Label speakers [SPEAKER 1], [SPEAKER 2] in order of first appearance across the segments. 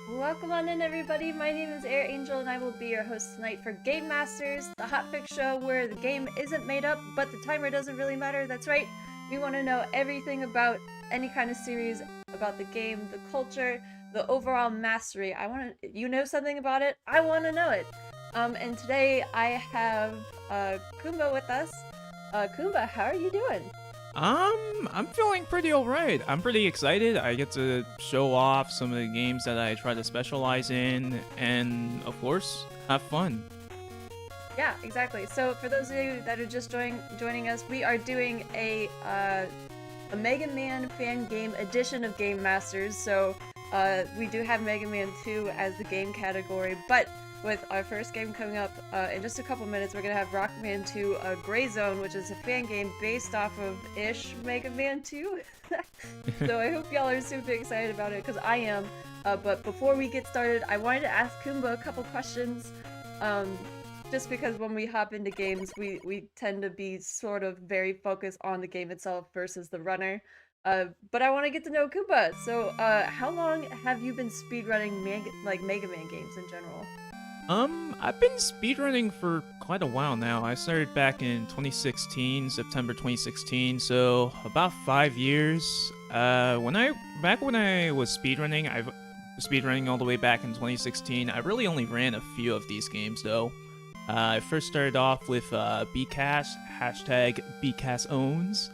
[SPEAKER 1] Welcome on in, everybody. My name is Air Angel, and I will be your host tonight for Game Masters, the hotfix show where the game isn't made up, but the timer doesn't really matter. That's right. We want to know everything about any kind of series, about the game, the culture, the overall mastery. I want to. You know something about it? I want to know it. And today I have Kuumba with us. Kuumba, how are you doing?
[SPEAKER 2] I'm feeling pretty alright. I'm pretty excited. I get to show off some of the games that I try to specialize in, and of course, have fun.
[SPEAKER 1] Yeah, exactly. So for those of you that are just joining us, we are doing a Mega Man fan game edition of Game Masters. So we do have Mega Man 2 as the game category, but with our first game coming up in just a couple minutes, we're gonna have Rockman 2 Gray Zone, which is a fan game based off of Mega Man 2. So I hope y'all are super excited about it, because I am. But before we get started, I wanted to ask Kuumba a couple questions. Just because when we hop into games, we tend to be sort of very focused on the game itself versus the runner. But I want to get to know Kuumba. So, how long have you been speedrunning Mega Man games in general?
[SPEAKER 2] I've been speedrunning for quite a while now. I started back in 2016, September 2016, so about 5 years. Back when I was speedrunning, I was speedrunning all the way back in 2016. I really only ran a few of these games though. I first started off with BCAS, hashtag BCASowns,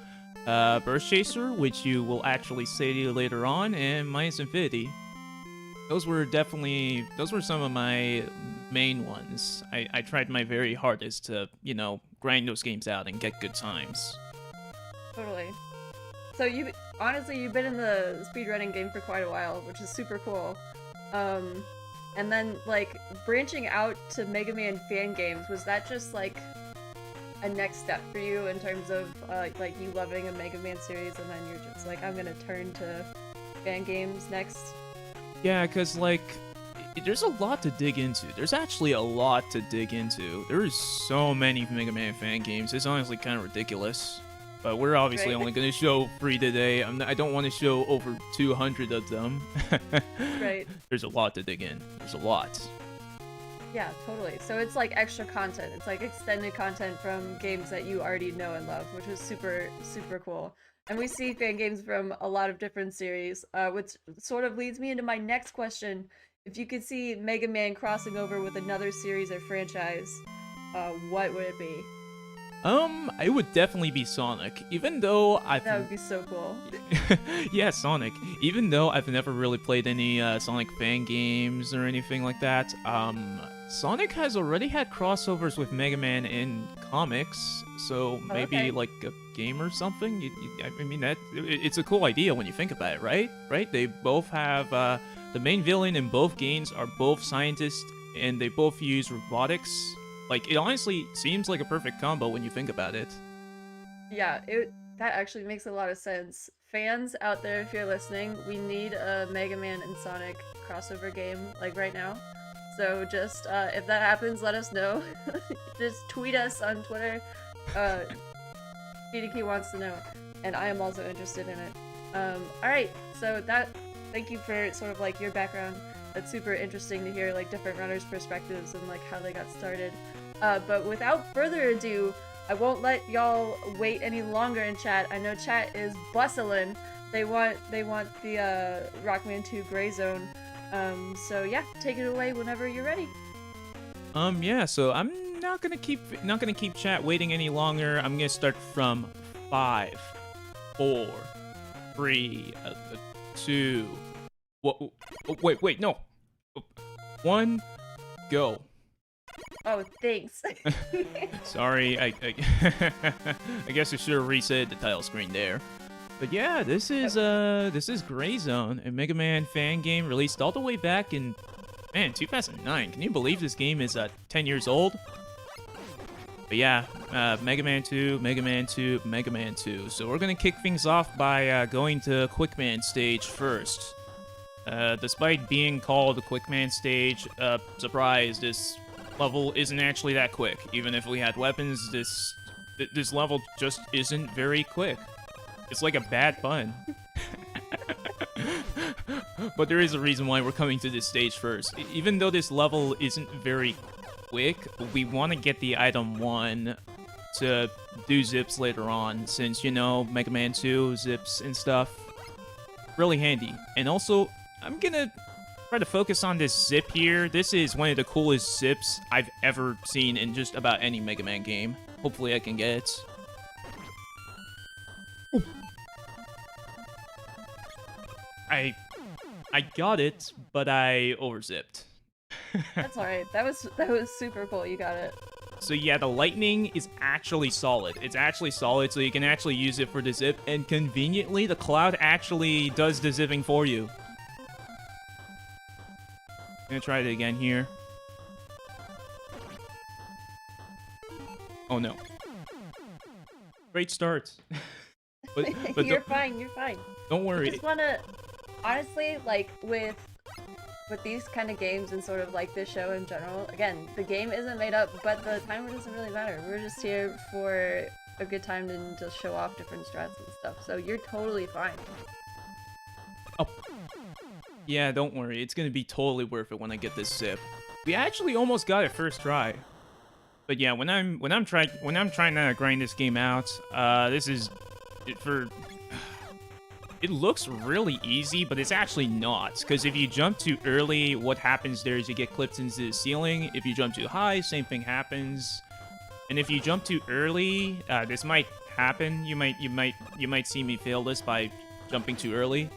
[SPEAKER 2] Burst Chaser, which you will actually say later on, and Minus Infinity. Those were some of my main ones. I tried my very hardest to, grind those games out and get good times.
[SPEAKER 1] Totally. So you've been in the speedrunning game for quite a while, which is super cool. And then, like, branching out to Mega Man fan games, was that just, like, a next step for you in terms of, like, you loving a Mega Man series, and then you're just like, I'm gonna turn to fan games next?
[SPEAKER 2] Yeah, because, like, there's a lot to dig into. There's actually a lot to dig into. There's so many Mega Man fan games. It's honestly kind of ridiculous. But we're obviously only going to show 3 today. I don't want to show over 200 of them.
[SPEAKER 1] Right.
[SPEAKER 2] There's a lot to dig in. There's a lot.
[SPEAKER 1] Yeah, totally. So it's like extra content. It's like extended content from games that you already know and love, which is super, super cool. And we see fan games from a lot of different series, which sort of leads me into my next question. If you could see Mega Man crossing over with another series or franchise, what would it be?
[SPEAKER 2] It would definitely be Sonic, even though
[SPEAKER 1] That would be so cool.
[SPEAKER 2] Yeah, Sonic. Even though I've never really played any Sonic fan games or anything like that, Sonic has already had crossovers with Mega Man in comics, so maybe like a game or something. I mean, it's a cool idea when you think about it, right? Right? They both have the main villain in both games are both scientists, and they both use robotics. Like, it honestly seems like a perfect combo when you think about it.
[SPEAKER 1] Yeah, that actually makes a lot of sense. Fans out there, if you're listening, we need a Mega Man and Sonic crossover game, like right now. So just, if that happens, let us know. Just tweet us on Twitter. GDK wants to know, and I am also interested in it. Alright, so thank you for sort of like your background. That's super interesting to hear like different runners' perspectives and like how they got started. But without further ado, I won't let y'all wait any longer in chat. I know chat is bustling. They want the Rockman 2 Gray Zone. So yeah, take it away whenever you're ready.
[SPEAKER 2] Yeah, so I'm not gonna keep chat waiting any longer. I'm gonna start from 5, 4, 3, 2. Wait, no. 1, go.
[SPEAKER 1] Oh, thanks.
[SPEAKER 2] Sorry, I I guess I should have reset the title screen there. But yeah, this is Gray Zone, a Mega Man fan game released all the way back in 2009. Can you believe this game is 10 years old? But yeah, Mega Man 2, Mega Man 2, Mega Man 2. So we're gonna kick things off by going to Quick Man stage first. Despite being called the Quick Man stage, surprise, this level isn't actually that quick. Even if we had weapons, this level just isn't very quick. It's like a bad pun. But there is a reason why we're coming to this stage first. Even though this level isn't very quick, we want to get the item 1 to do zips later on, since, you know, Mega Man 2, zips and stuff. Really handy. And also, I'm gonna try to focus on this zip here. This is one of the coolest zips I've ever seen in just about any Mega Man game. Hopefully I can get it. I got it, but I overzipped.
[SPEAKER 1] That's alright. That was super cool. You got it.
[SPEAKER 2] So yeah, the lightning is actually solid. It's actually solid, so you can actually use it for the zip, and conveniently, the cloud actually does the zipping for you. I'm gonna try it again here. Oh no. Great start. but
[SPEAKER 1] You're fine, you're fine.
[SPEAKER 2] Don't worry.
[SPEAKER 1] I just wanna, honestly, like, with these kind of games and sort of like this show in general, again, the game isn't made up, but the timer doesn't really matter. We're just here for a good time to just show off different strats and stuff, so you're totally fine.
[SPEAKER 2] Oh. Yeah, don't worry. It's gonna be totally worth it when I get this zip. We actually almost got it first try. But yeah, when I'm trying to grind this game out, this is for. It looks really easy, but it's actually not. Because if you jump too early, what happens there is you get clipped into the ceiling. If you jump too high, same thing happens. And if you jump too early, this might happen. You might see me fail this by jumping too early.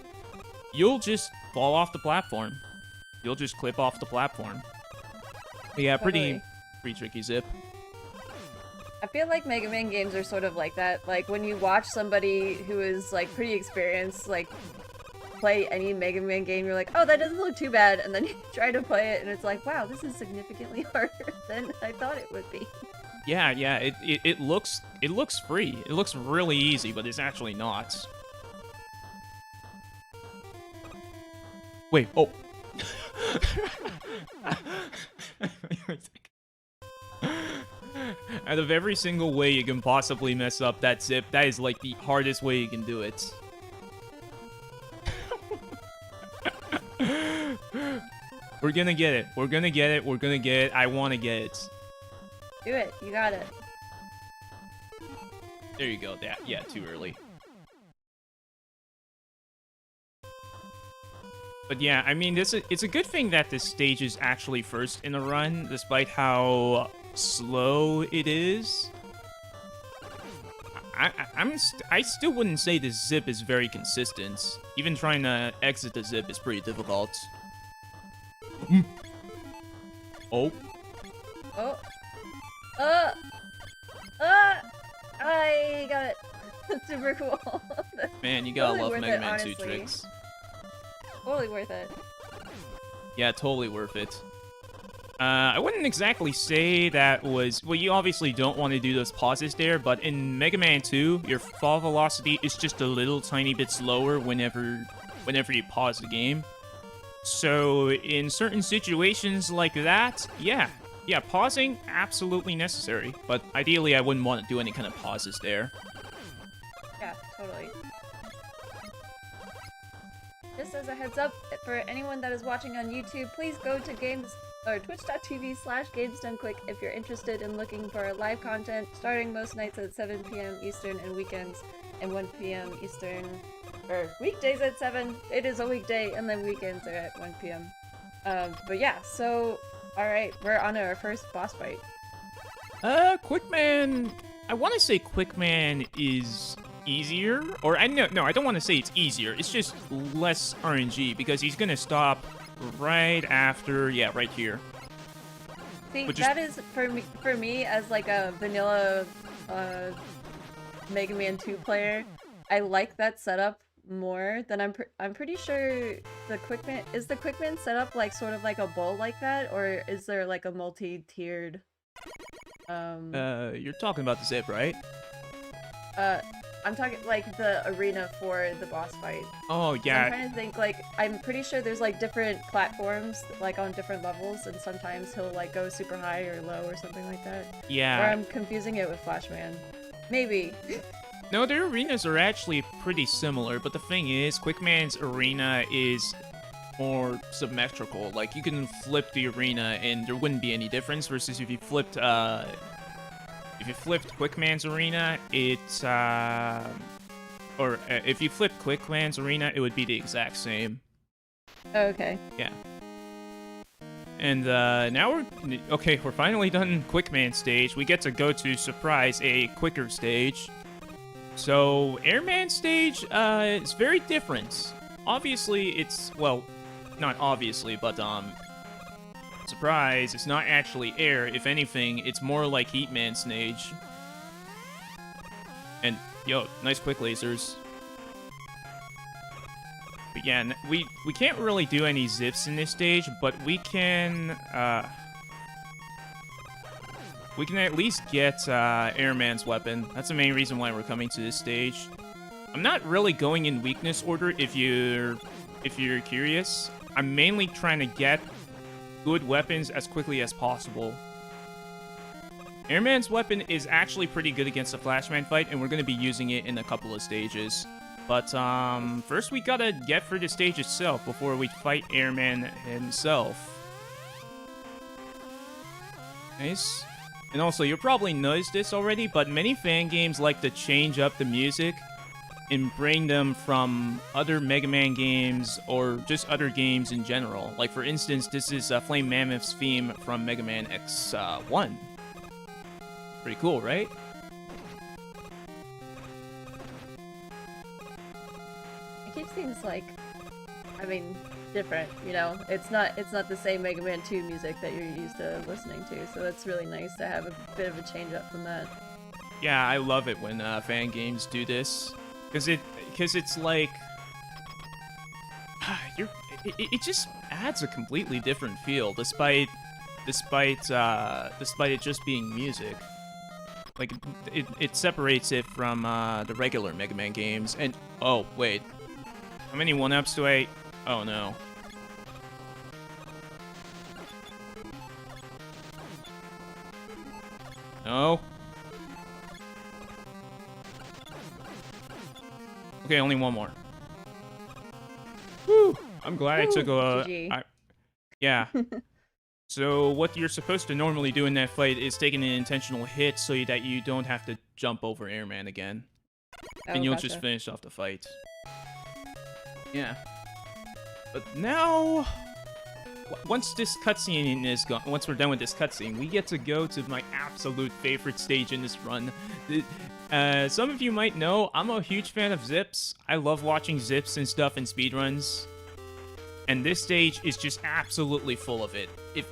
[SPEAKER 2] You'll just fall off the platform. You'll just clip off the platform. But yeah, pretty tricky zip.
[SPEAKER 1] I feel like Mega Man games are sort of like that. Like, when you watch somebody who is, like, pretty experienced, like, play any Mega Man game, you're like, oh, that doesn't look too bad, and then you try to play it, and it's like, wow, this is significantly harder than I thought it would be.
[SPEAKER 2] Yeah, it looks free. It looks really easy, but it's actually not. Wait, oh. Out of every single way you can possibly mess up that zip, that is like the hardest way you can do it. We're gonna get it. We're gonna get it. We're gonna get it. I want to get it.
[SPEAKER 1] Do it. You got it.
[SPEAKER 2] There you go. Yeah, too early. But yeah, I mean, it's a good thing that this stage is actually first in a run, despite how slow it is. I still wouldn't say the zip is very consistent. Even trying to exit the zip is pretty difficult. Oh.
[SPEAKER 1] Oh. I got it. That's super cool.
[SPEAKER 2] Man, you gotta
[SPEAKER 1] totally
[SPEAKER 2] love Mega Man 2
[SPEAKER 1] honestly.
[SPEAKER 2] tricks.
[SPEAKER 1] Totally worth it.
[SPEAKER 2] Yeah, totally worth it. I wouldn't exactly say that was... Well, you obviously don't want to do those pauses there, but in Mega Man 2, your fall velocity is just a little tiny bit slower whenever you pause the game. So, in certain situations like that, yeah, pausing, absolutely necessary. But ideally, I wouldn't want to do any kind of pauses there.
[SPEAKER 1] Yeah, totally. Just as a heads up, for anyone that is watching on YouTube, please go to twitch.tv/GamesDoneQuick if you're interested in looking for live content, starting most nights at 7 p.m. Eastern and weekends and 1 p.m. Eastern, or weekdays at 7. It is a weekday, and then weekends are at 1 p.m. But yeah, so, alright, we're on our first boss fight.
[SPEAKER 2] Quickman... I want to say Quickman is easier, or I don't want to say it's easier. It's just less RNG because he's gonna stop right after, right here.
[SPEAKER 1] See, that is for me as like a vanilla Mega Man 2 player. I like that setup more than I'm pretty sure the Quickman is the Quickman setup like sort of like a bowl like that, or is there like a multi-tiered?
[SPEAKER 2] You're talking about the zip, right?
[SPEAKER 1] I'm talking like the arena for the boss fight.
[SPEAKER 2] Oh, yeah.
[SPEAKER 1] I'm trying to think, like, I'm pretty sure there's like different platforms, like on different levels, and sometimes he'll like go super high or low or something like that.
[SPEAKER 2] Yeah.
[SPEAKER 1] Or I'm confusing it with Flashman. Maybe.
[SPEAKER 2] No, their arenas are actually pretty similar, but the thing is, Quickman's arena is more symmetrical. Like, you can flip the arena and there wouldn't be any difference, versus if you flipped Quickman's arena, if you flipped Quickman's arena, it would be the exact same.
[SPEAKER 1] Okay.
[SPEAKER 2] Yeah. And now we're finally done Quickman stage. We get to go to Surprise, a quicker stage. So Airman stage is very different. Obviously, well, not obviously, but Surprise, it's not actually air. If anything, it's more like Heatman stage. And yo, nice quick lasers. But yeah, we can't really do any zips in this stage, but we can at least get Airman's weapon. That's the main reason why we're coming to this stage. I'm not really going in weakness order if you're curious. I'm mainly trying to get good weapons as quickly as possible. Airman's weapon is actually pretty good against the Flashman fight, and we're going to be using it in a couple of stages. But first we gotta get through the stage itself before we fight Airman himself. Nice. And also, you probably noticed this already, but many fan games like to change up the music and bring them from other Mega Man games or just other games in general. Like, for instance, this is Flame Mammoth's theme from Mega Man X1. Pretty cool, right?
[SPEAKER 1] It keeps things like, I mean, different, you know? It's not the same Mega Man 2 music that you're used to listening to, so that's really nice to have a bit of a change up from that.
[SPEAKER 2] Yeah, I love it when fan games do this. Because it's like, it just adds a completely different feel, despite it just being music. Like, it separates it from the regular Mega Man games. And oh wait, how many 1-ups do I? Oh no. No. Okay, only one more. Woo! I'm glad I took a... yeah. So what you're supposed to normally do in that fight is take an intentional hit so that you don't have to jump over Airman again. And you'll just finish off the fight. Yeah. But now... once this cutscene is gone, once we're done with this cutscene, we get to go to my absolute favorite stage in this run. Some of you might know, I'm a huge fan of zips. I love watching zips and stuff in speedruns. And this stage is just absolutely full of it. If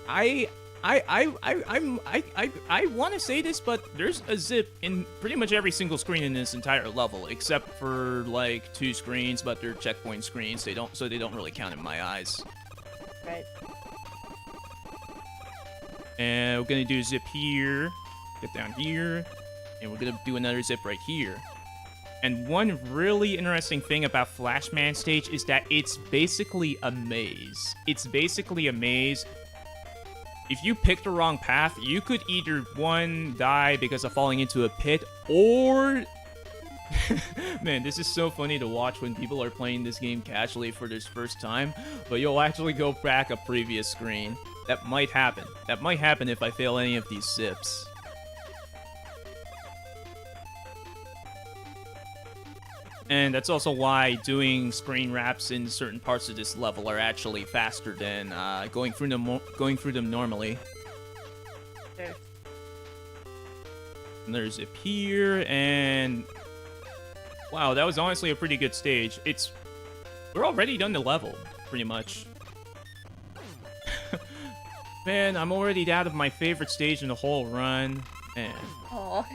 [SPEAKER 2] I want to say this, but there's a zip in pretty much every single screen in this entire level, except for like 2 screens, but they're checkpoint screens. They don't really count in my eyes.
[SPEAKER 1] Right.
[SPEAKER 2] And we're gonna do a zip here, get down here, and we're gonna do another zip right here. And one really interesting thing about Flashman stage is that it's basically a maze. It's basically a maze. If you pick the wrong path, you could either, 1, die because of falling into a pit, or... Man, this is so funny to watch when people are playing this game casually for their first time, but you'll actually go back a previous screen. That might happen. That might happen if I fail any of these zips. And that's also why doing screen wraps in certain parts of this level are actually faster than going through them normally.
[SPEAKER 1] Okay.
[SPEAKER 2] And there's zip here, and wow, that was honestly a pretty good stage. We're already done the level, pretty much. Man, I'm already out of my favorite stage in the whole run. Man.
[SPEAKER 1] Aww.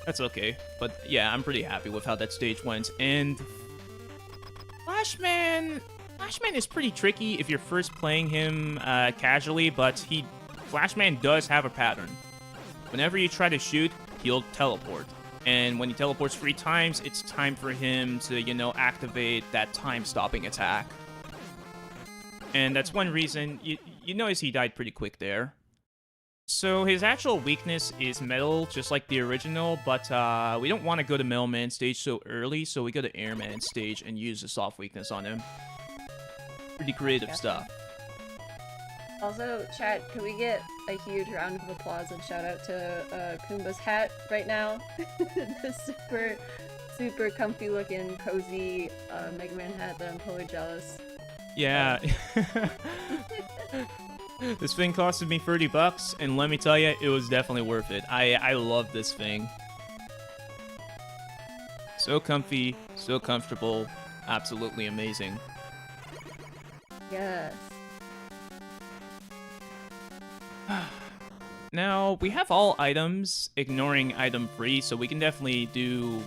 [SPEAKER 2] That's okay. But yeah, I'm pretty happy with how that stage went. And Flashman is pretty tricky if you're first playing him casually, but Flashman does have a pattern. Whenever you try to shoot, he'll teleport. And when he teleports 3 times, it's time for him to, you know, activate that time-stopping attack. And that's one reason you notice he died pretty quick there. So his actual weakness is metal, just like the original, but we don't want to go to Metalman stage so early, so we go to Airman stage and use the soft weakness on him. Pretty creative
[SPEAKER 1] Gotcha.
[SPEAKER 2] stuff.
[SPEAKER 1] Also, chat, can we get a huge round of applause and shout out to Kuumba's hat right now? The super comfy looking, cozy Mega Man hat that I'm totally jealous.
[SPEAKER 2] Yeah. This thing costed me $30, and let me tell you, it was definitely worth it. I love this thing. So comfy, so comfortable, absolutely amazing.
[SPEAKER 1] Yes.
[SPEAKER 2] Now, we have all items, ignoring item free, so we can definitely deal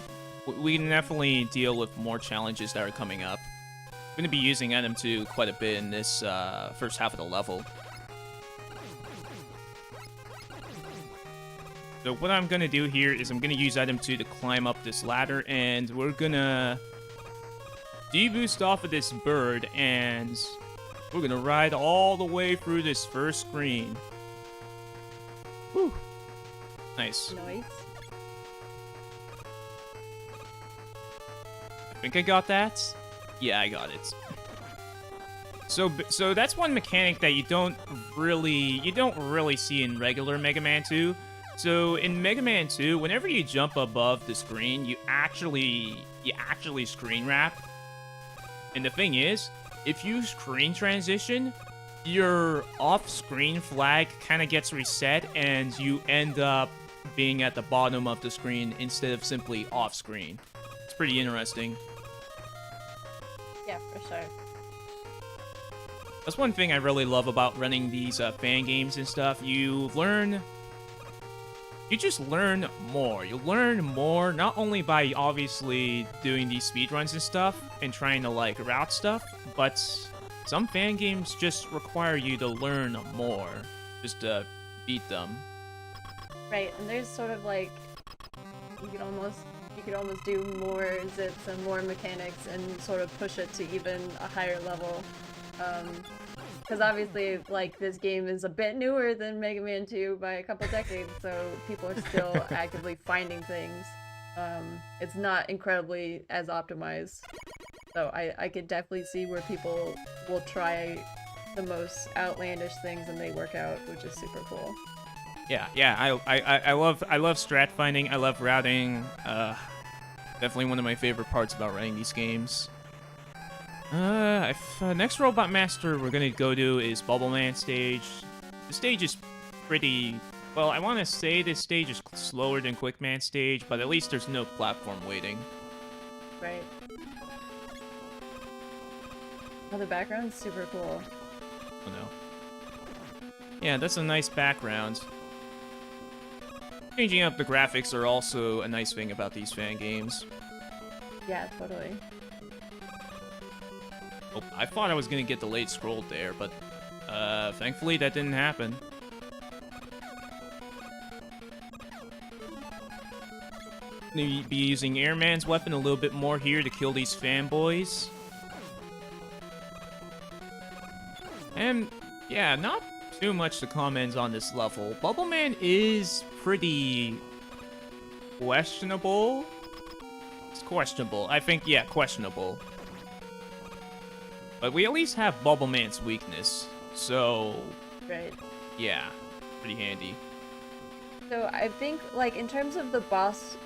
[SPEAKER 2] with more challenges that are coming up. I'm going to be using item 2 quite a bit in this first half of the level. So what I'm going to do here is I'm going to use item 2 to climb up this ladder, and we're going to deboost off of this bird, and we're going to ride all the way through this first screen. Whew. Nice.
[SPEAKER 1] Nice.
[SPEAKER 2] I think I got that. Yeah, I got it. So that's one mechanic that you don't really see in regular Mega Man 2. So in Mega Man 2, whenever you jump above the screen, you actually screen wrap. And the thing is, if you screen transition, your off-screen flag kind of gets reset, and you end up being at the bottom of the screen instead of simply off-screen. It's pretty interesting.
[SPEAKER 1] Yeah, for sure.
[SPEAKER 2] That's one thing I really love about running these fan games and stuff. You just learn more. You learn more, not only by obviously doing these speedruns and stuff, and trying to, like, route stuff, but some fan games just require you to learn more, just to beat them.
[SPEAKER 1] Right, and there's sort of like you could almost do more zips and more mechanics and sort of push it to even a higher level. Because obviously, like, this game is a bit newer than Mega Man 2 by a couple decades, so people are still actively finding things. It's not incredibly as optimized. So I could definitely see where people will try the most outlandish things and they work out, which is super cool.
[SPEAKER 2] Yeah. I love strat finding. I love routing. Definitely one of my favorite parts about running these games. Next Robot Master we're gonna go to is Bubble Man stage. The stage is pretty. Well, I want to say this stage is slower than Quick Man stage, but at least there's no platform waiting.
[SPEAKER 1] Right. Oh, the background's super cool.
[SPEAKER 2] Oh no. Yeah, that's a nice background. Changing up the graphics are also a nice thing about these fan games.
[SPEAKER 1] Yeah, totally.
[SPEAKER 2] Oh, I thought I was gonna get delayed scrolled there, but thankfully that didn't happen. Gonna be using Airman's weapon a little bit more here to kill these fanboys. And yeah, not too much to comment on this level. Bubble Man is pretty questionable. It's questionable. I think, yeah, questionable. But we at least have Bubble Man's weakness, so
[SPEAKER 1] Right.
[SPEAKER 2] yeah, pretty handy.
[SPEAKER 1] So I think, like, in terms of the boss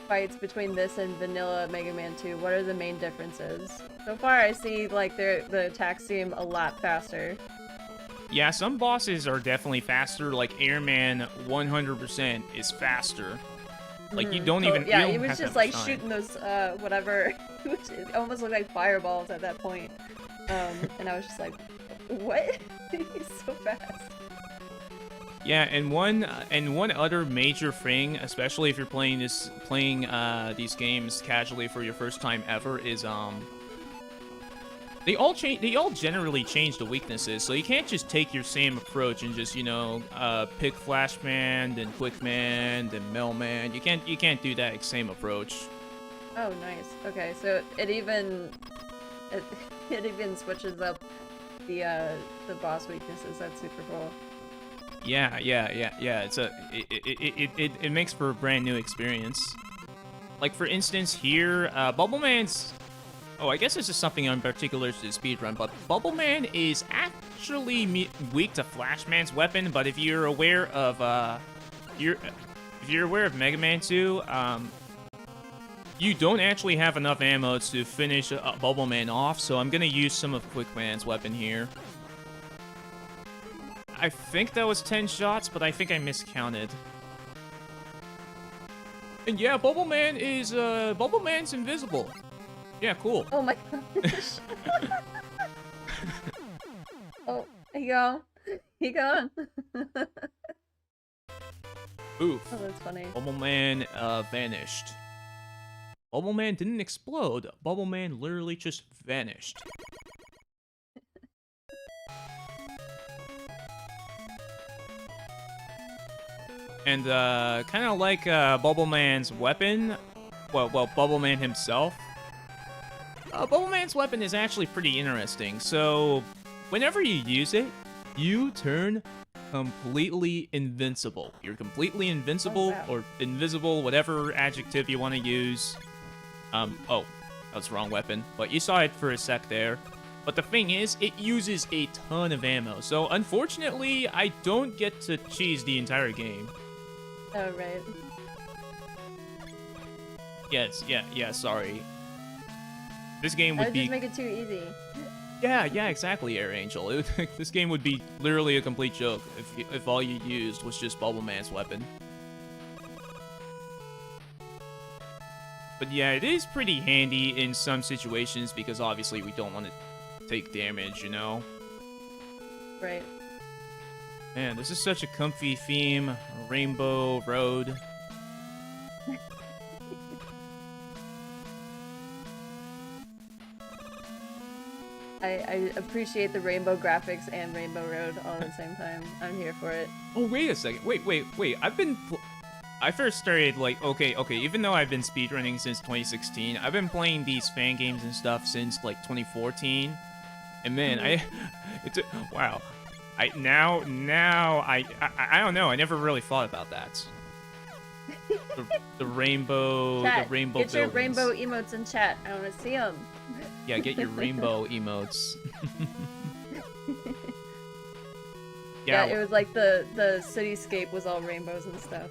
[SPEAKER 1] fights between this and vanilla Mega Man 2, what are the main differences? So far I see, like, the attacks seem a lot faster.
[SPEAKER 2] Yeah, some bosses are definitely faster, like Airman 100% is faster. Like, you don't even
[SPEAKER 1] Yeah,
[SPEAKER 2] you
[SPEAKER 1] he
[SPEAKER 2] don't
[SPEAKER 1] was
[SPEAKER 2] have to
[SPEAKER 1] just,
[SPEAKER 2] have
[SPEAKER 1] like,
[SPEAKER 2] time.
[SPEAKER 1] shooting those, whatever, it almost looked like fireballs at that point. And I was just like, what? He's so fast.
[SPEAKER 2] Yeah, and one other major thing, especially if you're playing these games casually for your first time ever, is they all generally change the weaknesses, so you can't just take your same approach and just, you know, pick Flashman, then Quickman, then Mailman. You can't do that same approach.
[SPEAKER 1] Oh, nice. Okay, so it even switches up the boss weaknesses. That's super cool.
[SPEAKER 2] Yeah. It makes for a brand new experience. Like for instance, here, Bubbleman's. Oh, I guess this is something in particular to the speedrun, but Bubbleman is actually weak to Flashman's weapon. But if you're aware of if you're aware of Megaman 2, you don't actually have enough ammo to finish Bubbleman off. So I'm gonna use some of Quickman's weapon here. I think that was 10 shots, but I think I miscounted. And yeah, Bubbleman's invisible. Yeah, cool.
[SPEAKER 1] Oh my gosh. Oh, he gone. He gone.
[SPEAKER 2] Oof.
[SPEAKER 1] Oh, that's funny.
[SPEAKER 2] Bubbleman vanished. Bubbleman didn't explode. Bubbleman literally just vanished. And kind of like Bubbleman's weapon, well, Bubbleman himself. Bubbleman's weapon is actually pretty interesting. So, whenever you use it, you turn completely invincible. You're completely invincible, or invisible, whatever adjective you want to use. Oh, that's the wrong weapon. But you saw it for a sec there. But the thing is, it uses a ton of ammo. So, unfortunately, I don't get to cheese the entire game.
[SPEAKER 1] Oh, right.
[SPEAKER 2] Yes, yeah, sorry. This game would be...
[SPEAKER 1] just make it too easy.
[SPEAKER 2] Yeah, exactly, Air Angel. This game would be literally a complete joke if all you used was just Bubbleman's weapon. But yeah, it is pretty handy in some situations because obviously we don't want to take damage, you know?
[SPEAKER 1] Right.
[SPEAKER 2] Man, this is such a comfy theme. Rainbow Road.
[SPEAKER 1] I appreciate the rainbow graphics and Rainbow Road all at the same time. I'm here for it.
[SPEAKER 2] Oh, wait a second. Wait. I first started, like, okay, even though I've been speedrunning since 2016, I've been playing these fan games and stuff since, like, 2014. And man, wow. I don't know, I never really thought about that. The rainbow,
[SPEAKER 1] Chat,
[SPEAKER 2] the rainbow
[SPEAKER 1] get your
[SPEAKER 2] buildings.
[SPEAKER 1] rainbow emotes in chat. I want to see them.
[SPEAKER 2] Yeah, get your rainbow emotes.
[SPEAKER 1] Yeah, it was like the cityscape was all rainbows and stuff.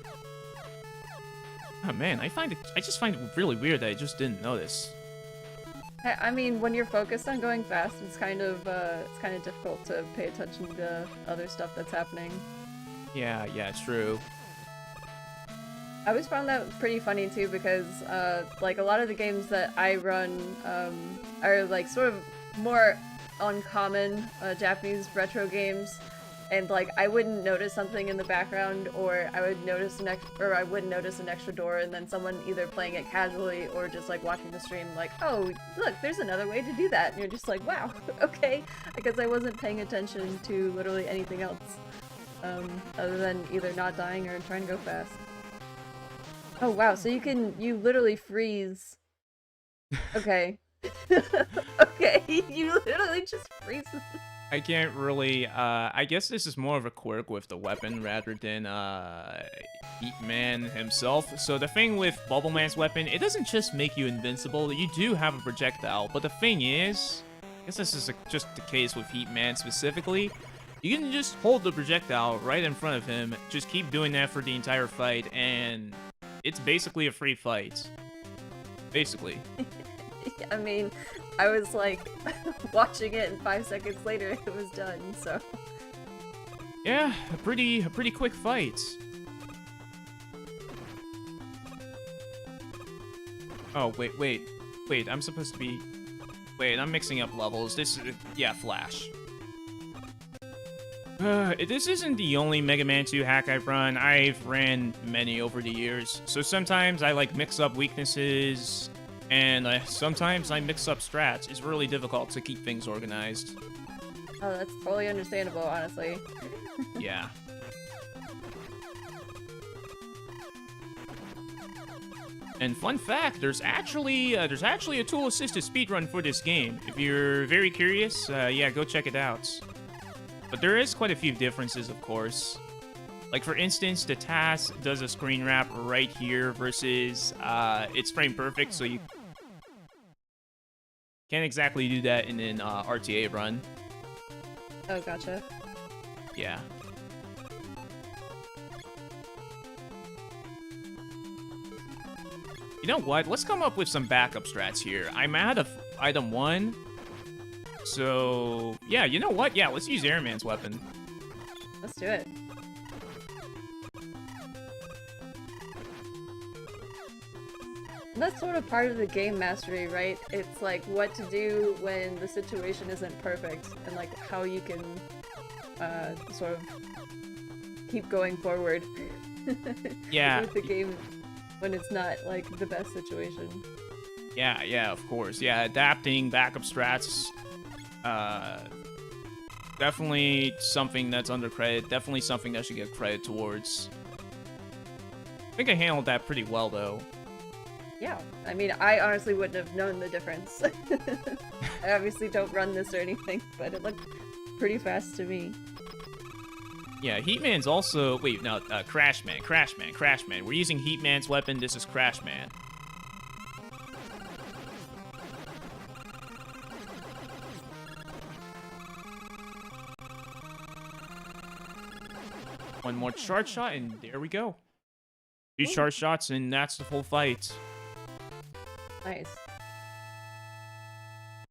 [SPEAKER 2] Oh man, I just find it really weird that I just didn't notice.
[SPEAKER 1] I mean, when you're focused on going fast, it's kind of difficult to pay attention to other stuff that's happening.
[SPEAKER 2] Yeah, true.
[SPEAKER 1] I always found that pretty funny too because, like, a lot of the games that I run are like sort of more uncommon Japanese retro games, and like I wouldn't notice something in the background, or I would notice I wouldn't notice an extra door, and then someone either playing it casually or just like watching the stream, like, oh look, there's another way to do that, and you're just like, wow, okay, because I wasn't paying attention to literally anything else, other than either not dying or trying to go fast. Oh wow, so you literally freeze. Okay. Okay, you literally just freeze.
[SPEAKER 2] I can't really, I guess this is more of a quirk with the weapon rather than, Heatman himself. So the thing with Bubbleman's weapon, it doesn't just make you invincible, you do have a projectile, but the thing is, I guess this is just the case with Heatman specifically, you can just hold the projectile right in front of him, just keep doing that for the entire fight, and it's basically a free fight. Basically.
[SPEAKER 1] I mean, I was like watching it and 5 seconds later it was done, so.
[SPEAKER 2] Yeah, a pretty quick fight. Oh, wait, I'm supposed to be... Wait, I'm mixing up levels. This is... Yeah, Flash. This isn't the only Mega Man 2 hack I've run. I've ran many over the years. So sometimes I like mix up weaknesses, and sometimes I mix up strats. It's really difficult to keep things organized.
[SPEAKER 1] Oh, that's totally understandable, honestly.
[SPEAKER 2] Yeah. And fun fact, there's actually a tool-assisted speedrun for this game. If you're very curious, yeah, go check it out. But there is quite a few differences, of course. Like, for instance, the task does a screen wrap right here versus it's frame perfect, so you can't exactly do that in an RTA run.
[SPEAKER 1] Oh, gotcha.
[SPEAKER 2] Yeah. You know what? Let's come up with some backup strats here. I'm out of item 1. So, yeah, you know what? Yeah, let's use Airman's weapon.
[SPEAKER 1] Let's do it. And that's sort of part of the game mastery, right? It's like what to do when the situation isn't perfect, and like how you can sort of keep going forward.
[SPEAKER 2] Yeah.
[SPEAKER 1] With the game when it's not like the best situation.
[SPEAKER 2] Yeah, of course. Yeah, adapting backup strats, definitely something that's under credit. Definitely something that should get credit towards. I think I handled that pretty well, though.
[SPEAKER 1] Yeah, I mean, I honestly wouldn't have known the difference. I obviously don't run this or anything, but it looked pretty fast to me.
[SPEAKER 2] Yeah, Heatman's also... Wait, no, Crashman. We're using Heatman's weapon. This is Crashman. One more charge shot, and there we go. 2 charge shots, and that's the full fight.
[SPEAKER 1] Nice.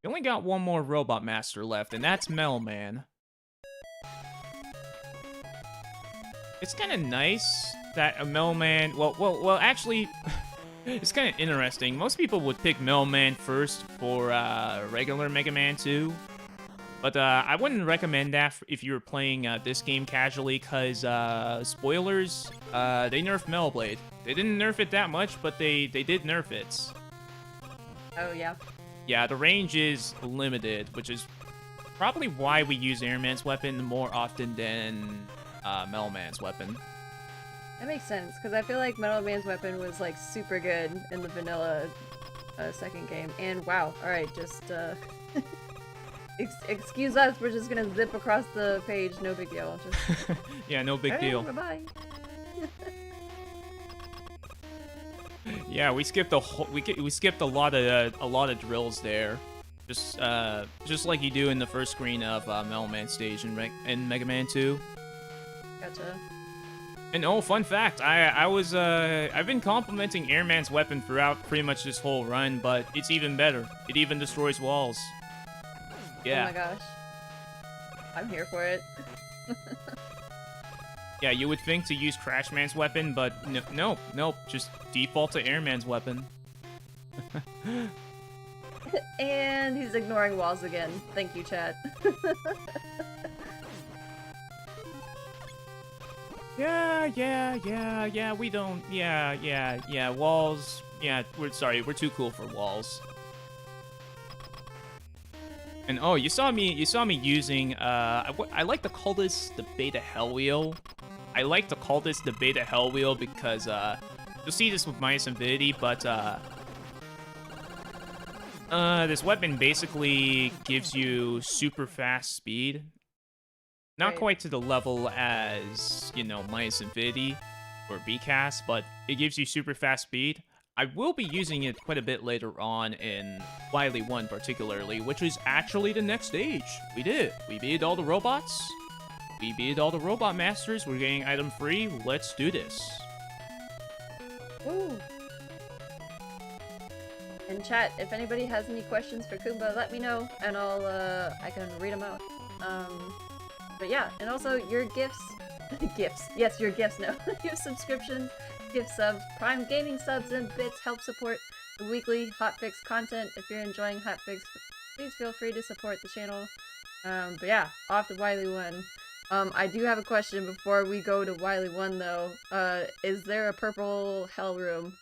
[SPEAKER 2] We only got one more Robot Master left, and that's Megaman. It's kind of nice that a Megaman... Well, actually, it's kind of interesting. Most people would pick Megaman first for regular Mega Man 2. But I wouldn't recommend that if you were playing this game casually, because, spoilers, they nerfed Megablade. They didn't nerf it that much, but they did nerf it.
[SPEAKER 1] Oh, yeah.
[SPEAKER 2] Yeah, the range is limited, which is probably why we use Airman's weapon more often than Megaman's weapon.
[SPEAKER 1] That makes sense, because I feel like Metal Man's weapon was, like, super good in the vanilla second game. And wow, alright, just, excuse us, we're just gonna zip across the page, no big deal. Just...
[SPEAKER 2] Yeah, no big deal.
[SPEAKER 1] Bye-bye.
[SPEAKER 2] Yeah, we skipped a whole, we skipped a lot of drills there, just like you do in the first screen of Megaman stage in Mega Man 2.
[SPEAKER 1] Gotcha.
[SPEAKER 2] And oh, fun fact, I've been complimenting Airman's weapon throughout pretty much this whole run, but it's even better. It even destroys walls. Yeah.
[SPEAKER 1] Oh my gosh. I'm here for it.
[SPEAKER 2] Yeah, you would think to use Crashman's weapon, but nope, just default to Airman's weapon.
[SPEAKER 1] And he's ignoring walls again. Thank you, chat.
[SPEAKER 2] Yeah, we don't, yeah, walls, yeah, we're too cool for walls. And oh, you saw me using, I like to call this the Beta Hell Wheel. I like to call this the Beta Hell Wheel because, you'll see this with minus infinity, but, this weapon basically gives you super fast speed. Not quite to the level as, you know, minus infinity or BCAS, but it gives you super fast speed. I will be using it quite a bit later on in Wily 1 particularly, which is actually the next stage. We did. We beat all the robots. We beat all the robot masters. We're getting item free. Let's do this.
[SPEAKER 1] Woo. And chat, if anybody has any questions for Kuumba, let me know, and I can read them out. But yeah, and also your gifts, yes, your gifts, no, your subscriptions, gift subs, Prime Gaming subs, and bits help support the weekly Hotfix content. If you're enjoying Hotfix, please feel free to support the channel. But yeah, off to Wily 1. I do have a question before we go to Wily 1 though. Is there a purple hell room?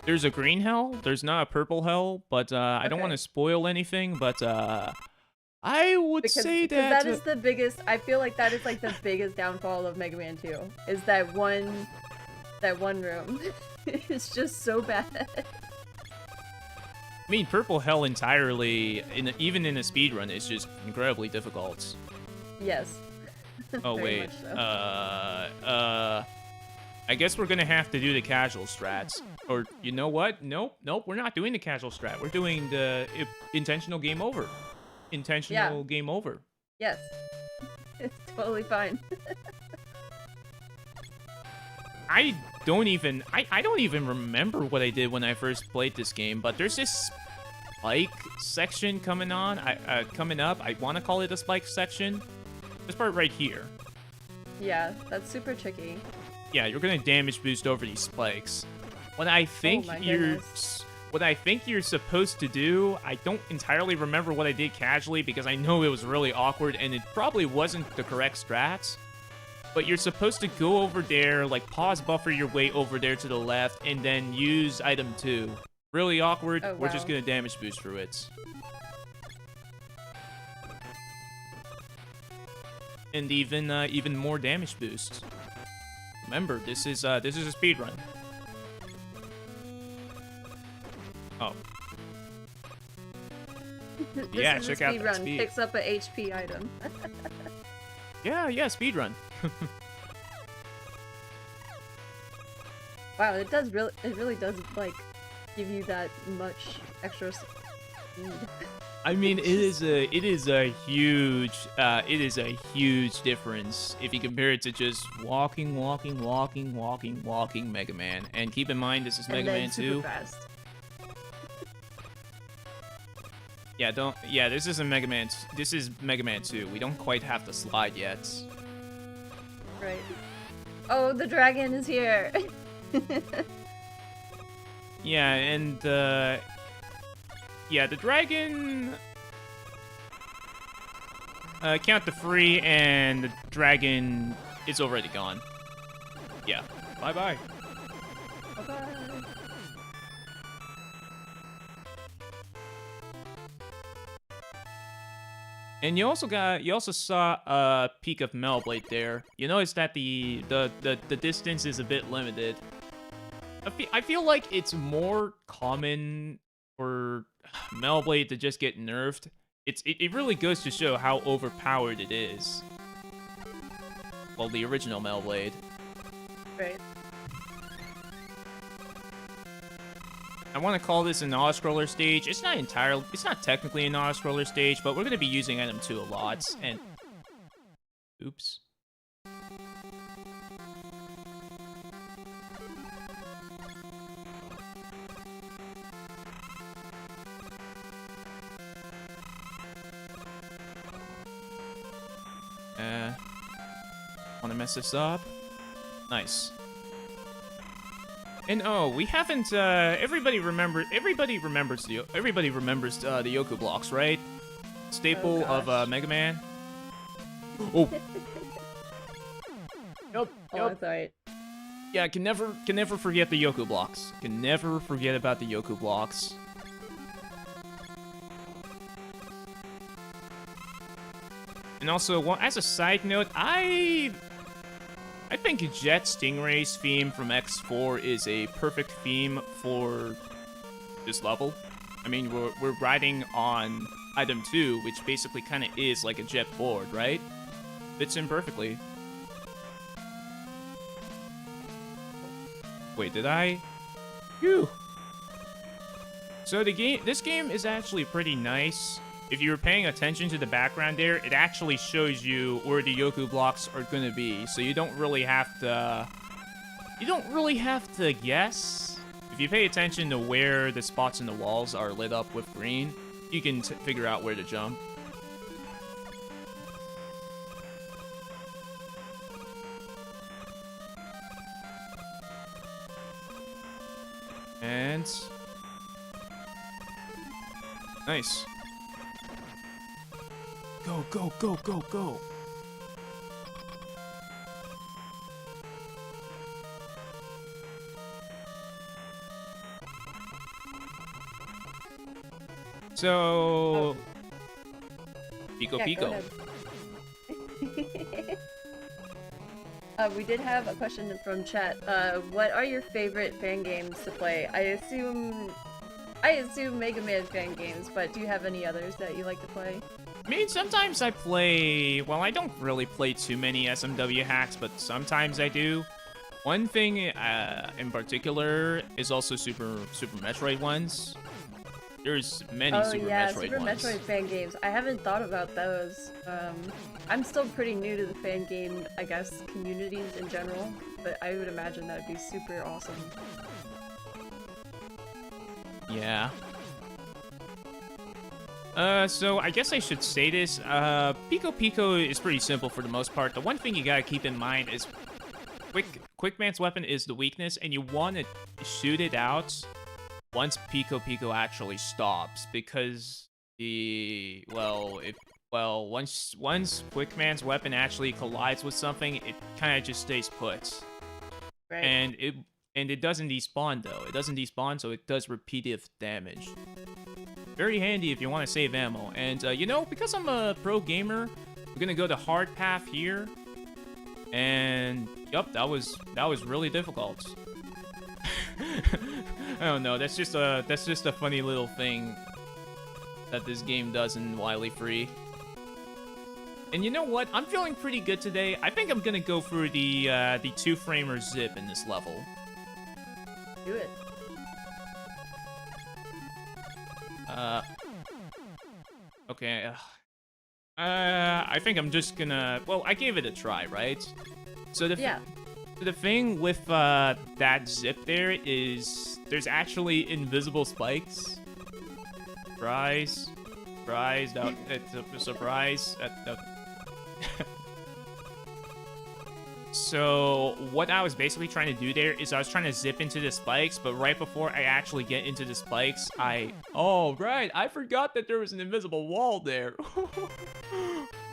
[SPEAKER 2] There's a green hell. There's not a purple hell, but I don't want to spoil anything, but I would say that...
[SPEAKER 1] that is the biggest... I feel like that is like the biggest downfall of Mega Man 2. Is that one room. It's just so bad.
[SPEAKER 2] I mean, Purple Hell entirely, even in a speedrun, is just incredibly difficult.
[SPEAKER 1] Yes.
[SPEAKER 2] Oh,
[SPEAKER 1] Very
[SPEAKER 2] wait.
[SPEAKER 1] much so.
[SPEAKER 2] I guess we're gonna have to do the casual strats. Or, you know what? Nope, we're not doing the casual strat. We're doing the intentional game over. Intentional game over.
[SPEAKER 1] Yes. It's totally fine.
[SPEAKER 2] I don't even remember what I did when I first played this game, but there's this spike section coming up. I want to call it a spike section. This part right here.
[SPEAKER 1] Yeah, that's super tricky.
[SPEAKER 2] Yeah, you're gonna damage boost over these spikes. What I think you're supposed to do, I don't entirely remember what I did casually because I know it was really awkward and it probably wasn't the correct strats. But you're supposed to go over there, like pause buffer your way over there to the left, and then use item 2. Really awkward.
[SPEAKER 1] Oh, wow.
[SPEAKER 2] We're just gonna damage boost through it. And even more damage boost. Remember, this is a speedrun. Oh. Yeah, check out that speed.
[SPEAKER 1] Picks up a HP item.
[SPEAKER 2] Yeah, speedrun.
[SPEAKER 1] Wow, it really does like give you that much extra speed.
[SPEAKER 2] I mean, it is a huge difference if you compare it to just walking Mega Man. And keep in mind, this is Mega Man 2.
[SPEAKER 1] Fast.
[SPEAKER 2] Yeah, this isn't Mega Man. This is Mega Man 2. We don't quite have the slide yet.
[SPEAKER 1] Right. Oh, the dragon is here.
[SPEAKER 2] Yeah, and yeah, the dragon. Count to 3, and the dragon is already gone. Yeah. Bye bye.
[SPEAKER 1] Bye-bye.
[SPEAKER 2] And you also saw a peak of Metal Blade there. You notice that the distance is a bit limited. I feel like it's more common for Metal Blade to just get nerfed. It really goes to show how overpowered it is. Well, the original Metal Blade.
[SPEAKER 1] Right.
[SPEAKER 2] I want to call this an auto-scroller stage. It's not technically an auto-scroller stage, but we're going to be using item 2 a lot, and... Oops. Want to mess this up? Nice. And oh, we haven't. Everybody remembers the Yoku blocks, right? Staple of Mega Man. Oh. Yep.
[SPEAKER 1] Oh, that's alright.
[SPEAKER 2] Yeah, can never forget the Yoku blocks. Can never forget about the Yoku blocks. And also, as a side note, I think Jet Stingray's theme from X4 is a perfect theme for this level. I mean, we're riding on item 2, which basically kind of is like a jet board, right? Fits in perfectly. Wait, did I? Phew. So this game is actually pretty nice. If you were paying attention to the background there, it actually shows you where the Yoku blocks are gonna be. So you don't really have to guess. If you pay attention to where the spots in the walls are lit up with green, you can figure out where to jump. And nice. Go, go, go, go, go. So, Pico
[SPEAKER 1] Yeah,
[SPEAKER 2] Pico.
[SPEAKER 1] go ahead. We did have a question from chat. What are your favorite fan games to play? I assume I assume Mega Man fan games, but do you have any others that you like to play?
[SPEAKER 2] I mean, sometimes I play. Well, I don't really play too many SMW hacks, but sometimes I do. One thing in particular is also Super Metroid ones. There's many
[SPEAKER 1] Oh
[SPEAKER 2] Super
[SPEAKER 1] yeah,
[SPEAKER 2] Metroid
[SPEAKER 1] Super
[SPEAKER 2] ones.
[SPEAKER 1] Metroid fan games. I haven't thought about those. I'm still pretty new to the fan game, I guess, communities in general, but I would imagine that would be super awesome.
[SPEAKER 2] Yeah. So I guess I should say this. Pico Pico is pretty simple for the most part. The one thing you gotta keep in mind is Quick Man's weapon is the weakness, and you want to shoot it out once Pico Pico actually stops, because once Quick Man's weapon actually collides with something, it kind of just stays put.
[SPEAKER 1] Right.
[SPEAKER 2] And it doesn't despawn though. It doesn't despawn, so it does repeative damage. Very handy if you want to save ammo. And you know, because I'm a pro gamer, we're gonna go the hard path here. And yup, that was really difficult. I don't know. That's just a funny little thing that this game does in Wily Free. And you know what? I'm feeling pretty good today. I think I'm gonna go for the 2-framer zip in this level.
[SPEAKER 1] Do it.
[SPEAKER 2] Okay. I think I'm just gonna. Well, I gave it a try, right? So the thing with that zip there is there's actually invisible spikes. Surprise. No, it's a surprise. So what I was basically trying to do there is I was trying to zip into the spikes, but right before I actually get into the spikes, oh right, I forgot that there was an invisible wall there.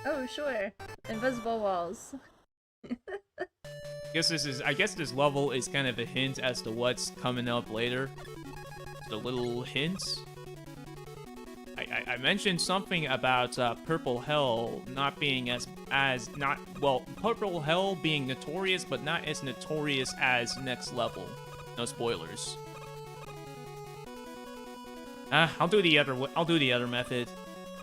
[SPEAKER 1] Oh sure, invisible walls.
[SPEAKER 2] I guess this level is kind of a hint as to what's coming up later. Just a little hint. I mentioned something about Purple Hell not being Purple Hell being notorious, but not as notorious as Next Level. No spoilers. I'll do the other method.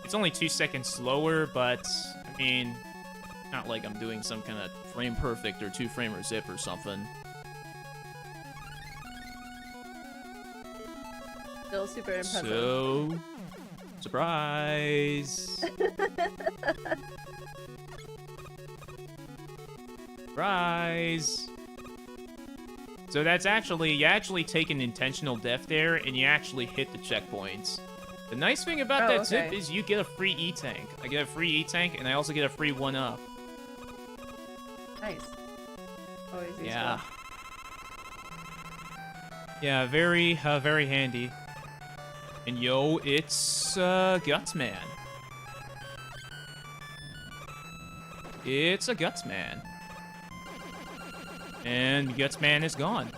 [SPEAKER 2] It's only 2 seconds slower, but I mean, not like I'm doing some kind of frame perfect or 2-framer zip or something.
[SPEAKER 1] Still super impressive.
[SPEAKER 2] So, surprise! Surprise! So that's you actually take an intentional death there, and you actually hit the checkpoints. The nice thing about that zip is you get a free E-Tank. I get a free E-Tank, and I also get a free 1-up.
[SPEAKER 1] Nice. Always useful.
[SPEAKER 2] Yeah. Yeah, very handy. And yo, it's Gutsman. It's a Gutsman. And Gutsman is gone.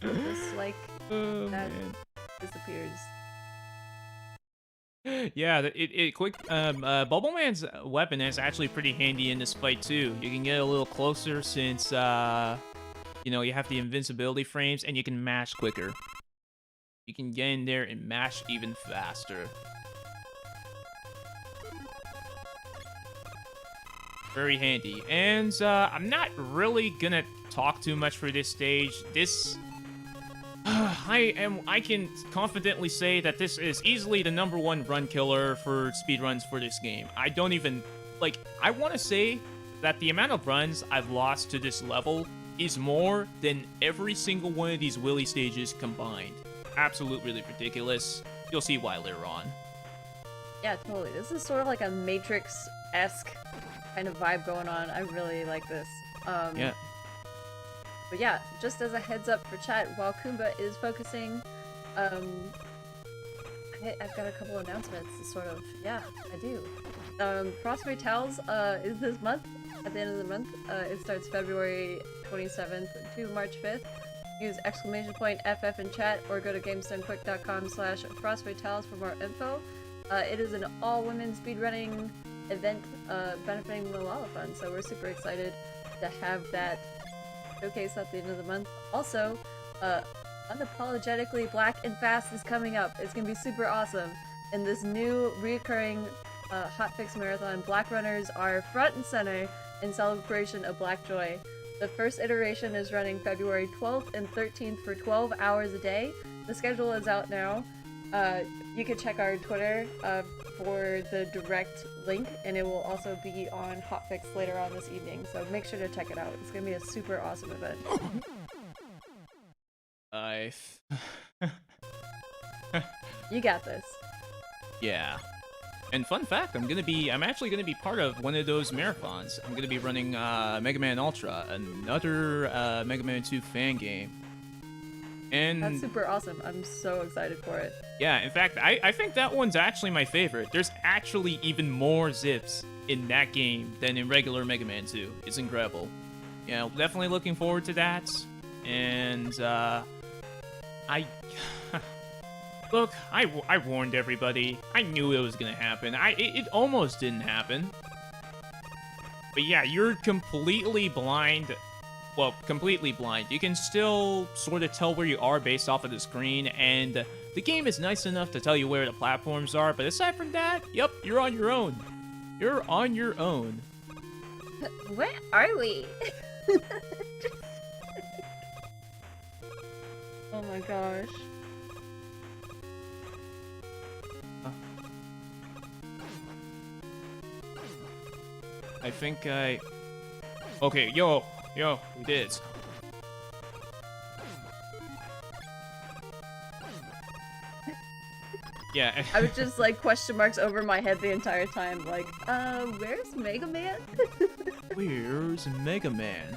[SPEAKER 1] Just like
[SPEAKER 2] Oh,
[SPEAKER 1] that
[SPEAKER 2] man.
[SPEAKER 1] disappears.
[SPEAKER 2] Yeah, Bubble Man's weapon is actually pretty handy in this fight too. You can get a little closer since you know, you have the invincibility frames, and you can mash quicker. You can get in there and mash even faster. Very handy. And I'm not really gonna talk too much for this stage. I can confidently say that this is easily the #1 run killer for speedruns for this game. I don't even, I want to say that the amount of runs I've lost to this level is more than every single one of these Willy stages combined. Absolutely ridiculous. You'll see why later on.
[SPEAKER 1] Yeah, totally. This is sort of like a Matrix-esque kind of vibe going on. I really like this.
[SPEAKER 2] Yeah.
[SPEAKER 1] But yeah, just as a heads up for chat, while Kuumba is focusing, I've got a couple announcements to sort of, yeah, I do. Frostway Towels is this month, at the end of the month. It starts February 27th to March 5th. Use !FF in chat or go to GameStoneQuick.com/FrostwayTowels for more info. It is an all-women speedrunning event benefiting the Lollapalooza, so we're super excited to have that showcase at the end of the month. Also, Unapologetically Black and Fast is coming up. It's gonna be super awesome. In this new reoccurring hotfix marathon, Black runners are front and center in celebration of Black joy. The first iteration is running February 12th and 13th for 12 hours a day. The schedule is out now. You can check our Twitter for the direct link, and it will also be on Hotfix later on this evening, so make sure to check it out. It's gonna be a super awesome event. You got this.
[SPEAKER 2] Yeah. And fun fact, I'm actually gonna be part of one of those marathons. I'm gonna be running Mega Man Ultra, another Mega Man 2 fan game. And
[SPEAKER 1] that's super awesome. I'm so excited for it.
[SPEAKER 2] Yeah, in fact, I think that one's actually my favorite. There's actually even more zips in that game than in regular Mega Man 2. It's incredible. You know, definitely looking forward to that. And look, I warned everybody. I knew it was gonna happen. It almost didn't happen. But yeah, you're completely blind. Well, completely blind. You can still sort of tell where you are based off of the screen, and the game is nice enough to tell you where the platforms are, but aside from that, yep, you're on your own. You're on your own.
[SPEAKER 1] Where are we? Oh my gosh.
[SPEAKER 2] I think I... Okay, yo, we did it. Yeah.
[SPEAKER 1] I was just like question marks over my head the entire time, like, where's Mega Man?
[SPEAKER 2] Where's Mega Man?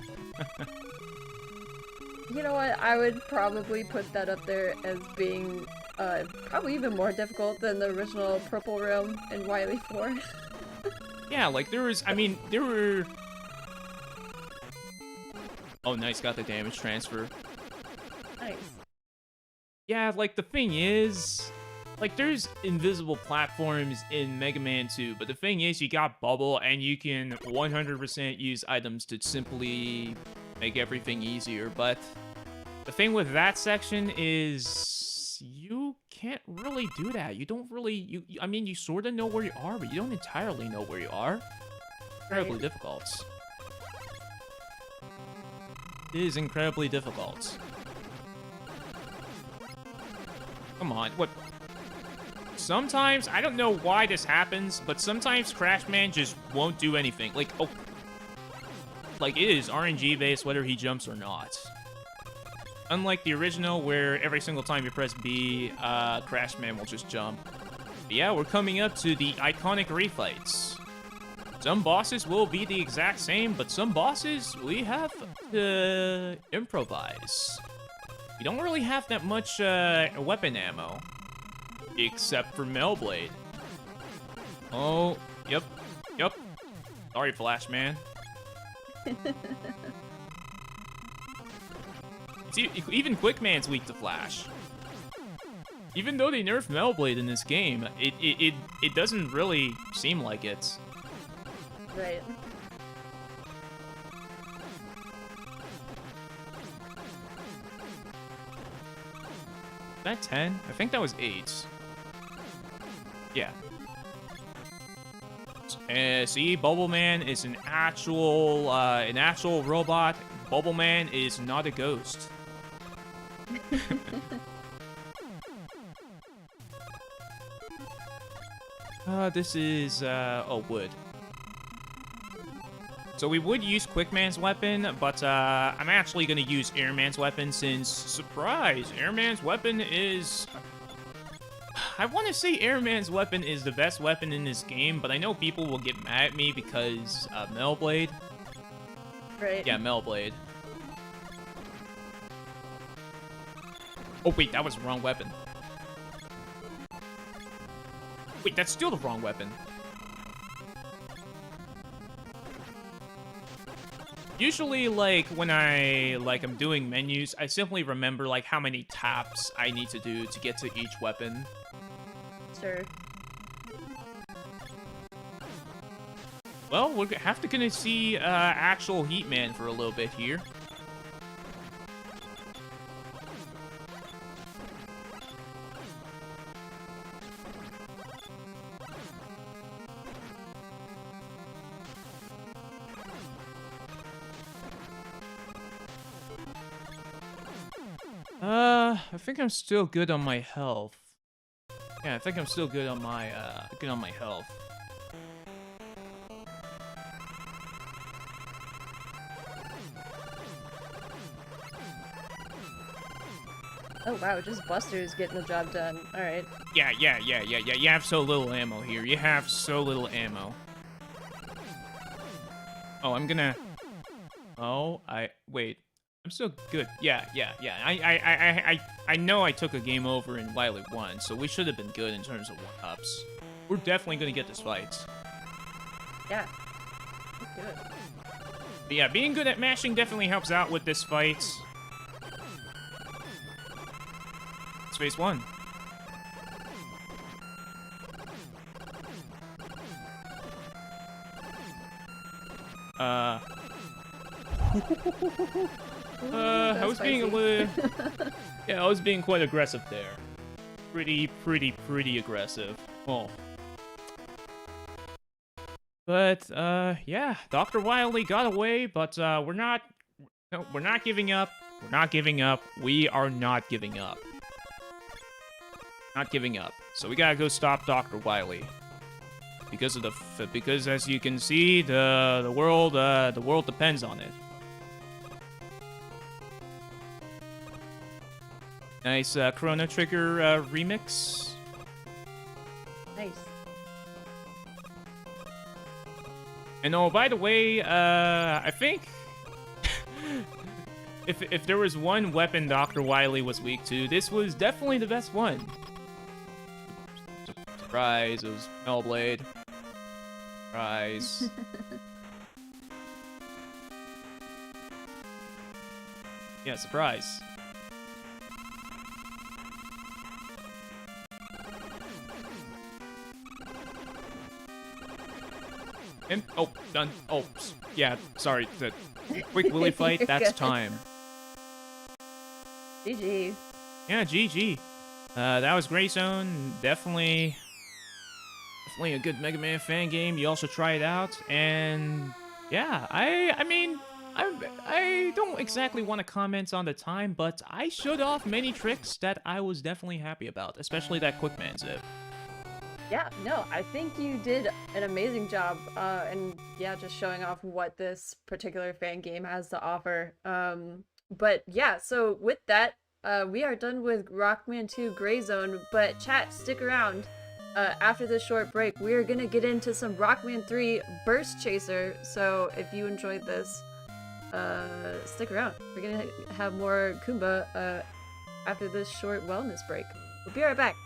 [SPEAKER 1] You know what? I would probably put that up there as being probably even more difficult than the original Purple Realm in Wily 4.
[SPEAKER 2] Yeah, like there were... Oh, nice, got the damage transfer.
[SPEAKER 1] Nice.
[SPEAKER 2] Yeah, like the thing is... Like, there's invisible platforms in Mega Man 2, but the thing is, you got Bubble, and you can 100% use items to simply make everything easier, but the thing with that section is you can't really do that. You don't really, I mean, you sort of know where you are, but you don't entirely know where you are. Incredibly difficult. It is incredibly difficult. Come on, what? Sometimes, I don't know why this happens, but sometimes Crashman just won't do anything. Like, oh. Like, it is RNG based whether he jumps or not. Unlike the original, where every single time you press B, Crashman will just jump. But yeah, we're coming up to the iconic refights. Some bosses will be the exact same, but some bosses we have to improvise. We don't really have that much weapon ammo. Except for Melblade. Oh, yep. Sorry, Flash Man. See, even Quickman's weak to Flash. Even though they nerfed Melblade in this game, it doesn't really seem like it.
[SPEAKER 1] Right.
[SPEAKER 2] Is that 10? I think that was 8. Yeah. See, Bubble Man is an actual robot. Bubble Man is not a ghost. This is, oh, wood. So we would use Quickman's weapon, but I'm actually going to use Airman's weapon since, surprise, Airman's weapon is... I want to say Airman's weapon is the best weapon in this game, but I know people will get mad at me because Melblade.
[SPEAKER 1] Right.
[SPEAKER 2] Yeah, Melblade. Oh, wait, that was the wrong weapon. Wait, that's still the wrong weapon. Usually, like, when I'm doing menus, I simply remember, like, how many taps I need to do to get to each weapon.
[SPEAKER 1] Sure.
[SPEAKER 2] Well, we're gonna see actual Heatman for a little bit here. I think I'm still good on my health. Yeah, I think I'm still good on my health.
[SPEAKER 1] Oh wow, just Buster's getting the job done. Alright.
[SPEAKER 2] Yeah. You have so little ammo here. You have so little ammo. Oh, I'm gonna... Oh, wait. I'm still good. Yeah. I know I took a game over in Wily 1, so we should have been good in terms of 1-ups. We're definitely gonna get this fight.
[SPEAKER 1] Yeah. That's good.
[SPEAKER 2] But yeah, being good at mashing definitely helps out with this fight. It's phase 1. I was being a little... Yeah, I was being quite aggressive there. Pretty aggressive. Oh. But, yeah, Dr. Wily got away, but, we're not giving up. We're not giving up. We are not giving up. Not giving up. So we gotta go stop Dr. Wily. Because as you can see, the world depends on it. Nice Chrono Trigger remix.
[SPEAKER 1] Nice.
[SPEAKER 2] And oh, by the way, I think if there was one weapon Dr. Wily was weak to, this was definitely the best one. Surprise! It was Hellblade. Surprise. Yeah, surprise. And, oh, done. Oh, yeah, sorry. The quick Willy fight, that's time.
[SPEAKER 1] GG.
[SPEAKER 2] Yeah, GG. That was Gray Zone. Definitely a good Mega Man fan game. You also try it out. And, yeah, I mean, I don't exactly want to comment on the time, but I showed off many tricks that I was definitely happy about, especially that Quick Man Zip.
[SPEAKER 1] Yeah, no, I think you did an amazing job, and yeah, just showing off what this particular fan game has to offer. But yeah, so with that, we are done with Rockman 2 Gray Zone, but chat, stick around. After this short break, we are gonna get into some Rockman 3 Burst Chaser, so if you enjoyed this, stick around. We're gonna have more Kuumba, after this short wellness break. We'll be right back.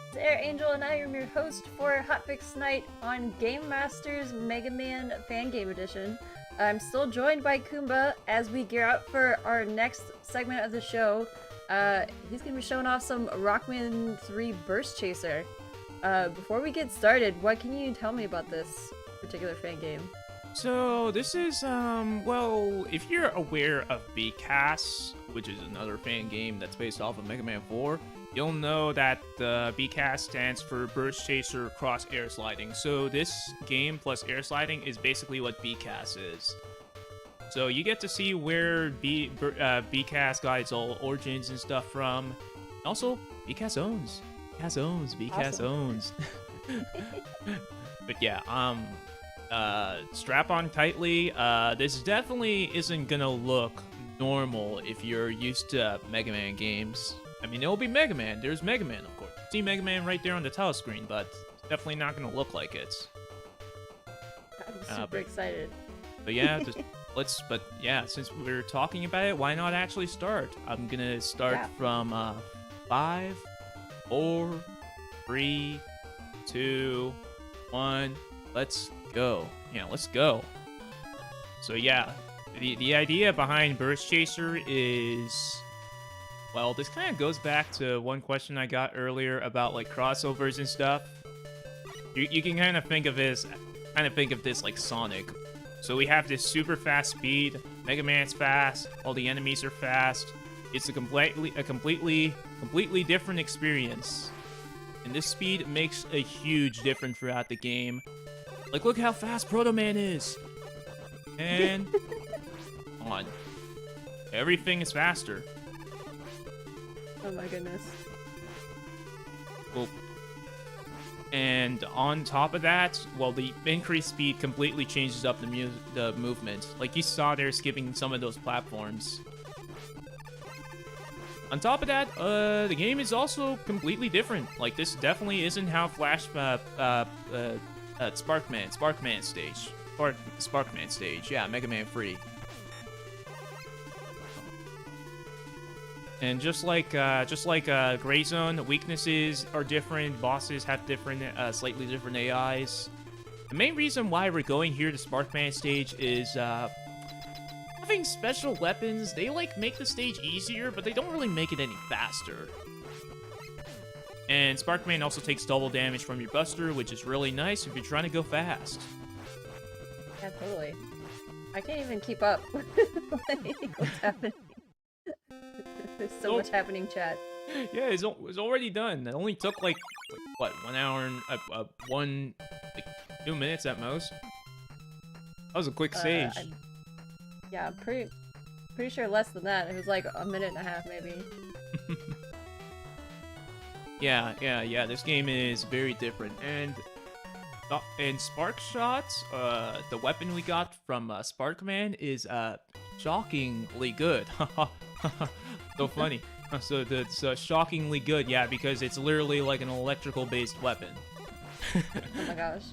[SPEAKER 1] It's Air Angel, and I am your host for Hotfix Night on Game Master's Mega Man Fan Game Edition. I'm still joined by Kuumba as we gear up for our next segment of the show. He's going to be showing off some Rockman 3 Burst Chaser. Before we get started, what can you tell me about this particular fan game?
[SPEAKER 2] So, this is, well, if you're aware of BCAS, which is another fan game that's based off of Mega Man 4, you'll know that the BCAS stands for Burst Chaser Cross Air Sliding. So this game plus air sliding is basically what BCAS is. So you get to see where BCAS got its all origins and stuff from. Also, BCAS owns. BCAS owns. But yeah, strap on tightly. This definitely isn't gonna look normal if you're used to Mega Man games. I mean, it'll be Mega Man. There's Mega Man, of course. See Mega Man right there on the title screen, but it's definitely not going to look like it.
[SPEAKER 1] I'm super excited.
[SPEAKER 2] But yeah, but yeah, since we're talking about it, why not actually start? I'm going to start from 5, 4, 3, 2, 1. Let's go. Yeah, let's go. So yeah, the idea behind Burst Chaser is... Well, this kind of goes back to one question I got earlier about like crossovers and stuff. You can kind of think of this like Sonic. So we have this super fast speed. Mega Man's fast. All the enemies are fast. It's a completely different experience. And this speed makes a huge difference throughout the game. Like, look how fast Proto Man is. And come on, everything is faster.
[SPEAKER 1] Oh my goodness.
[SPEAKER 2] Well, and on top of that, well, the increased speed completely changes up the movement. Like you saw there, skipping some of those platforms. On top of that, the game is also completely different. Like this definitely isn't how Sparkman stage. Yeah, Mega Man Free. And just like Gray Zone, the weaknesses are different. Bosses have different, slightly different AIs. The main reason why we're going here to Sparkman stage is having special weapons. They like make the stage easier, but they don't really make it any faster. And Sparkman also takes double damage from your Buster, which is really nice if you're trying to go fast.
[SPEAKER 1] Yeah, totally. I can't even keep up with what's happening. There's so much happening, chat.
[SPEAKER 2] Yeah, it's already done. It only took like what, 1 hour and 2 minutes at most. That was a quick stage.
[SPEAKER 1] Yeah, I'm pretty sure less than that. It was like a minute and a half, maybe.
[SPEAKER 2] Yeah. This game is very different, and Spark Shots, the weapon we got from Sparkman is shockingly good. So funny. So it's shockingly good, yeah, because it's literally like an electrical-based weapon.
[SPEAKER 1] Oh my gosh.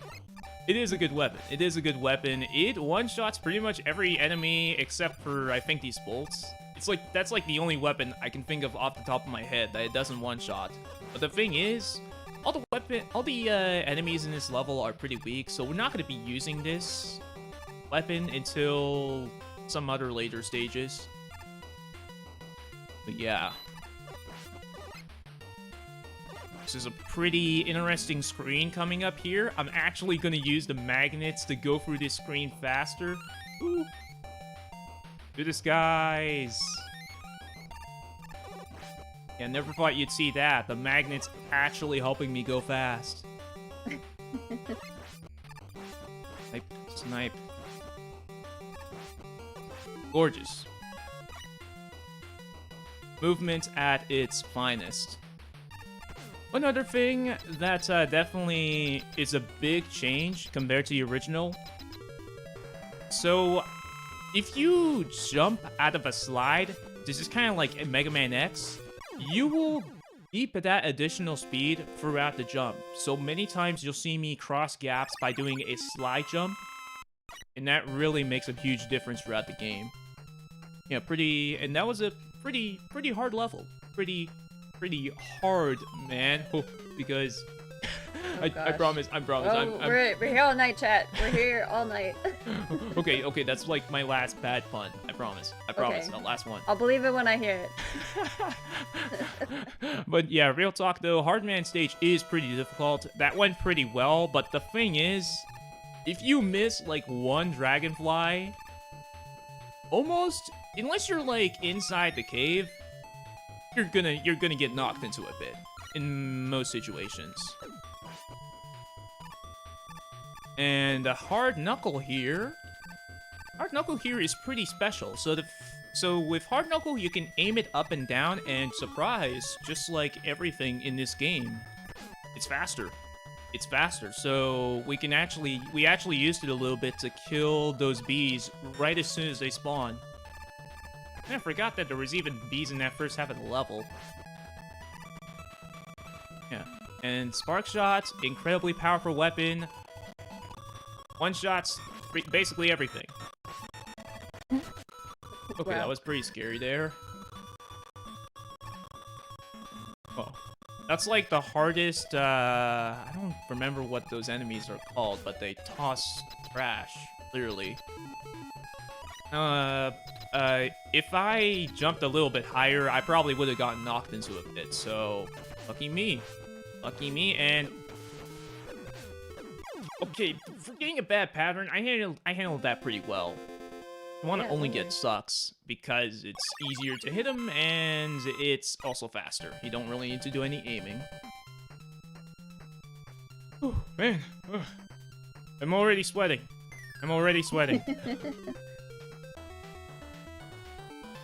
[SPEAKER 2] It is a good weapon. It one-shots pretty much every enemy except for, I think, these bolts. That's like the only weapon I can think of off the top of my head that it doesn't one-shot. But the thing is, all the enemies in this level are pretty weak, so we're not going to be using this weapon until some other later stages. But yeah. This is a pretty interesting screen coming up here. I'm actually going to use the magnets to go through this screen faster. Ooh. Do this, guys. Yeah, never thought you'd see that. The magnets actually helping me go fast. Snipe. Gorgeous. Movement at its finest. One other thing that definitely is a big change compared to the original. So, if you jump out of a slide, this is kind of like in Mega Man X, you will keep that additional speed throughout the jump. So many times you'll see me cross gaps by doing a slide jump, and that really makes a huge difference throughout the game. Yeah, and that was a pretty hard level. Pretty hard, man. Because I promise.
[SPEAKER 1] We're here all night, chat. We're here all night.
[SPEAKER 2] Okay, that's like my last bad pun. I promise.
[SPEAKER 1] Okay.
[SPEAKER 2] The last one.
[SPEAKER 1] I'll believe it when I hear it.
[SPEAKER 2] But yeah, real talk though, Hardman stage is pretty difficult. That went pretty well, but the thing is, if you miss like one dragonfly, almost, unless you're like inside the cave, you're gonna get knocked into a bit in most situations. And a hard knuckle here is pretty special. So with hard knuckle, you can aim it up and down, and surprise, just like everything in this game, it's faster. So we actually used it a little bit to kill those bees right as soon as they spawn. I forgot that there was even bees in that first half of the level. Yeah, and Spark Shots, incredibly powerful weapon. One-shots, basically everything. Okay, wow. That was pretty scary there. Oh, that's like the hardest, I don't remember what those enemies are called, but they toss trash, clearly. If I jumped a little bit higher, I probably would have gotten knocked into a pit, so lucky me. And okay, for getting a bad pattern, I handled that pretty well. You want to only get sucks because it's easier to hit them and it's also faster. You don't really need to do any aiming. Oh man, I'm already sweating.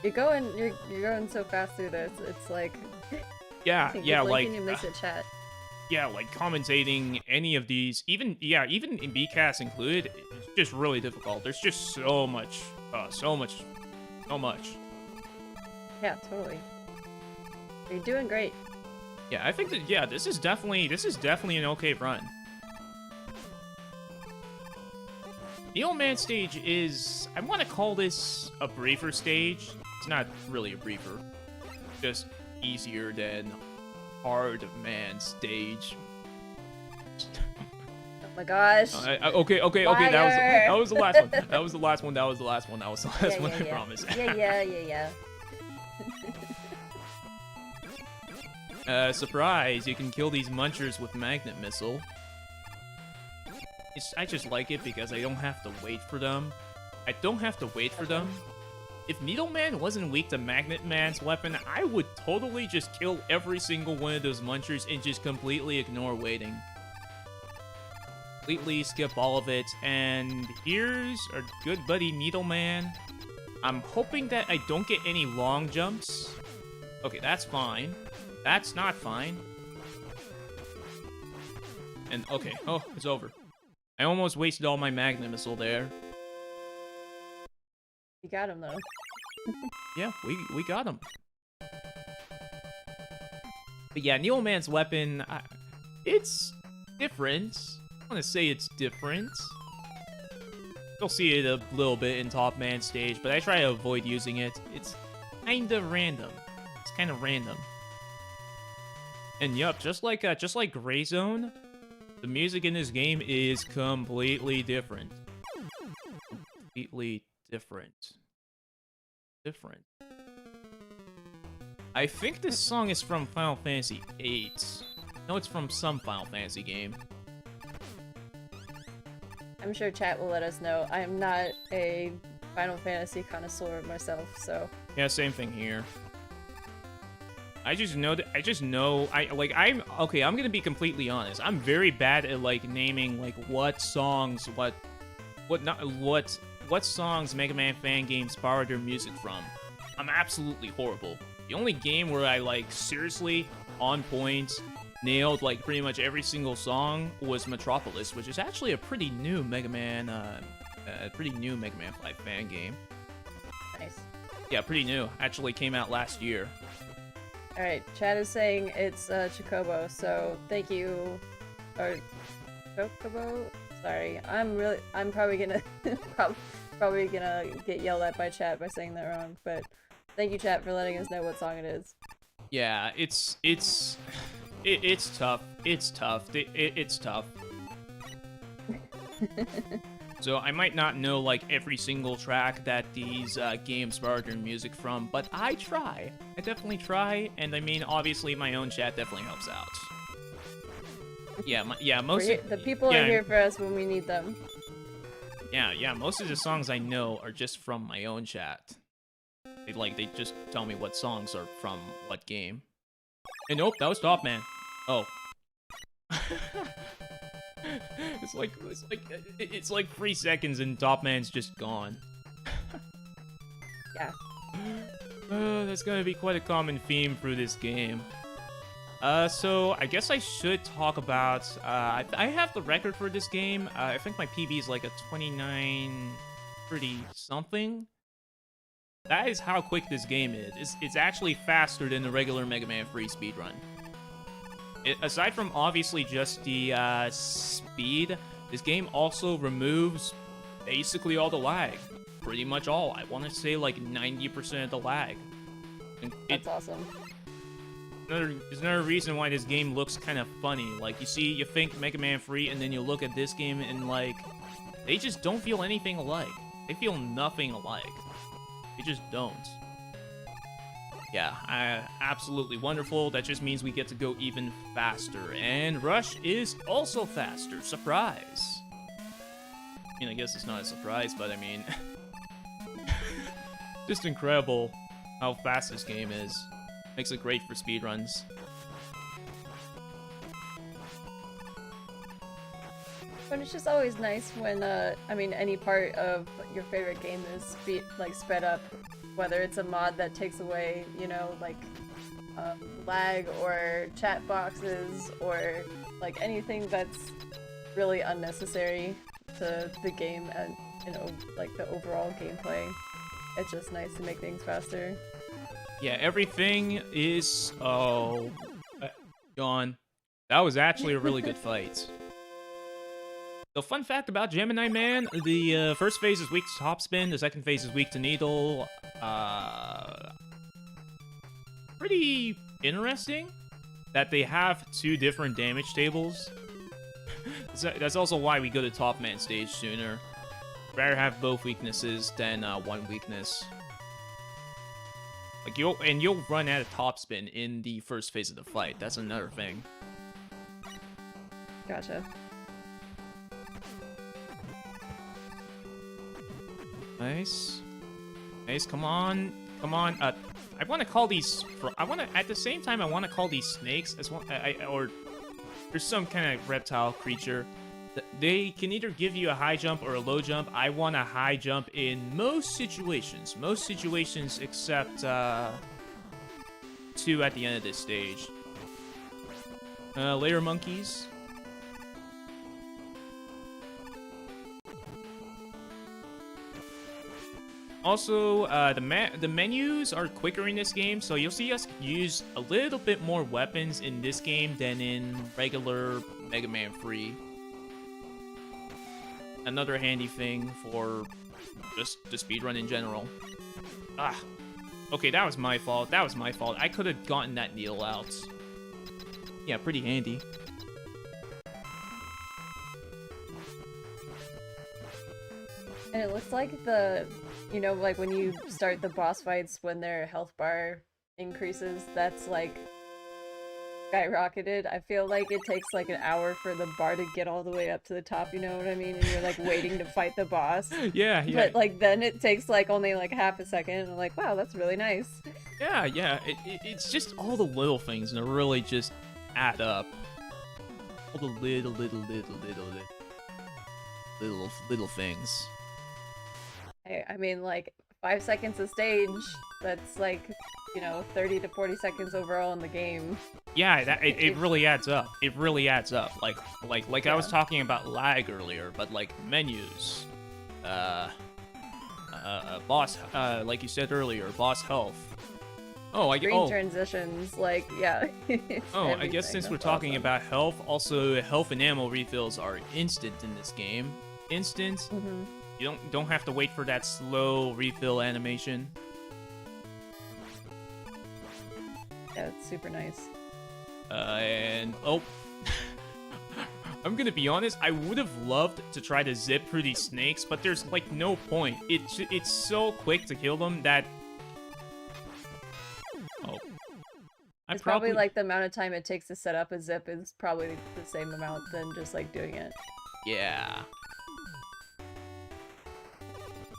[SPEAKER 1] You're going so fast through this. It's like
[SPEAKER 2] Yeah,
[SPEAKER 1] Keep
[SPEAKER 2] yeah, like,
[SPEAKER 1] blinking, you miss it, chat.
[SPEAKER 2] yeah, like commentating any of these, even in BCAS included, it's just really difficult. There's just so much, so much.
[SPEAKER 1] Yeah, totally. You're doing great.
[SPEAKER 2] Yeah, I think that, yeah, this is definitely an okay run. The Old Man stage is, I want to call this a briefer stage. It's not really a briefer, just easier than Hard Man stage.
[SPEAKER 1] Oh my gosh.
[SPEAKER 2] Okay. That was the last one. That was the last one. I promise.
[SPEAKER 1] Yeah.
[SPEAKER 2] Surprise! You can kill these munchers with magnet missile. I just like it because I don't have to wait for them. If Needleman wasn't weak to Magnet Man's weapon, I would totally just kill every single one of those munchers and just completely ignore waiting. Completely skip all of it, and here's our good buddy Needleman. I'm hoping that I don't get any long jumps. Okay, that's fine. That's not fine. And, okay, oh, it's over. I almost wasted all my Magnet Missile there.
[SPEAKER 1] You got him, though.
[SPEAKER 2] Yeah, we got him. But yeah, Needleman's weapon, it's different. I want to say it's different. You'll see it a little bit in Top Man stage, but I try to avoid using it. It's kinda random. It's kind of random. And yup, just like Gray Zone, the music in this game is completely different. Completely different. I think this song is from Final Fantasy VIII. No, it's from some Final Fantasy game.
[SPEAKER 1] I'm sure chat will let us know. I am not a Final Fantasy connoisseur myself, so...
[SPEAKER 2] Yeah, same thing here. I'm gonna be completely honest. I'm very bad at, like, naming, like, what songs Mega Man fan games borrowed their music from. I'm absolutely horrible. The only game where I, like, seriously, on point, nailed, like, pretty much every single song was Metropolis, which is actually a pretty new Mega Man 5 fan game.
[SPEAKER 1] Nice.
[SPEAKER 2] Yeah, pretty new. Actually came out last year.
[SPEAKER 1] Alright, chat is saying it's Chocobo, so thank you. Or Chocobo? Sorry, I'm probably gonna probably gonna get yelled at by chat by saying that wrong, but thank you chat for letting us know what song it is.
[SPEAKER 2] Yeah, it's tough. It's tough. So I might not know, like, every single track that these games borrowed their music from, but I try. I definitely try, and I mean, obviously, my own chat definitely helps out.
[SPEAKER 1] The people are here for us when we need them.
[SPEAKER 2] Yeah, most of the songs I know are just from my own chat. They just tell me what songs are from what game. And nope, that was Top Man. Oh. It's like 3 seconds and Top Man's just gone.
[SPEAKER 1] Yeah.
[SPEAKER 2] That's gonna be quite a common theme through this game. So I guess I should talk about, I have the record for this game. I think my PB is like a 2930 something. That is how quick this game is. It's actually faster than the regular Mega Man 3 speedrun. Aside from obviously just the speed, this game also removes basically all the lag. Pretty much all. I want to say like 90% of the lag.
[SPEAKER 1] That's awesome.
[SPEAKER 2] There's another reason why this game looks kind of funny. Like, you think Mega Man 3, and then you look at this game, and like, they just don't feel anything alike. They feel nothing alike. They just don't. Yeah, absolutely wonderful. That just means we get to go even faster. And Rush is also faster. Surprise. I mean, I guess it's not a surprise, but I mean... just incredible how fast this game is. Makes it great for speedruns.
[SPEAKER 1] But it's just always nice when, I mean, any part of your favorite game is sped up. Whether it's a mod that takes away, you know, like, lag or chat boxes or like anything that's really unnecessary to the game and like the overall gameplay. It's just nice to make things faster.
[SPEAKER 2] Yeah, everything is gone. That was actually a really good fight. The fun fact about Gemini Man, the first phase is weak to topspin, the second phase is weak to needle. Pretty interesting that they have 2 different damage tables. That's also why we go to Top Man stage sooner. Rather have both weaknesses than one weakness. Like you'll run out of topspin in the first phase of the fight. That's another thing.
[SPEAKER 1] Gotcha.
[SPEAKER 2] Nice. Nice, come on. Come on. I want to call these... at the same time, I want to call these snakes as well. Or there's some kind of reptile creature. They can either give you a high jump or a low jump. I want a high jump in most situations. Most situations except 2 at the end of this stage. Layer monkeys. Also, the menus are quicker in this game, so you'll see us use a little bit more weapons in this game than in regular Mega Man 3. Another handy thing for just the speedrun in general. Ah, okay, that was my fault. That was my fault. I could have gotten that needle out. Yeah, pretty handy.
[SPEAKER 1] And it looks like the, like when you start the boss fights, when their health bar increases, that's like skyrocketed. I feel like it takes like an hour for the bar to get all the way up to the top, you know what I mean? And you're like waiting to fight the boss.
[SPEAKER 2] Yeah.
[SPEAKER 1] But like then it takes like only like half a second, and I'm like, wow, that's really nice.
[SPEAKER 2] Yeah. It's just all the little things that really just add up. All the little things.
[SPEAKER 1] I mean, like 5 seconds a stage. That's like, 30 to 40 seconds overall in the game.
[SPEAKER 2] Yeah, it really adds up. It really adds up. Like
[SPEAKER 1] yeah.
[SPEAKER 2] I was talking about lag earlier, but like menus, boss, like you said earlier, boss health.
[SPEAKER 1] Green transitions, like yeah.
[SPEAKER 2] I guess since we're talking about health, also health and ammo refills are instant in this game. Instant.
[SPEAKER 1] Mm-hmm.
[SPEAKER 2] You don't have to wait for that slow refill animation.
[SPEAKER 1] Yeah, it's super nice.
[SPEAKER 2] I'm gonna be honest, I would have loved to try to zip through these snakes, but there's like no point. It's so quick to kill them that...
[SPEAKER 1] It's probably like the amount of time it takes to set up a zip is probably the same amount than just like doing it.
[SPEAKER 2] Yeah.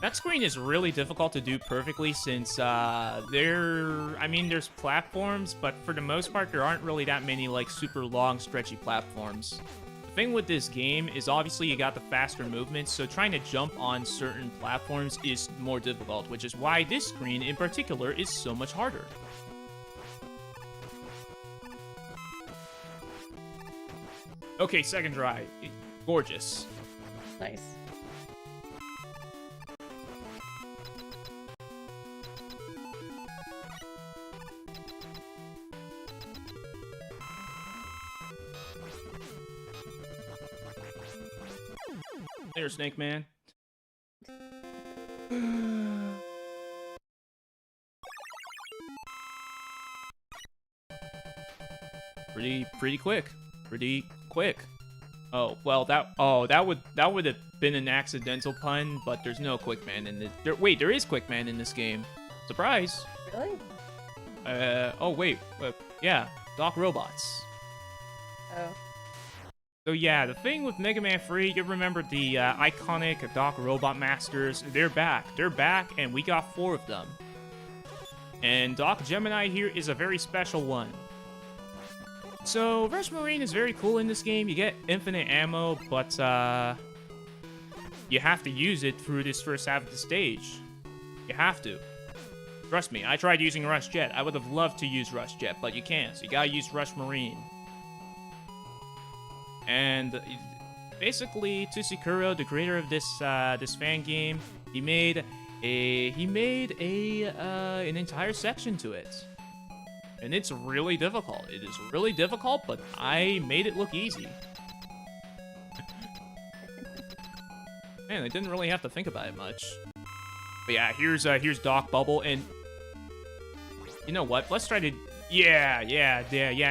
[SPEAKER 2] That screen is really difficult to do perfectly since there's platforms, but for the most part there aren't really that many like super long stretchy platforms. The thing with this game is obviously you got the faster movements, so trying to jump on certain platforms is more difficult, which is why this screen in particular is so much harder. Okay, second try. Gorgeous.
[SPEAKER 1] Nice.
[SPEAKER 2] There, Snake Man. Pretty quick. Pretty quick. Oh, well, that would have been an accidental pun, but there's no Quick Man in this. Wait, there is Quick Man in this game. Surprise.
[SPEAKER 1] Really?
[SPEAKER 2] Oh wait. Yeah, Doc Robots.
[SPEAKER 1] Oh.
[SPEAKER 2] So yeah, the thing with Mega Man 3, you remember the iconic Doc Robot Masters? They're back. They're back, and we got 4 of them. And Doc Gemini here is a very special one. So, Rush Marine is very cool in this game. You get infinite ammo, but you have to use it through this first half of the stage. You have to. Trust me, I tried using Rush Jet. I would have loved to use Rush Jet, but you can't. So you gotta use Rush Marine. And basically, Tsushikuro, the creator of this this fan game, he made an entire section to it. And it's really difficult. It is really difficult, but I made it look easy. Man, I didn't really have to think about it much. But yeah, here's Doc Bubble, and you know what? Let's try to yeah,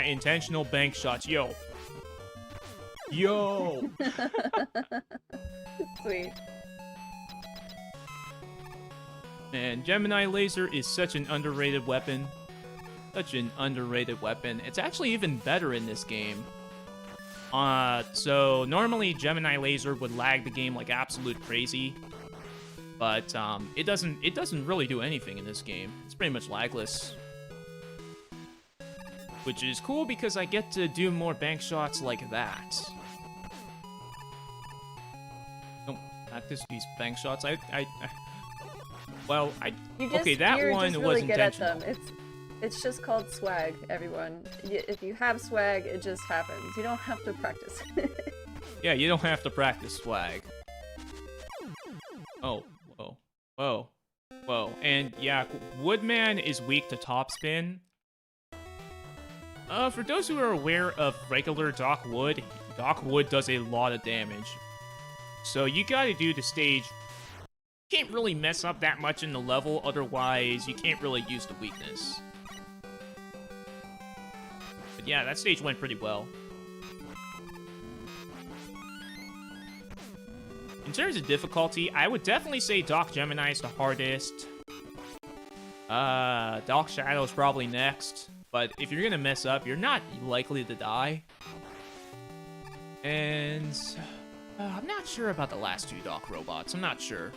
[SPEAKER 2] intentional bank shots. Yo.
[SPEAKER 1] Sweet.
[SPEAKER 2] Man, Gemini Laser is such an underrated weapon. Such an underrated weapon. It's actually even better in this game. So normally Gemini Laser would lag the game like absolute crazy. But it doesn't really do anything in this game. It's pretty much lagless. Which is cool because I get to do more bank shots like that. Don't practice these bank shots. Well, okay, that one
[SPEAKER 1] really
[SPEAKER 2] was
[SPEAKER 1] good
[SPEAKER 2] intentional.
[SPEAKER 1] at them. It's just called swag, everyone. If you have swag, it just happens. You don't have to practice.
[SPEAKER 2] Yeah, you don't have to practice swag. Oh, whoa. And yeah, Woodman is weak to topspin. For those who are aware of regular Doc Wood does a lot of damage. So you gotta do the stage. You can't really mess up that much in the level, otherwise you can't really use the weakness. But yeah, that stage went pretty well. In terms of difficulty, I would definitely say Doc Gemini is the hardest. Doc Shadow is probably next. But if you're gonna mess up, you're not likely to die. And I'm not sure about the last two Doc robots. I'm not sure.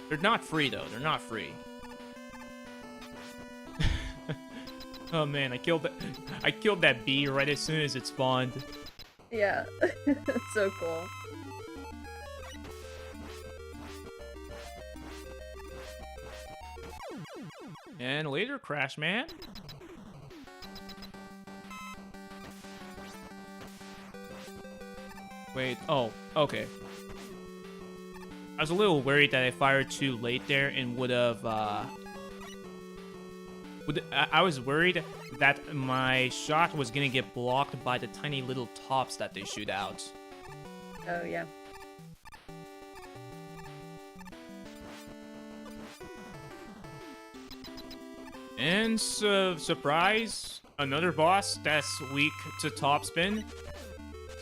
[SPEAKER 2] They're not free though. They're not free. Oh man, I killed that bee right as soon as it spawned.
[SPEAKER 1] Yeah, it's so cool.
[SPEAKER 2] And later, Crash Man. Wait, oh, okay. I was a little worried that I fired too late there and would have, I was worried that my shot was gonna get blocked by the tiny little tops that they shoot out.
[SPEAKER 1] Oh, yeah.
[SPEAKER 2] And surprise, another boss that's weak to topspin.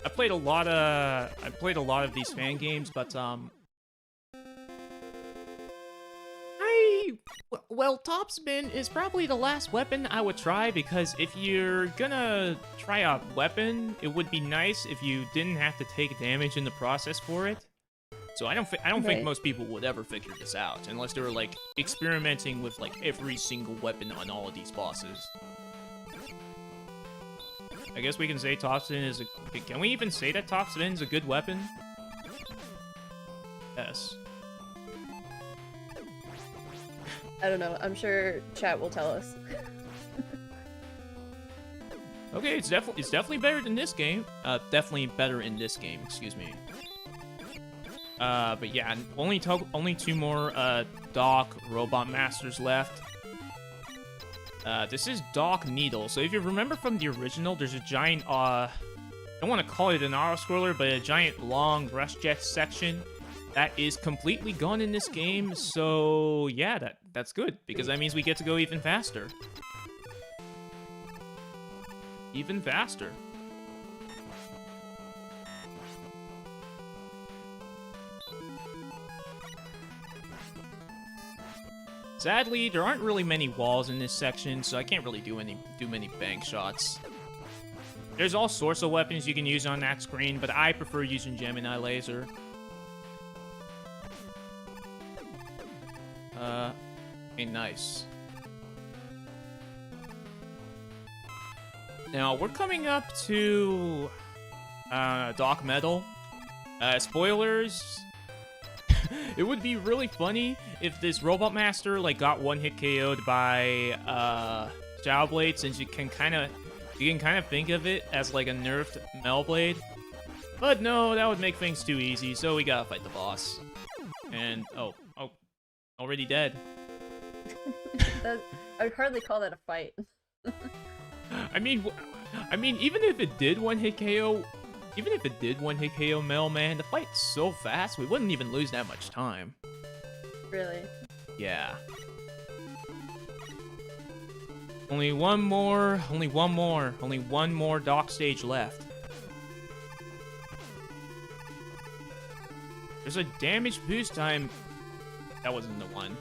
[SPEAKER 2] I played a lot of these fan games, but well, topspin is probably the last weapon I would try, because if you're gonna try a weapon, it would be nice if you didn't have to take damage in the process for it. So I don't think most people would ever figure this out unless they were like experimenting with like every single weapon on all of these bosses. I guess we can say topspin is a... Can we even say that topspin is a good weapon? Yes.
[SPEAKER 1] I don't know. I'm sure chat will tell us.
[SPEAKER 2] Okay, it's definitely better than this game. Definitely better in this game. Excuse me. But yeah, only two more Doc Robot Masters left. This is Doc Needle. So if you remember from the original, there's a giant I don't want to call it an auto-scroller, but a giant long Rush Jet section that is completely gone in this game. So yeah, that's good, because that means we get to go even faster. Even faster. Sadly, there aren't really many walls in this section, so I can't really do many bank shots. There's all sorts of weapons you can use on that screen, but I prefer using Gemini Laser. Okay, nice. Now, we're coming up to Doc Metal. Spoilers. It would be really funny if this Robot Master like got one-hit KO'd by Shadow Blade, since you can kind of think of it as like a nerfed Metal Blade. But no, that would make things too easy, so we gotta fight the boss. And oh, already dead.
[SPEAKER 1] I would hardly call that a fight.
[SPEAKER 2] I mean, even if it did one-hit KO, Metal Man, the fight's so fast, we wouldn't even lose that much time.
[SPEAKER 1] Really?
[SPEAKER 2] Yeah. Only one more dock stage left. There's a damage boost time. That wasn't the one.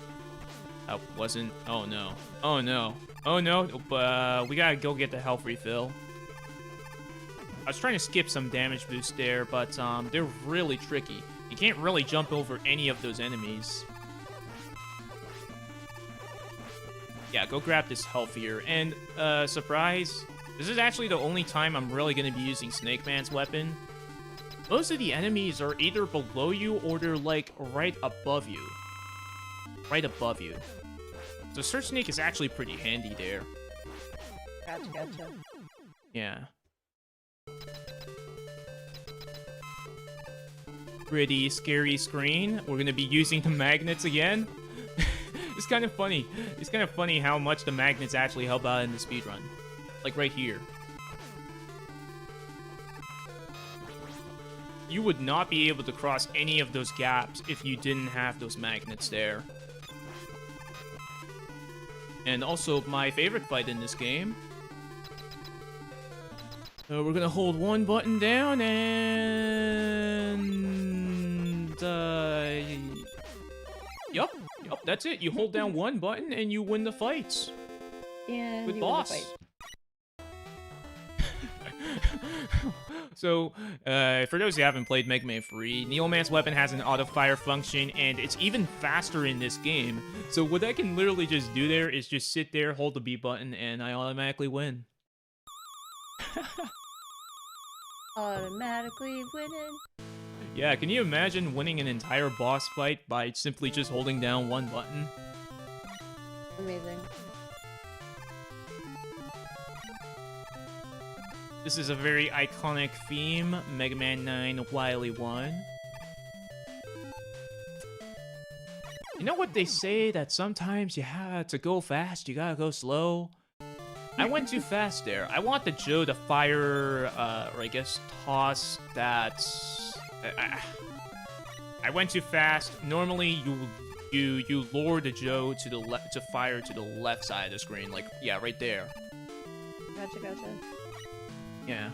[SPEAKER 2] That wasn't. Oh no. Oh no. Oh no. We gotta go get the health refill. I was trying to skip some damage boost there, but they're really tricky. You can't really jump over any of those enemies. Yeah, go grab this health here. And surprise, this is actually the only time I'm really gonna be using Snake Man's weapon. Most of the enemies are either below you or they're like right above you. Right above you. So Surge Snake is actually pretty handy there.
[SPEAKER 1] Gotcha.
[SPEAKER 2] Yeah. Pretty scary screen. We're gonna be using the magnets again. It's kind of funny. It's kind of funny how much the magnets actually help out in the speedrun. Like right here. You would not be able to cross any of those gaps if you didn't have those magnets there. And also, my favorite fight in this game. We're gonna hold one button down and... Yup, that's it. You hold down one button and you win the fights.
[SPEAKER 1] And
[SPEAKER 2] with
[SPEAKER 1] you
[SPEAKER 2] boss.
[SPEAKER 1] win the fight.
[SPEAKER 2] So, for those who haven't played Mega Man 3, Needleman's weapon has an auto-fire function, and it's even faster in this game. So what I can literally just do there is just sit there, hold the B button, and I automatically win.
[SPEAKER 1] Automatically winning.
[SPEAKER 2] Yeah, can you imagine winning an entire boss fight by simply just holding down one button?
[SPEAKER 1] Amazing.
[SPEAKER 2] This is a very iconic theme, Mega Man 9 Wily 1. You know what they say, that sometimes you have to go fast, you gotta go slow? I went too fast there. I want the Joe to fire, or I guess toss that... I went too fast. Normally, you lure the Joe to the left to fire to the left side of the screen, like, yeah, right there.
[SPEAKER 1] Gotcha.
[SPEAKER 2] Yeah.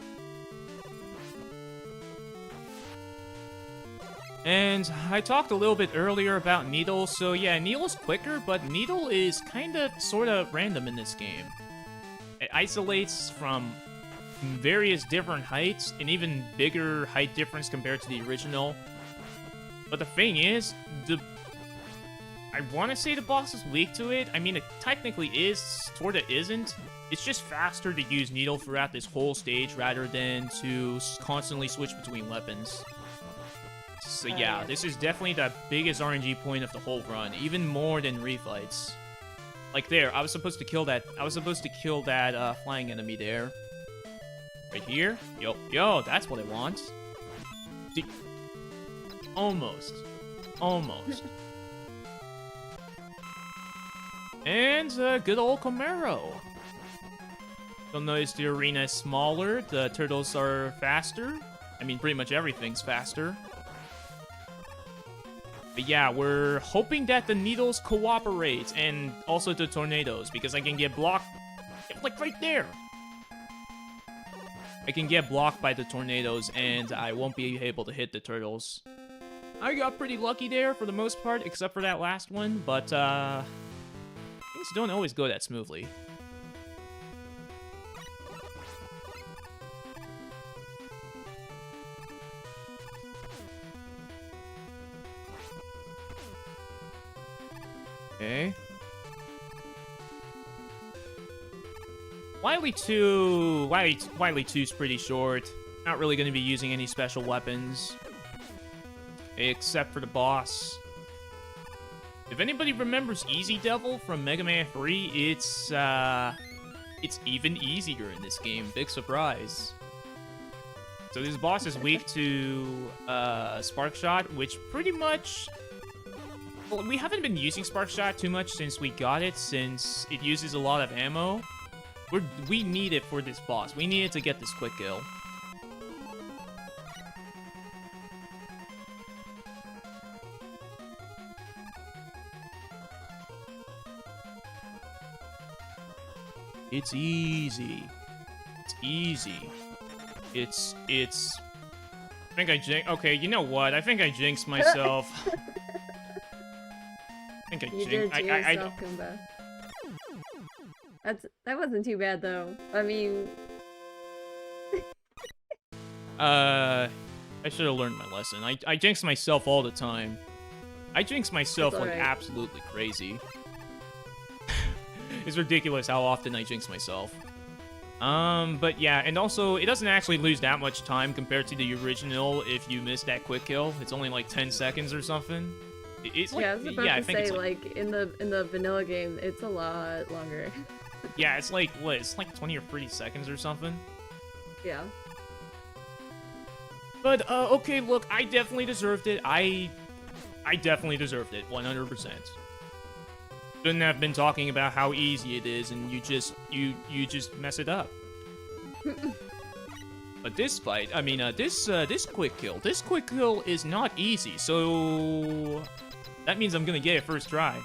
[SPEAKER 2] And I talked a little bit earlier about Needle, so yeah, Needle's quicker, but Needle is kinda, sorta random in this game. It isolates from various different heights, an even bigger height difference compared to the original. But the thing is, I want to say the boss is weak to it. I mean, it technically is, sorta isn't. It's just faster to use Needle throughout this whole stage rather than to constantly switch between weapons. So yeah, this is definitely the biggest RNG point of the whole run, even more than refights. Like there, I was supposed to kill that flying enemy there. Right here? Yo, that's what I want. Almost. And good old Camaro. You'll notice the arena is smaller, the turtles are faster. I mean, pretty much everything's faster. But yeah, we're hoping that the Needles cooperate, and also the tornadoes, because I can get blocked, like right there. I can get blocked by the tornadoes, and I won't be able to hit the turtles. I got pretty lucky there for the most part, except for that last one, but things don't always go that smoothly. Okay. Wily 2 is pretty short. Not really going to be using any special weapons. Except for the boss. If anybody remembers Easy Devil from Mega Man 3, it's even easier in this game. Big surprise. So this boss is weak to Spark Shot, which pretty much... Well, we haven't been using Spark Shot too much since we got it, since it uses a lot of ammo. We need it for this boss. We need it to get this quick kill. It's easy. It's easy. It's... I think I jinxed... Okay, you know what? I think I jinxed myself. I think I jinxed...
[SPEAKER 1] You did to yourself, Kuumba. That wasn't too bad, though. I mean...
[SPEAKER 2] I should have learned my lesson. I jinx myself all the time. I jinx myself like absolutely crazy. It's ridiculous how often I jinx myself. But yeah, and also, it doesn't actually lose that much time compared to the original if you miss that quick kill. It's only like 10 seconds or something. It's like,
[SPEAKER 1] yeah, I was about to say, like, in the vanilla game, it's a lot longer.
[SPEAKER 2] Yeah, it's like, what, it's like 20 or 30 seconds or something?
[SPEAKER 1] Yeah.
[SPEAKER 2] But, okay, look, I definitely deserved it. I definitely deserved it, 100%. Shouldn't have been talking about how easy it is, and you just mess it up. But this fight, I mean, this quick kill is not easy, so that means I'm gonna get it first try.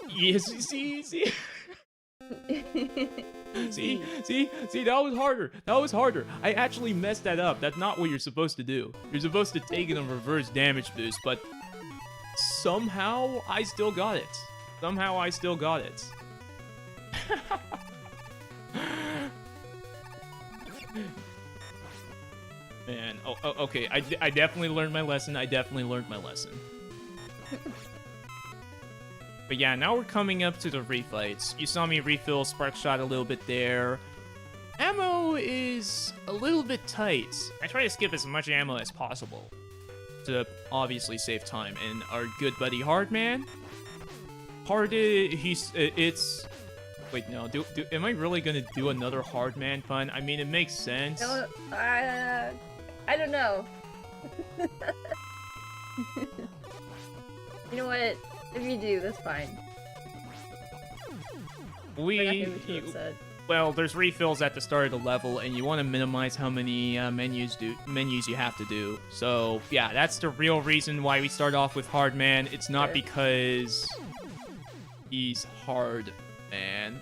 [SPEAKER 2] Yes, see, see, that was harder. That was harder. I actually messed that up. That's not what you're supposed to do. You're supposed to take it and reverse damage boost, but somehow I still got it. Somehow I still got it. Man, okay. I definitely learned my lesson. But yeah, now we're coming up to the refights. You saw me refill Spark Shot a little bit there. Ammo is a little bit tight. I try to skip as much ammo as possible to obviously save time. And our good buddy Hardman, it's... Wait, no, am I really gonna do another Hardman pun? I mean, it makes sense.
[SPEAKER 1] I don't know. You know what? If you do, that's fine.
[SPEAKER 2] Well, there's refills at the start of the level, and you want to minimize how many menus you have to do. So yeah, that's the real reason why we start off with Hardman. It's not because he's hard, man.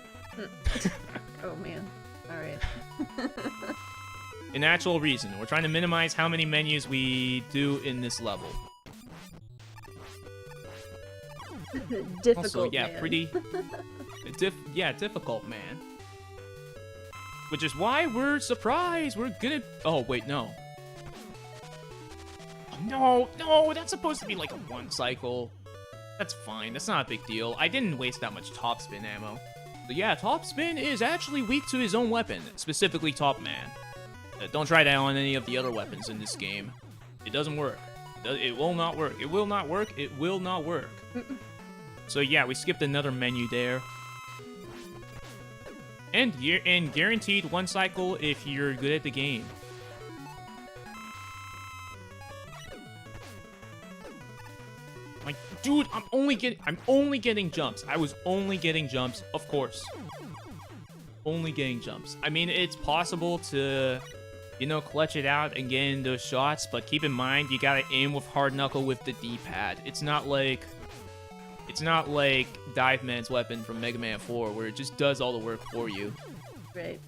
[SPEAKER 1] Oh man. All right.
[SPEAKER 2] An actual reason. We're trying to minimize how many menus we do in this level.
[SPEAKER 1] Difficult,
[SPEAKER 2] also, yeah,
[SPEAKER 1] man.
[SPEAKER 2] pretty... difficult, man. Which is why we're surprised. We're gonna... Oh, wait, no. No, that's supposed to be like a one cycle. That's fine. That's not a big deal. I didn't waste that much top spin ammo. So yeah, top spin is actually weak to his own weapon, specifically Top Man. Don't try that on any of the other weapons in this game. It doesn't work. It will not work. It will not work. It will not work. So yeah, we skipped another menu there. And guaranteed one cycle if you're good at the game. Like, dude, I'm only getting jumps. I was only getting jumps, of course. Only getting jumps. I mean, it's possible to, you know, clutch it out and get in those shots, but keep in mind, you gotta aim with hard knuckle with the D-pad. It's not like Dive Man's weapon from Mega Man 4, where it just does all the work for you.
[SPEAKER 1] Right.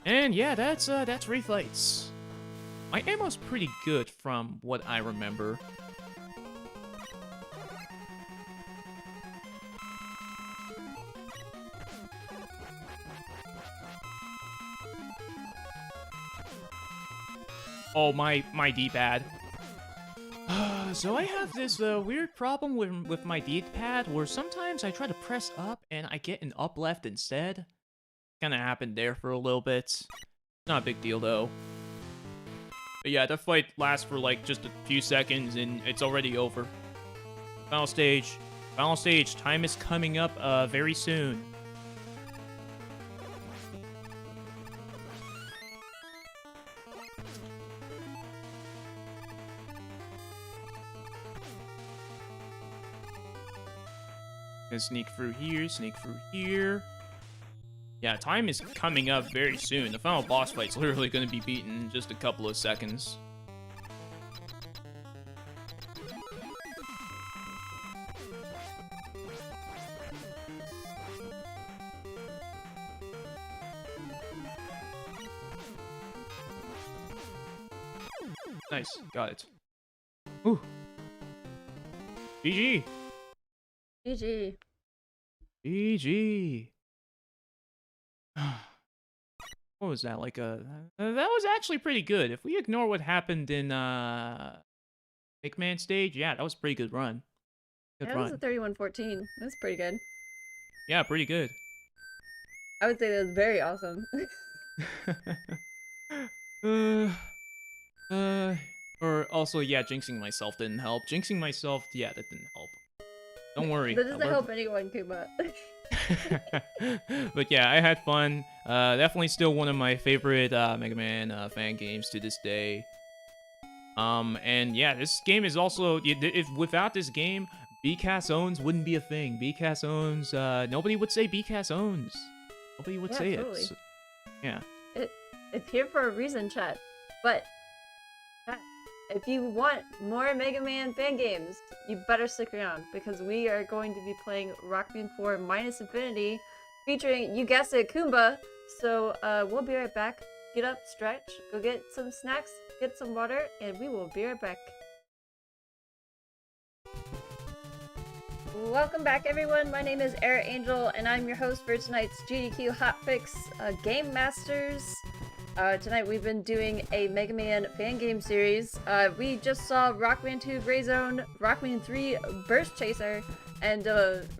[SPEAKER 2] And yeah, that's refights. My ammo's pretty good from what I remember. Oh, my D-pad. So I have this weird problem with my D-pad where sometimes I try to press up and I get an up left instead. Kinda happened there for a little bit. Not a big deal though. But yeah, the fight lasts for like just a few seconds and it's already over. Final stage. Final stage. Time is coming up very soon. Gonna sneak through here, sneak through here. Yeah, time is coming up very soon. The final boss fight's literally gonna be beaten in just a couple of seconds. Nice, got it. Ooh. GG.
[SPEAKER 1] GG.
[SPEAKER 2] GG. What was that? Like that was actually pretty good. If we ignore what happened in Megaman stage, yeah, that was a pretty good run. Good
[SPEAKER 1] That
[SPEAKER 2] run.
[SPEAKER 1] was a 31-14. That's pretty good.
[SPEAKER 2] Yeah, pretty good.
[SPEAKER 1] I would say that was very awesome.
[SPEAKER 2] Or also, yeah, jinxing myself didn't help. Jinxing myself, yeah, that didn't help. Don't worry.
[SPEAKER 1] That doesn't help anyone, Kuumba.
[SPEAKER 2] But yeah, I had fun. Definitely still one of my favorite Mega Man fan games to this day. And yeah, this game is also, if without this game, BCAS owns wouldn't be a thing. BCAS owns, nobody would say BCAS owns. Nobody would say
[SPEAKER 1] totally.
[SPEAKER 2] it. So, yeah.
[SPEAKER 1] It's here for a reason, chat. But if you want more Mega Man fan games, you better stick around because we are going to be playing Rockman 4 Minus Infinity, featuring, you guessed it, Kuumba. So we'll be right back. Get up, stretch, go get some snacks, get some water, and we will be right back. Welcome back, everyone. My name is Era Angel, and I'm your host for tonight's GDQ Hotfix Game Masters. Tonight we've been doing a Mega Man fan game series. We just saw Rockman 2 Gray Zone, Rockman 3 Burst Chaser, and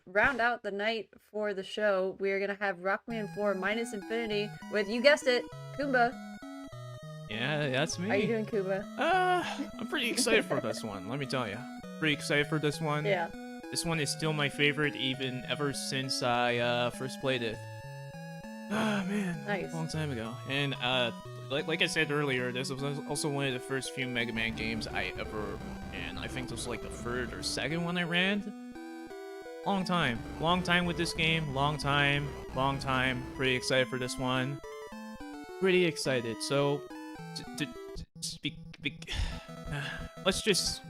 [SPEAKER 1] round out the night for the show, we're gonna have Rockman 4 Minus Infinity with, you guessed it, Kuumba.
[SPEAKER 2] Yeah, that's me.
[SPEAKER 1] How are you doing, Kuumba?
[SPEAKER 2] I'm pretty excited for this one, let me tell you. Pretty excited for this one.
[SPEAKER 1] Yeah.
[SPEAKER 2] This one is still my favorite, even ever since I first played it. Ah, man.
[SPEAKER 1] Nice.
[SPEAKER 2] A long time ago. And like I said earlier, this was also one of the first few Mega Man games I ever ran. I think this was like the third or second one I ran. Long time. Long time with this game. Long time. Long time. Pretty excited for this one. Pretty excited. So, let's just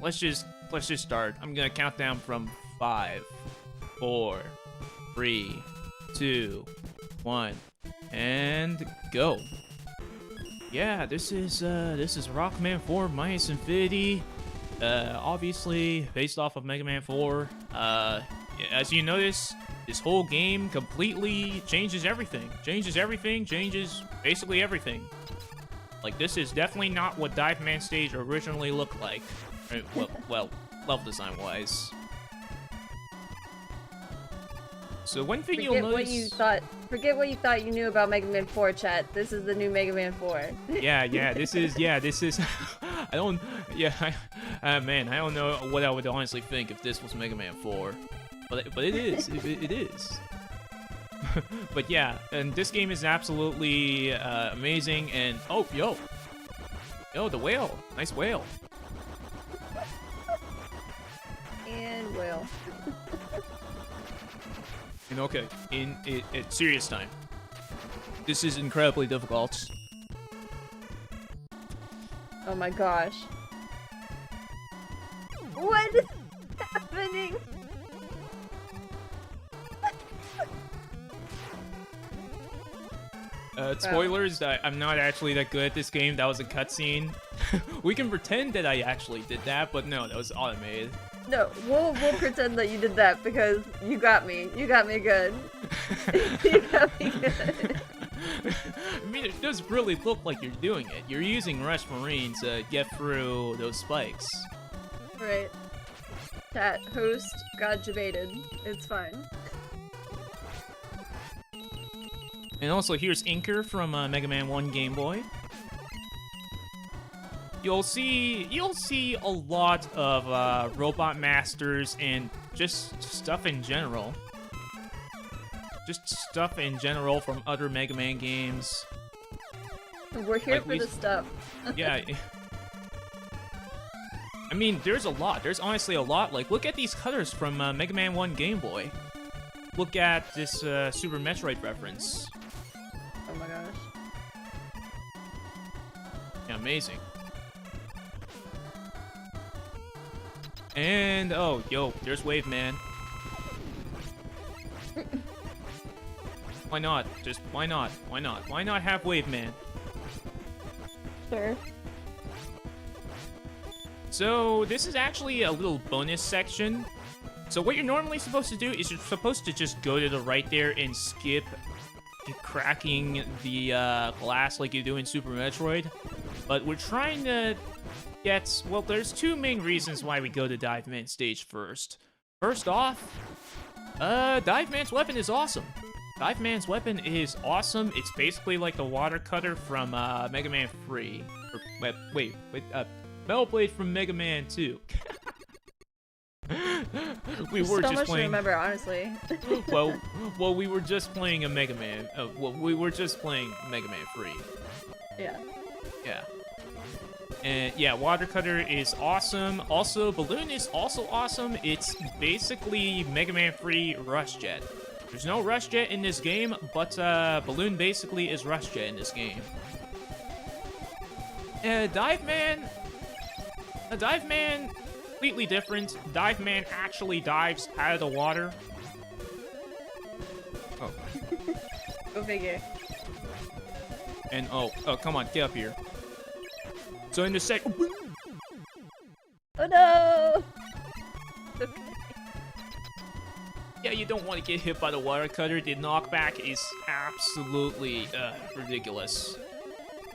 [SPEAKER 2] start. I'm gonna count down from 5, 4, 3, 2, 1, and go. Yeah, this is Rockman 4 Minus Infinity. Obviously based off of Mega Man 4. As you notice, this whole game completely changes everything. Changes basically everything. Like, this is definitely not what Dive Man stage originally looked like. Well, level design wise. So one thing you'll notice...
[SPEAKER 1] Forget what you thought you knew about Mega Man 4, chat. This is the new Mega Man 4.
[SPEAKER 2] this is... I don't... man, I don't know what I would honestly think if this was Mega Man 4. But it is. It is. But yeah, and this game is absolutely amazing, and... Oh, yo! Yo, the whale! Nice whale!
[SPEAKER 1] And whale.
[SPEAKER 2] And okay, it's serious time. This is incredibly difficult.
[SPEAKER 1] Oh my gosh. What is happening?
[SPEAKER 2] Spoilers, I'm not actually that good at this game. That was a cutscene. We can pretend that I actually did that, but no, that was automated.
[SPEAKER 1] No, we'll pretend that you did that because you got me. You got me good. You got me good.
[SPEAKER 2] I mean, it does really look like you're doing it. You're using Rush Marine to get through those spikes.
[SPEAKER 1] Right. Chat, host, got debated. It's fine.
[SPEAKER 2] And also, here's Inker from Mega Man 1 Game Boy. you'll see a lot of robot masters and just stuff in general. Just stuff in general from other Mega Man games.
[SPEAKER 1] We're here for the stuff.
[SPEAKER 2] Yeah. I mean, there's a lot. There's honestly a lot. Like, look at these cutters from Mega Man 1 Game Boy. Look at this Super Metroid reference.
[SPEAKER 1] Oh my gosh.
[SPEAKER 2] Yeah, amazing. And, oh, yo, there's Wave Man. Why not? Just, why not? Why not? Why not have Wave Man?
[SPEAKER 1] Sure.
[SPEAKER 2] So, this is actually a little bonus section. So what you're normally supposed to do is you're supposed to just go to the right there and skip cracking the glass like you do in Super Metroid. But we're trying to get... Well, there's two main reasons why we go to Dive Man stage first. First off, Dive Man's weapon is awesome. Dive Man's weapon is awesome. It's basically like the water cutter from Mega Man 3. Or, wait, Metal Blade from Mega Man 2. We were just playing.
[SPEAKER 1] To remember, honestly.
[SPEAKER 2] well, we were just playing a Mega Man. We were just playing Mega Man 3.
[SPEAKER 1] Yeah.
[SPEAKER 2] Yeah. And yeah, Water Cutter is awesome. Also, Balloon is also awesome. It's basically Mega Man 3 Rush Jet. There's no Rush Jet in this game, but Balloon basically is Rush Jet in this game. Dive Man, completely different. Dive Man actually dives out of the water. Oh.
[SPEAKER 1] Go figure.
[SPEAKER 2] And oh, come on, get up here. So in the
[SPEAKER 1] Oh no!
[SPEAKER 2] Yeah, you don't want to get hit by the water cutter. The knockback is absolutely ridiculous.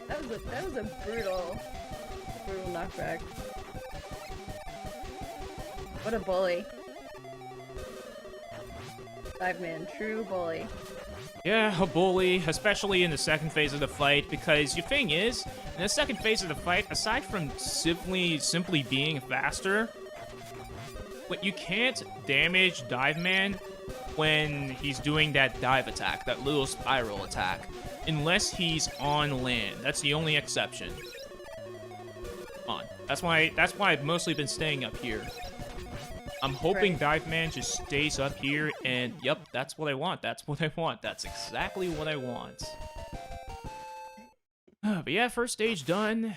[SPEAKER 1] That was a brutal knockback. What a bully. Dive Man, true bully.
[SPEAKER 2] Yeah, a bully, especially in the second phase of the fight, because the thing is, in the second phase of the fight, aside from simply being faster, what you can't damage Dive Man when he's doing that dive attack, that little spiral attack, unless he's on land. That's the only exception. That's why I've mostly been staying up here. I'm hoping Dive Man just stays up here, and yep, that's what I want. That's what I want. That's exactly what I want. But yeah, first stage done.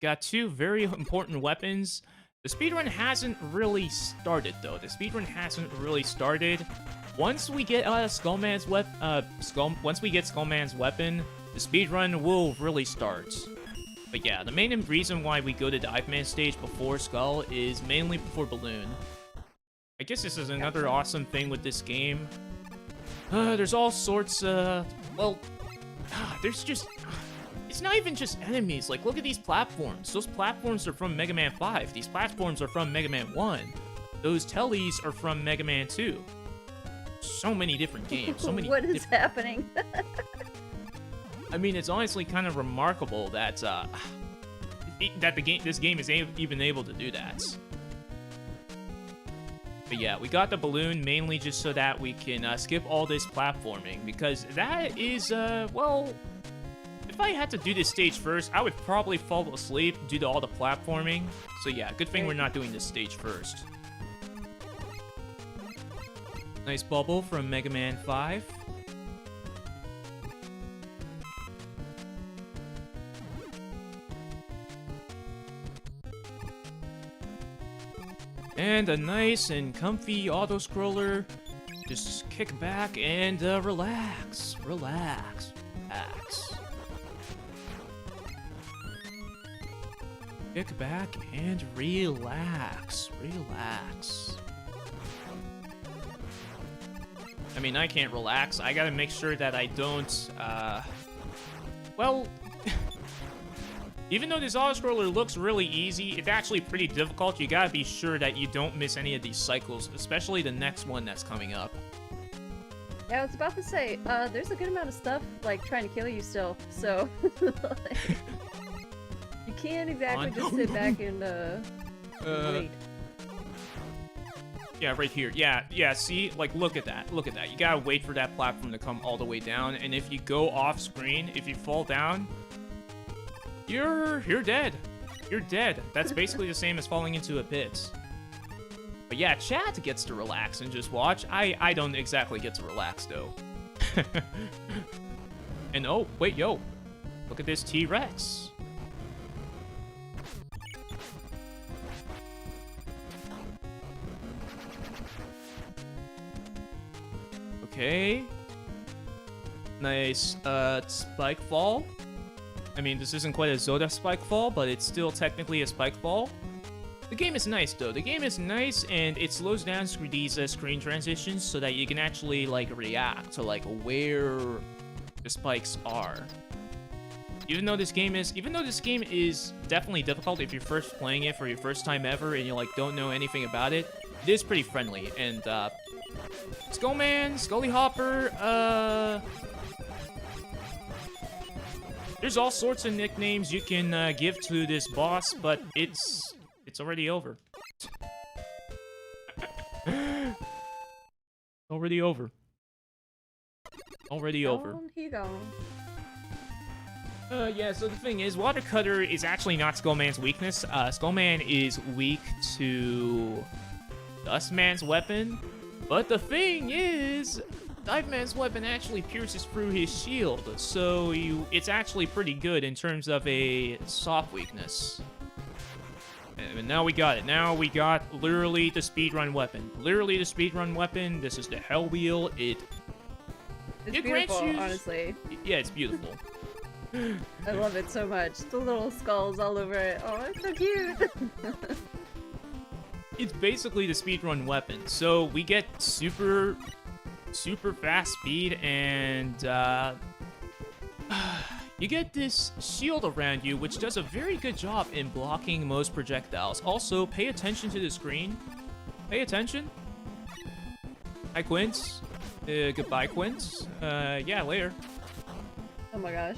[SPEAKER 2] Got two very important weapons. The speedrun hasn't really started, though. The speedrun hasn't really started. Once we get Skullman's weapon, the speedrun will really start. But yeah, the main reason why we go to Dive Man stage before Skull is mainly before Balloon. I guess this is another awesome thing with this game. There's all sorts there's just... It's not even just enemies. Like, look at these platforms. Those platforms are from Mega Man 5. These platforms are from Mega Man 1. Those tellies are from Mega Man 2. So many different games. So many.
[SPEAKER 1] What is happening?
[SPEAKER 2] I mean, it's honestly kind of remarkable that this game is even able to do that. But yeah, we got the balloon mainly just so that we can skip all this platforming, because that is well, if I had to do this stage first, I would probably fall asleep due to all the platforming. So yeah, good thing we're not doing this stage first. Nice bubble from Mega Man 5. And a nice and comfy auto-scroller. Just kick back and relax. Relax. Relax. Kick back and relax. Relax. I mean, I can't relax. I gotta make sure that I don't, well... Even though this auto-scroller looks really easy, it's actually pretty difficult. You gotta be sure that you don't miss any of these cycles, especially the next one that's coming up.
[SPEAKER 1] Yeah, I was about to say, there's a good amount of stuff, like, trying to kill you still, so... you You can't exactly
[SPEAKER 2] On.
[SPEAKER 1] just sit back and wait.
[SPEAKER 2] Yeah, right here. Yeah, see? Like, look at that. Look at that. You gotta wait for that platform to come all the way down, and if you go off screen, if you fall down, you're dead. You're dead. That's basically the same as falling into a pit. But yeah, chat gets to relax and just watch. I don't exactly get to relax, though. And oh, wait, yo. Look at this T-Rex. Okay. Nice, spike fall. I mean, this isn't quite a Zoda spike fall, but it's still technically a spike fall. The game is nice, though. The game is nice, and it slows down these screen transitions so that you can actually, like, react to, like, where the spikes are. Even though this game is definitely difficult if you're first playing it for your first time ever and you, like, don't know anything about it, it is pretty friendly, and, Skullman, Scully Hopper, there's all sorts of nicknames you can give to this boss, but it's already over. Already over. Already over.
[SPEAKER 1] He gone.
[SPEAKER 2] Yeah, so the thing is, Water Cutter is actually not Skullman's weakness. Skullman is weak to Dustman's weapon. But the thing is, Diveman's weapon actually pierces through his shield, so it's actually pretty good in terms of a soft weakness. And now we got it. Now we got literally the speedrun weapon. Literally the speedrun weapon. This is the Hell Wheel. It's
[SPEAKER 1] beautiful, honestly.
[SPEAKER 2] Yeah, it's beautiful.
[SPEAKER 1] I love it so much. The little skulls all over it. Oh, it's so cute.
[SPEAKER 2] It's basically the speedrun weapon. So we get super fast speed, and you get this shield around you, which does a very good job in blocking most projectiles. Also, pay attention to the screen. Pay attention. Hi, Quince. Goodbye, Quince. Yeah, later.
[SPEAKER 1] Oh my gosh.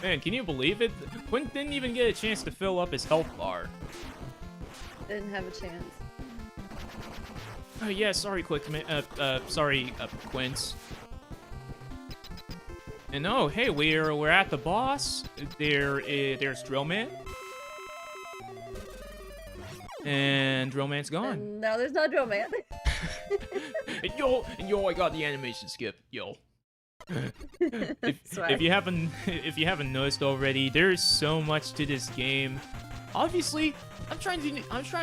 [SPEAKER 2] Man, can you believe it? Quint didn't even get a chance to fill up his health bar.
[SPEAKER 1] Didn't have a chance.
[SPEAKER 2] Oh yeah, sorry, Quince. And oh, hey, we're at the boss. There's Drillman. And Drillman's gone.
[SPEAKER 1] And now there's not Drillman.
[SPEAKER 2] Yo, I got the animation skip. Yo. if you haven't noticed already, there's so much to this game. Obviously, I'm trying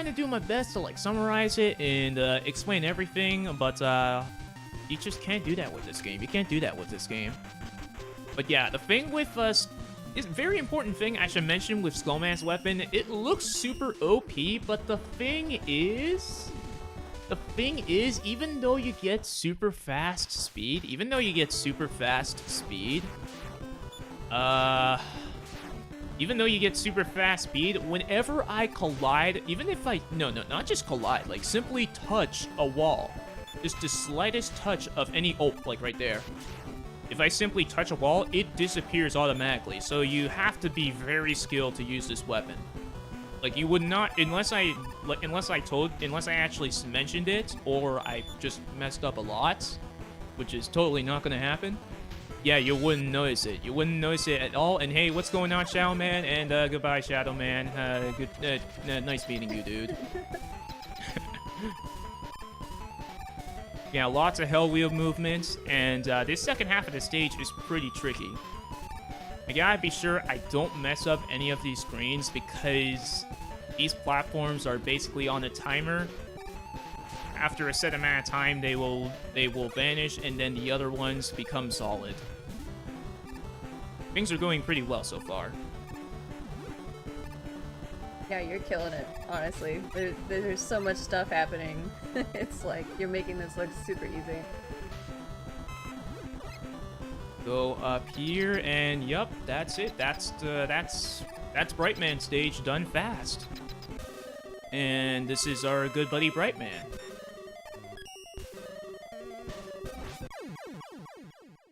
[SPEAKER 2] to do my best to like summarize it and explain everything, but you just can't do that with this game. You can't do that with this game. But yeah, the thing with us is a very important thing I should mention with Skullman's weapon. It looks super OP, but the thing is, even though you get super fast speed, whenever I collide, not just collide, like simply touch a wall, just the slightest touch of any, like right there. If I simply touch a wall, it disappears automatically, so you have to be very skilled to use this weapon. Like, you would not, unless I actually mentioned it, or I just messed up a lot, which is totally not gonna happen. Yeah, you wouldn't notice it. You wouldn't notice it at all. And hey, what's going on, Shadow Man? And goodbye, Shadow Man. Nice meeting you, dude. Yeah, lots of Hell Wheel movements, and this second half of the stage is pretty tricky. I gotta be sure I don't mess up any of these screens because these platforms are basically on a timer. After a set amount of time, they will vanish, and then the other ones become solid. Things are going pretty well so far.
[SPEAKER 1] Yeah, you're killing it, honestly. There's so much stuff happening. It's like, you're making this look super easy.
[SPEAKER 2] Go up here, and yup, that's it. That's Brightman stage done fast. And this is our good buddy Brightman.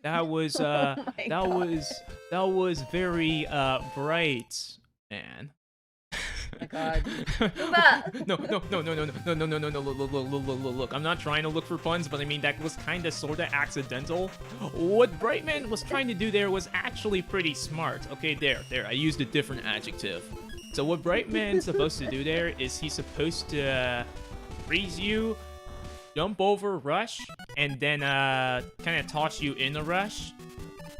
[SPEAKER 2] That was That was very bright, man.
[SPEAKER 1] Oh my god. Kuumba!
[SPEAKER 2] No. Look, I'm not trying to look for puns, but I mean, that was kind of sort of accidental. What Brightman was trying to do there was actually pretty smart. Okay, there. I used a different adjective. So what Brightman's supposed to do there is he's supposed to freeze you, jump over, rush, and then kind of toss you in the rush.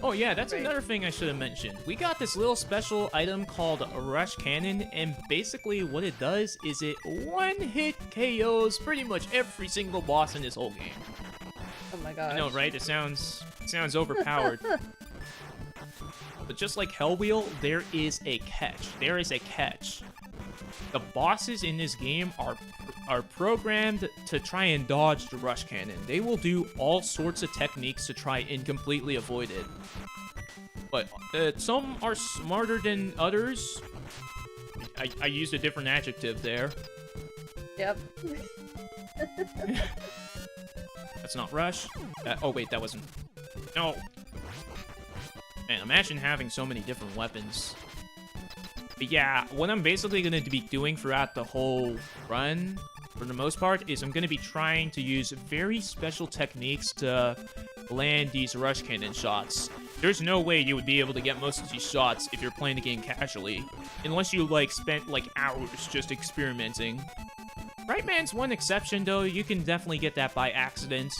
[SPEAKER 2] Oh yeah, that's another thing I should have mentioned. We got this little special item called a Rush Cannon, and basically what it does is it one-hit KOs pretty much every single boss in this whole game.
[SPEAKER 1] Oh my gosh.
[SPEAKER 2] I know, right? It sounds overpowered. But just like Hellwheel, there is a catch. There is a catch. The bosses in this game are programmed to try and dodge the Rush Cannon. They will do all sorts of techniques to try and completely avoid it. But some are smarter than others. I used a different adjective there.
[SPEAKER 1] Yep.
[SPEAKER 2] That's not Rush. Oh wait, that wasn't... No! Man, imagine having so many different weapons. But yeah, what I'm basically going to be doing throughout the whole run, for the most part, is I'm going to be trying to use very special techniques to land these Rush Cannon shots. There's no way you would be able to get most of these shots if you're playing the game casually, unless you, like, spent, like, hours just experimenting. Brightman's one exception, though. You can definitely get that by accident.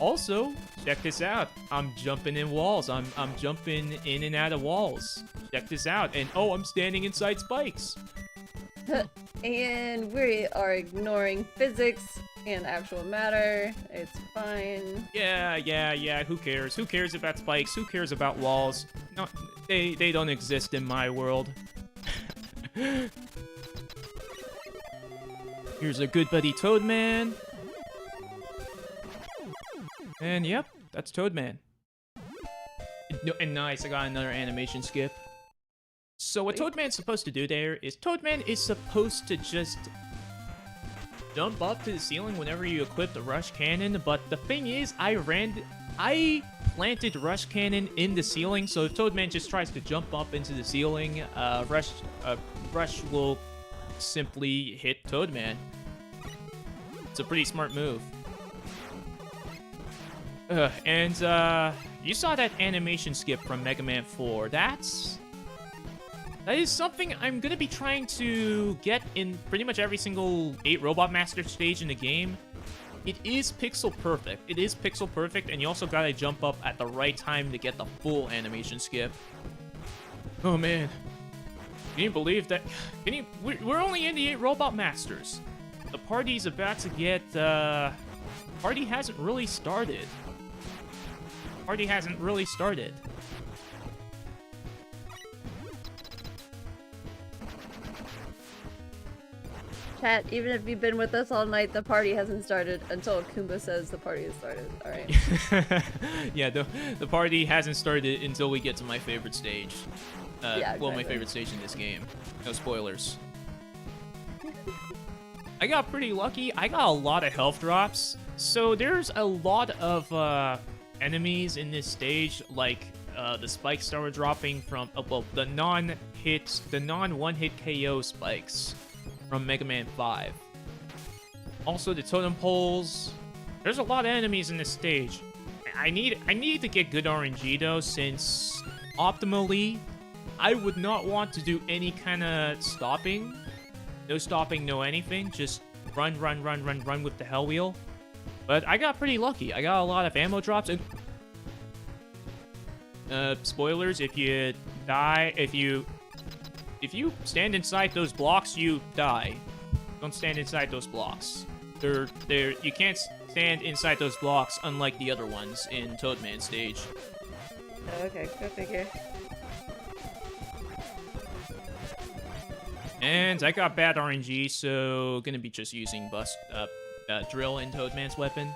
[SPEAKER 2] Also, check this out. I'm jumping in walls. I'm jumping in and out of walls. Check this out. And oh, I'm standing inside spikes.
[SPEAKER 1] And we are ignoring physics and actual matter. It's fine.
[SPEAKER 2] Yeah. Who cares? Who cares about spikes? Who cares about walls? No, they don't exist in my world. Here's a good buddy Toadman. And yep, that's Toadman. And nice, I got another animation skip. So what Toadman's supposed to do there is Toadman is supposed to just jump up to the ceiling whenever you equip the Rush Cannon, but the thing is, I planted Rush Cannon in the ceiling, so if Toadman just tries to jump up into the ceiling, Rush will simply hit Toadman. It's a pretty smart move. You saw that animation skip from Megaman 4. That is something I'm gonna be trying to get in pretty much every single 8 Robot Master stage in the game. It is pixel perfect. It is pixel perfect, and you also gotta jump up at the right time to get the full animation skip. Oh man. Can you believe that? We're only in the 8 Robot Masters. The party's about to get, party hasn't really started. Party hasn't really started.
[SPEAKER 1] Chat, even if you've been with us all night, the party hasn't started until Kuumba says the party has started. Alright.
[SPEAKER 2] Yeah, the party hasn't started until we get to my favorite stage.
[SPEAKER 1] Yeah, exactly.
[SPEAKER 2] Well, my favorite stage in this game. No spoilers. I got pretty lucky. I got a lot of health drops. So there's a lot of enemies in this stage, like the spikes that were dropping from the non-one-hit KO spikes from Mega Man 5. Also the totem poles. There's a lot of enemies in this stage. I need to get good RNG though, since optimally I would not want to do any kind of stopping. No stopping, no anything. Just run with the Hell Wheel. But I got pretty lucky. I got a lot of ammo drops, and spoilers, if you die, if you stand inside those blocks, you die. Don't stand inside those blocks. You can't stand inside those blocks, unlike the other ones in Toadman stage.
[SPEAKER 1] Okay, go figure.
[SPEAKER 2] And I got bad RNG, so gonna be just using Drill in Toadman's weapon.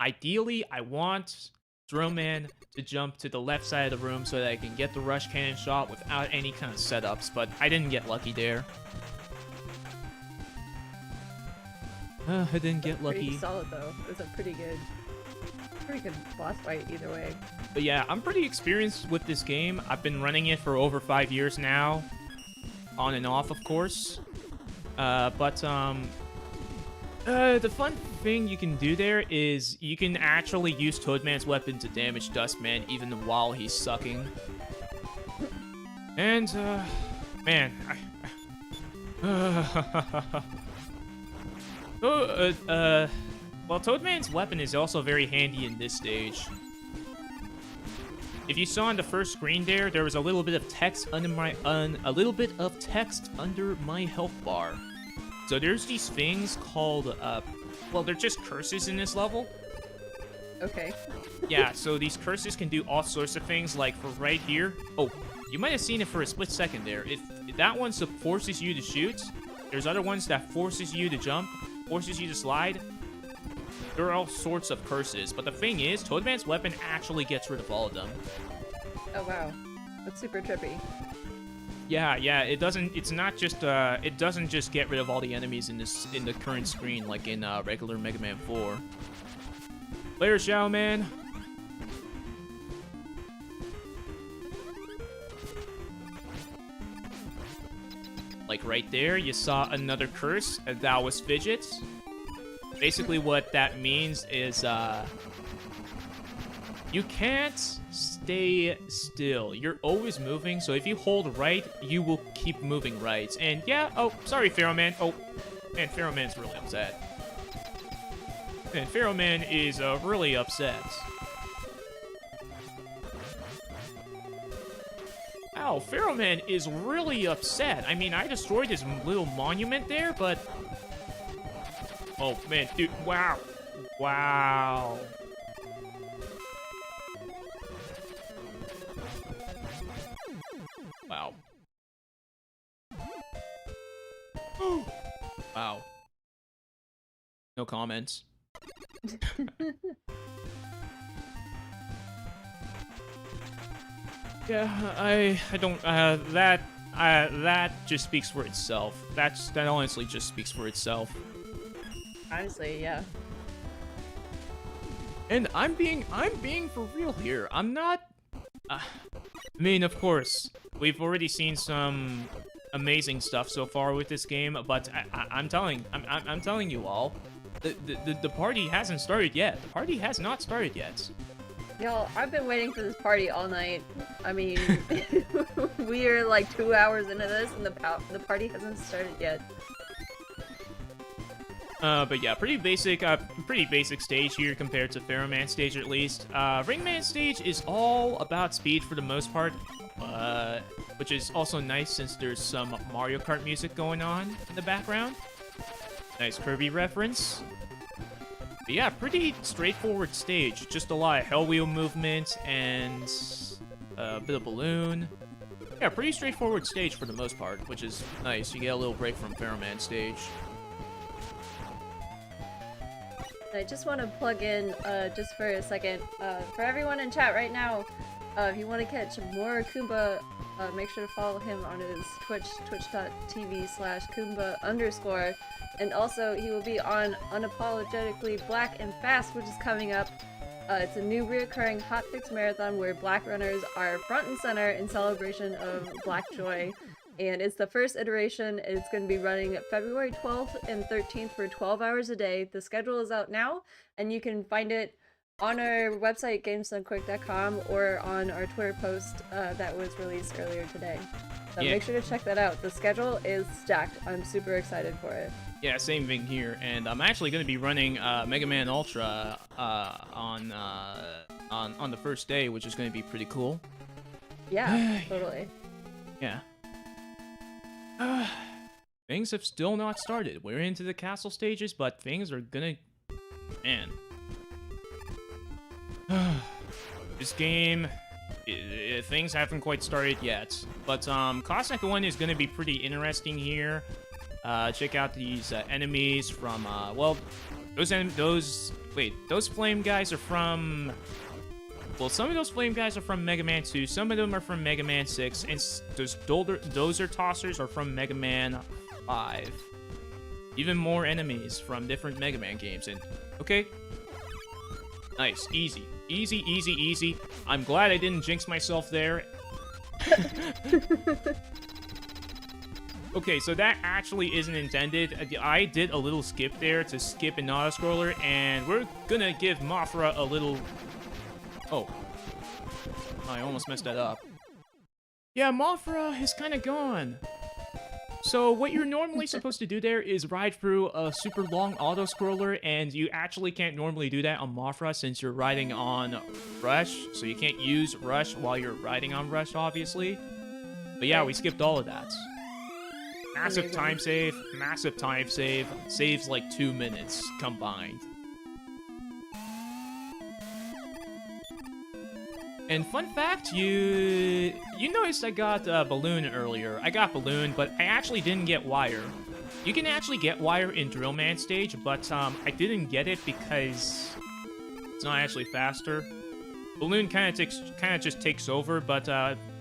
[SPEAKER 2] Ideally, I want Drillman to jump to the left side of the room so that I can get the Rush Cannon shot without any kind of setups, but I didn't get lucky there. I didn't get lucky.
[SPEAKER 1] Pretty solid though. Those are pretty good. Pretty good boss fight either way.
[SPEAKER 2] But yeah, I'm pretty experienced with this game. I've been running it for over 5 years now. On and off, of course. The fun thing you can do there is you can actually use Toadman's weapon to damage Dustman even while he's sucking. And, man, well, Toadman's weapon is also very handy in this stage. If you saw on the first screen there was a little bit of text under my health bar. So there's these things called well, they're just curses in this level.
[SPEAKER 1] Okay.
[SPEAKER 2] Yeah, so these curses can do all sorts of things, like for right here. Oh, you might have seen it for a split second there. If that one forces you to shoot, there's other ones that forces you to jump, forces you to slide. There are all sorts of curses, but the thing is, Toadman's weapon actually gets rid of all of them.
[SPEAKER 1] Oh wow, that's super trippy.
[SPEAKER 2] Yeah, it doesn't. It's not just. It doesn't just get rid of all the enemies in the current screen like in regular Mega Man 4. Later, Xiao Man. Like right there, you saw another curse, and that was fidgets. Basically, what that means is, you can't stay still. You're always moving, so if you hold right, you will keep moving right. And yeah, oh, sorry, Pharaoh Man. Oh, man, Pharaoh Man's really upset. Man, Pharaoh Man is really upset. Ow, Pharaoh Man is really upset. I mean, I destroyed his little monument there, but... Oh, man, dude, wow. Wow. Wow. Wow. No comments. Yeah, I don't, that just speaks for itself. That honestly just speaks for itself.
[SPEAKER 1] Honestly, yeah.
[SPEAKER 2] And I'm being for real here. I'm not, I mean, of course, we've already seen some amazing stuff so far with this game, but I'm telling you all, the party hasn't started yet. The party has not started yet.
[SPEAKER 1] Y'all, I've been waiting for this party all night. I mean, we are like 2 hours into this, and the party hasn't started yet.
[SPEAKER 2] But yeah, pretty basic stage here compared to Pharaoh Man stage at least. Ringman stage is all about speed for the most part, which is also nice since there's some Mario Kart music going on in the background. Nice Kirby reference. But yeah, pretty straightforward stage. Just a lot of Hell Wheel movement and a bit of balloon. Yeah, pretty straightforward stage for the most part, which is nice. You get a little break from Pharaoh Man stage.
[SPEAKER 1] I just want to plug in, just for a second, for everyone in chat right now, if you want to catch more Kuumba, make sure to follow him on his Twitch, twitch.tv/Kuumba_. And also, he will be on Unapologetically Black and Fast, which is coming up. It's a new reoccurring hotfix marathon where black runners are front and center in celebration of Black Joy. And it's the first iteration. It's going to be running February 12th and 13th for 12 hours a day. The schedule is out now, and you can find it on our website, gamesdonequick.com, or on our Twitter post that was released earlier today. So
[SPEAKER 2] yeah,
[SPEAKER 1] make sure to check that out. The schedule is stacked. I'm super excited for it.
[SPEAKER 2] Yeah, same thing here. And I'm actually going to be running Mega Man Ultra on the first day, which is going to be pretty cool.
[SPEAKER 1] Yeah, totally.
[SPEAKER 2] Yeah. Things have still not started. We're into the castle stages, but things are gonna... Man. This game... things haven't quite started yet. But, Cossack 1 is gonna be pretty interesting here. Check out these enemies from, well... Those flame guys are from... Well, some of those flame guys are from Mega Man 2, some of them are from Mega Man 6, and those dozer tossers are from Mega Man 5. Even more enemies from different Mega Man games, and okay. Nice. Easy. Easy, easy, easy. I'm glad I didn't jinx myself there. Okay, so that actually isn't intended. I did a little skip there to skip an auto-scroller, and we're gonna give Mothra a little... Oh. I almost messed that up. Yeah, Mothra is kind of gone. So what you're normally supposed to do there is ride through a super long auto-scroller, and you actually can't normally do that on Mothra since you're riding on Rush, so you can't use Rush while you're riding on Rush, obviously. But yeah, we skipped all of that. Massive time save, saves like 2 minutes combined. And fun fact, you noticed I got Balloon earlier. I got Balloon, but I actually didn't get Wire. You can actually get Wire in Drillman stage, but I didn't get it because it's not actually faster. Balloon kind of just takes over, but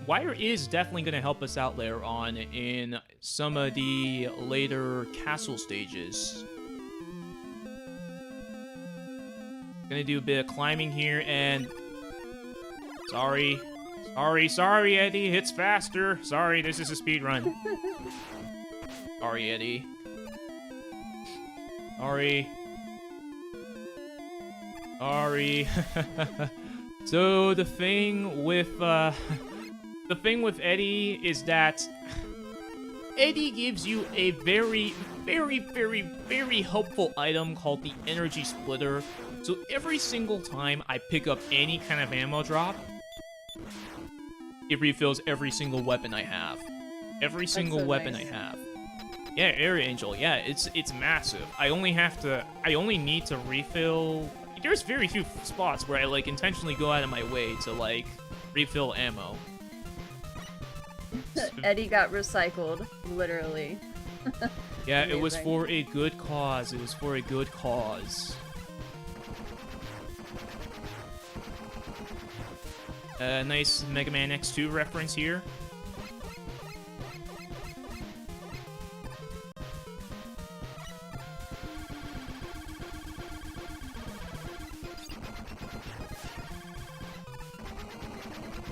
[SPEAKER 2] Wire is definitely going to help us out later on in some of the later castle stages. Gonna do a bit of climbing here, and... Sorry, Eddie, it's faster. Sorry, this is a speed run. Sorry, Eddie. Sorry. So the thing with Eddie is that Eddie gives you a very, very, very, very helpful item called the Energy Splitter. So every single time I pick up any kind of ammo drop, it refills every single weapon I have. Every single weapon I have. Yeah, Air Angel. Yeah, it's massive. I only need to refill. There's very few spots where I like intentionally go out of my way to like refill ammo.
[SPEAKER 1] Eddie got recycled, literally.
[SPEAKER 2] Yeah, it was for a good cause. It was for a good cause. Nice Mega Man X2 reference here.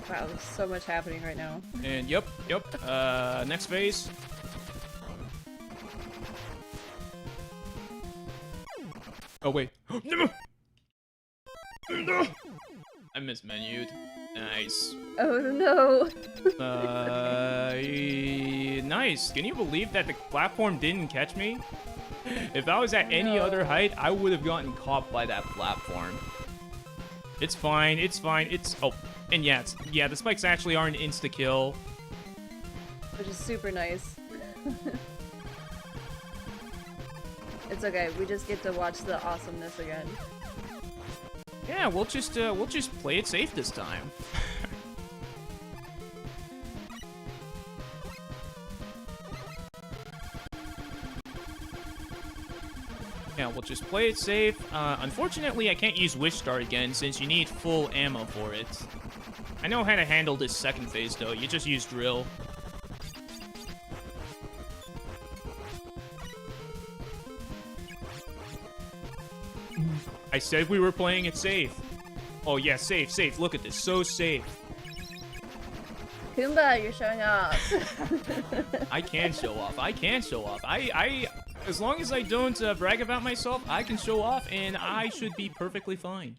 [SPEAKER 1] Wow, there's so much happening right now.
[SPEAKER 2] And yep. Next phase. Oh wait. No! I mismenued. Nice.
[SPEAKER 1] Oh no.
[SPEAKER 2] Nice. Can you believe that the platform didn't catch me? If I was at any other height, I would have gotten caught by that platform. It's fine. Oh, and yeah, the spikes actually are an insta-kill.
[SPEAKER 1] Which is super nice. It's okay, we just get to watch the awesomeness again.
[SPEAKER 2] Yeah, we'll just play it safe this time. Yeah, we'll just play it safe. Unfortunately, I can't use Wish Star again since you need full ammo for it. I know how to handle this second phase though. You just use Drill. I said we were playing it safe. Oh yeah, safe. Look at this, so safe.
[SPEAKER 1] Kuumba, you're showing off.
[SPEAKER 2] I can show off. I as long as I don't brag about myself, I can show off, and I should be perfectly fine.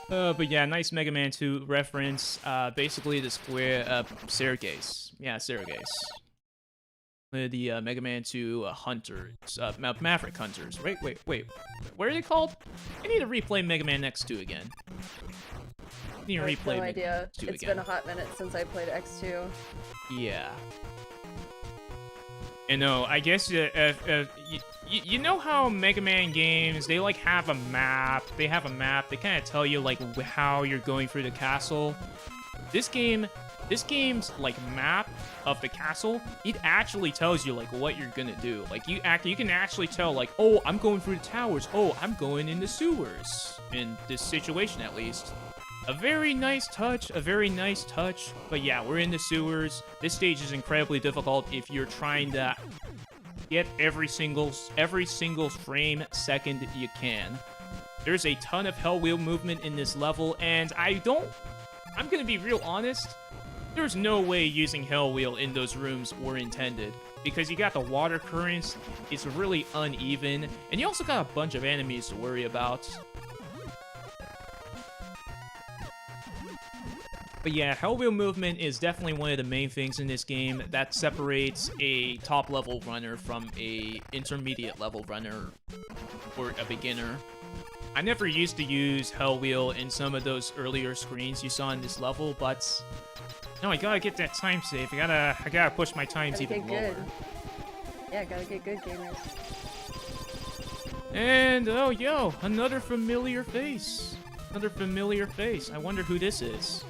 [SPEAKER 2] But yeah, nice Mega Man 2 reference. Basically the square staircase. Yeah, staircase. The Mega Man 2 Hunters, Maverick Hunters. Wait. What are they called? I need to replay Mega Man X2 again. I need to replay
[SPEAKER 1] no
[SPEAKER 2] Mega
[SPEAKER 1] idea.
[SPEAKER 2] Man X2
[SPEAKER 1] It's
[SPEAKER 2] again.
[SPEAKER 1] been a hot minute since I played X2.
[SPEAKER 2] Yeah. You know, I guess you know how Mega Man games, they like have a map. They have a map. They kind of tell you like how you're going through the castle. This game's like map of the castle, it actually tells you like what you're gonna do. Like you can actually tell like, oh, I'm going through the towers. Oh, I'm going in the sewers. In this situation, at least. A very nice touch. But yeah, we're in the sewers. This stage is incredibly difficult if you're trying to get every single frame second you can. There's a ton of Hell Wheel movement in this level, and I'm gonna be real honest, there's no way using Hell Wheel in those rooms were intended, because you got the water currents, it's really uneven, and you also got a bunch of enemies to worry about. But yeah, Hell Wheel movement is definitely one of the main things in this game that separates a top-level runner from a intermediate-level runner or a beginner. I never used to use Hell Wheel in some of those earlier screens you saw in this level, but no, I gotta get that time save. I gotta push my times even lower.
[SPEAKER 1] Yeah, gotta get good, gamers.
[SPEAKER 2] And oh, yo, another familiar face. Another familiar face. I wonder who this is.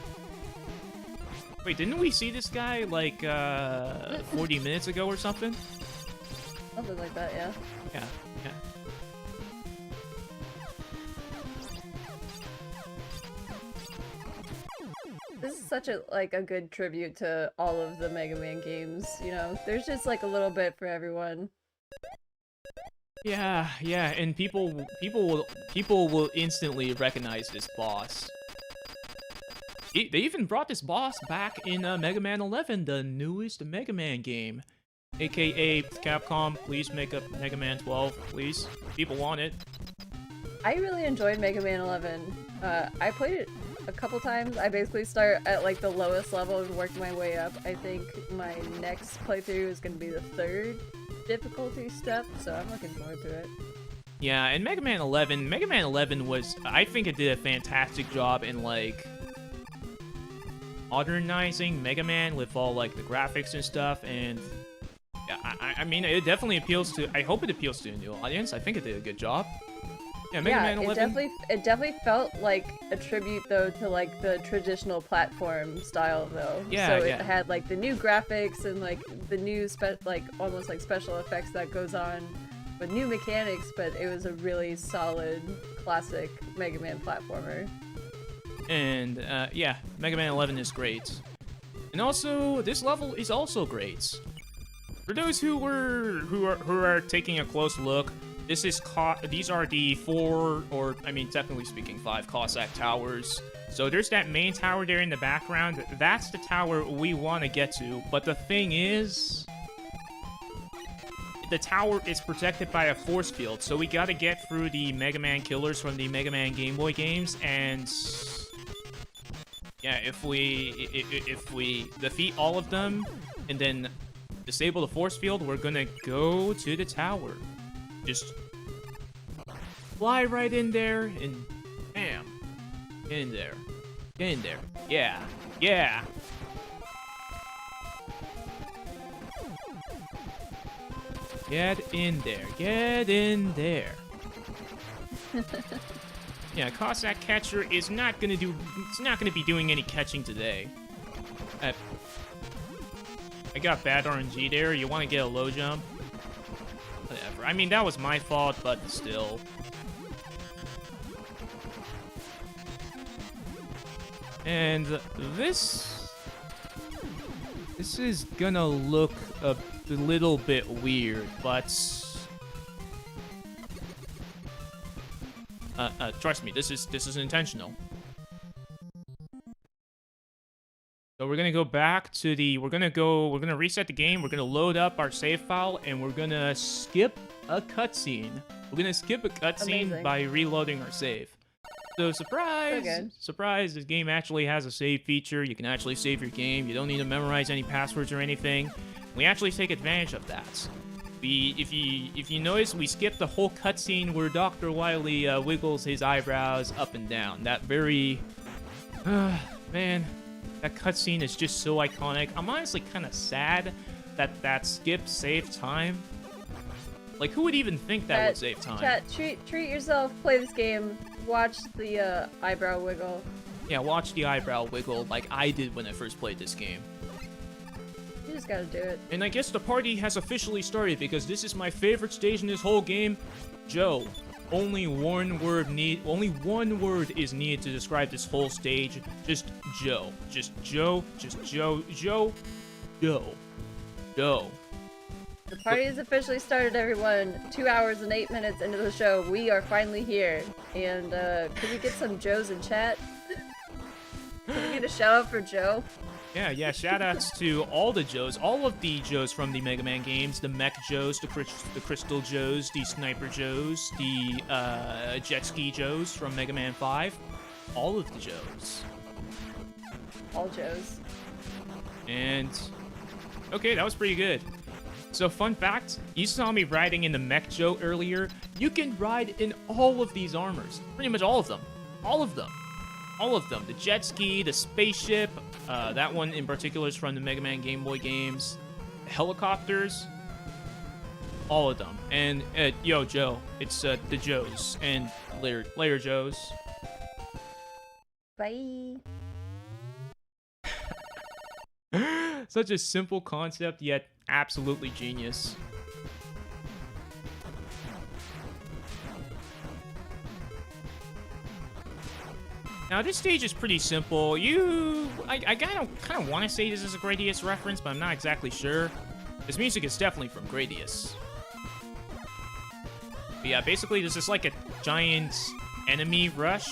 [SPEAKER 2] Wait, didn't we see this guy like 40 minutes ago or something?
[SPEAKER 1] Something like that, yeah.
[SPEAKER 2] Yeah.
[SPEAKER 1] This is such a good tribute to all of the Mega Man games, you know? There's just like a little bit for everyone.
[SPEAKER 2] Yeah, and people will instantly recognize this boss. They even brought this boss back in Mega Man 11, the newest Mega Man game. AKA Capcom, please make a Mega Man 12, please. People want it.
[SPEAKER 1] I really enjoyed Mega Man 11. I played it a couple times. I basically start at like the lowest level and work my way up. I think my next playthrough is going to be the 3rd difficulty step, so I'm looking forward to it.
[SPEAKER 2] Yeah, and Mega Man 11 was, I think it did a fantastic job in like modernizing Mega Man with all like the graphics and stuff, and yeah, I mean, it definitely appeals to, I hope it appeals to a new audience. I think it did a good job. Yeah, Mega Man 11.
[SPEAKER 1] It definitely felt like a tribute though to like the traditional platform style though.
[SPEAKER 2] Yeah,
[SPEAKER 1] so it had like the new graphics and like the new almost like special effects that goes on with new mechanics, but it was a really solid classic Mega Man platformer.
[SPEAKER 2] And yeah, Mega Man 11 is great. And also, this level is also great. For those who are taking a close look, these are the 4, or I mean, technically speaking, 5 Cossack towers. So there's that main tower there in the background. That's the tower we want to get to. But the thing is, the tower is protected by a force field. So we got to get through the Mega Man killers from the Mega Man Game Boy games, and yeah, if we defeat all of them and then disable the force field, we're gonna go to the tower. Just fly right in there and bam. Get in there. Get in there. Yeah. Yeah. Get in there. Get in there. Yeah, Cossack Catcher is not gonna be doing any catching today. I got bad RNG there. You want to get a low jump? Whatever. I mean, that was my fault, but still. And this is gonna look a little bit weird, but trust me, this is intentional. So we're gonna go back to we're gonna reset the game, we're gonna load up our save file, and we're gonna skip a cutscene. We're gonna skip a cutscene by reloading our save. So surprise, this game actually has a save feature. You can actually save your game. You don't need to memorize any passwords or anything. We actually take advantage of that. If you notice, we skipped the whole cutscene where Dr. Wily wiggles his eyebrows up and down. That very, man, that cutscene is just so iconic. I'm honestly kind of sad that skip saved time. Like, who would even think that would save time?
[SPEAKER 1] Chat, treat yourself, play this game, watch the eyebrow wiggle.
[SPEAKER 2] Yeah, watch the eyebrow wiggle like I did when I first played this game.
[SPEAKER 1] You just gotta do it.
[SPEAKER 2] And I guess the party has officially started because this is my favorite stage in this whole game. Joe. Only one word is needed to describe this whole stage. Just Joe. Just Joe. Just Joe. Joe. Joe. Joe.
[SPEAKER 1] The party has officially started, everyone. 2 hours and 8 minutes into the show, we are finally here. And, can we get some Joes in chat? Can we get a shout out for Joe?
[SPEAKER 2] Yeah, shoutouts to all the Joes, all of the Joes from the Mega Man games, the Mech Joes, the Crystal Joes, the Sniper Joes, the Jet Ski Joes from Mega Man 5. All of the Joes.
[SPEAKER 1] All Joes.
[SPEAKER 2] And, okay, that was pretty good. So, fun fact, you saw me riding in the Mech Joe earlier. You can ride in all of these armors. Pretty much all of them. All of them. All of them. The jet ski, the spaceship, that one in particular is from the Mega Man Game Boy games. The helicopters. All of them. And, yo, Joe, it's the Joes and later Joes.
[SPEAKER 1] Bye.
[SPEAKER 2] Such a simple concept, yet absolutely genius. Now, this stage is pretty simple. I kind of want to say this is a Gradius reference, but I'm not exactly sure. This music is definitely from Gradius. But yeah, basically, this is like a giant enemy rush.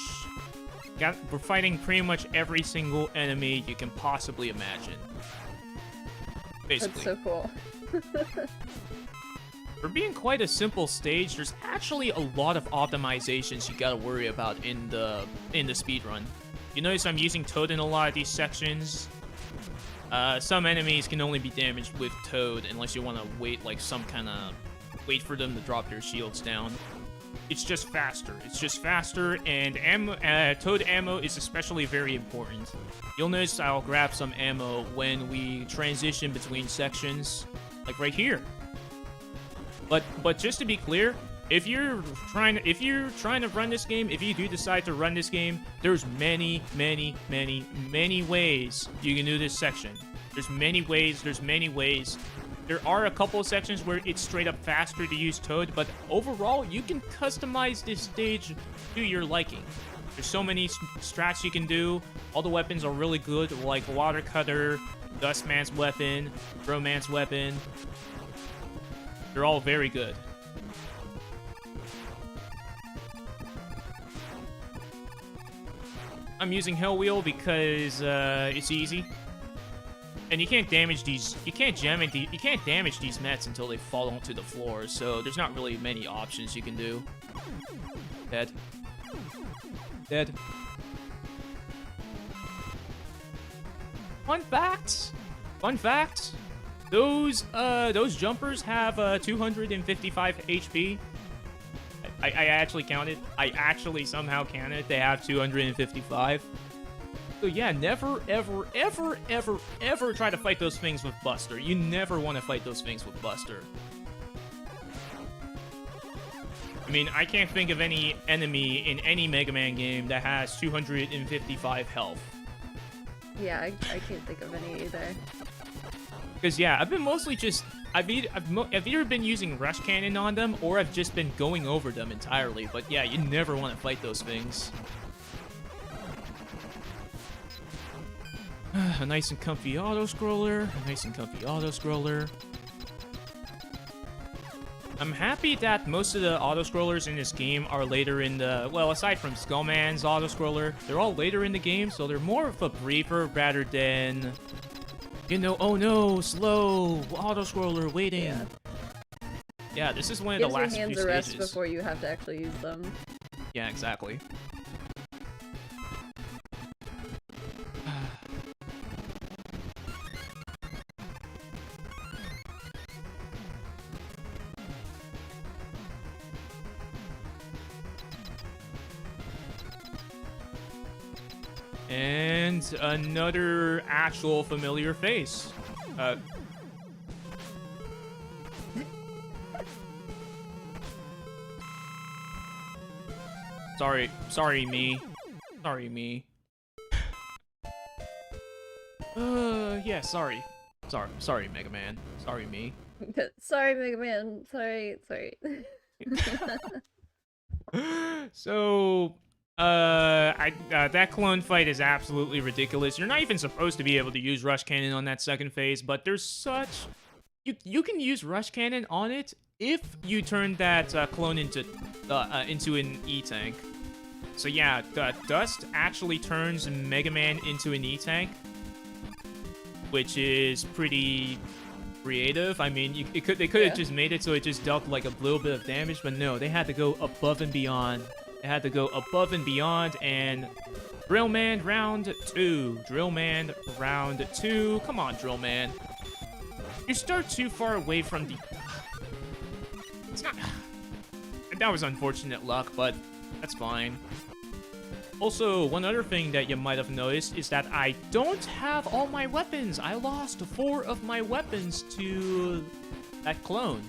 [SPEAKER 2] We're fighting pretty much every single enemy you can possibly imagine. Basically.
[SPEAKER 1] That's so cool.
[SPEAKER 2] For being quite a simple stage, there's actually a lot of optimizations you gotta worry about in the speedrun. You notice I'm using Toad in a lot of these sections. Some enemies can only be damaged with Toad unless you want to wait wait for them to drop their shields down. It's just faster. It's just faster, and Toad ammo is especially very important. You'll notice I'll grab some ammo when we transition between sections, like right here. But just to be clear, if you're trying to run this game, if you do decide to run this game, there's many ways you can do this section. There's many ways. There are a couple of sections where it's straight up faster to use Toad, but overall, you can customize this stage to your liking. There's so many strats you can do. All the weapons are really good, like Water Cutter, Dustman's weapon, Throwman's weapon. They're all very good. I'm using Hell Wheel because it's easy. And you can't damage these. You can't damage these mets until they fall onto the floor. So there's not really many options you can do. Dead. Fun fact. Those jumpers have 255 HP. I actually counted. I actually somehow counted. They have 255. So yeah, never, ever try to fight those things with Buster. You never want to fight those things with Buster. I mean, I can't think of any enemy in any Mega Man game that has 255 health.
[SPEAKER 1] Yeah, I can't think of any either.
[SPEAKER 2] Because yeah, I've been mostly just... I've either been using Rush Cannon on them, or I've just been going over them entirely. But yeah, you never want to fight those things. A nice and comfy auto-scroller. I'm happy that most of the auto-scrollers in this game are later in the... Well, aside from Skullman's auto-scroller, they're all later in the game, so they're more of a breather rather than... You know, oh no, slow, auto-scroller, waiting. Yeah, this is one of the last few stages.
[SPEAKER 1] Gives your hands a rest before you have to actually use them.
[SPEAKER 2] Yeah, exactly. And another actual familiar face. Sorry me. Yeah, sorry, Mega Man. Sorry, me.
[SPEAKER 1] Sorry, Mega Man. Sorry.
[SPEAKER 2] So, that clone fight is absolutely ridiculous. You're not even supposed to be able to use Rush Cannon on that second phase, but there's such you can use Rush Cannon on it if you turn that clone into an E-Tank. So yeah, the Dust actually turns Mega Man into an E-Tank, which is pretty creative. I mean, they could have just made it so it just dealt like a little bit of damage, but no, they had to go above and beyond. They had to go above and beyond, and Drill Man round 2. Drill Man round 2. Come on, Drill Man. You start too far away from the... It's not... That was unfortunate luck, but that's fine. Also, one other thing that you might have noticed is that I don't have all my weapons. I lost 4 of my weapons to that clone.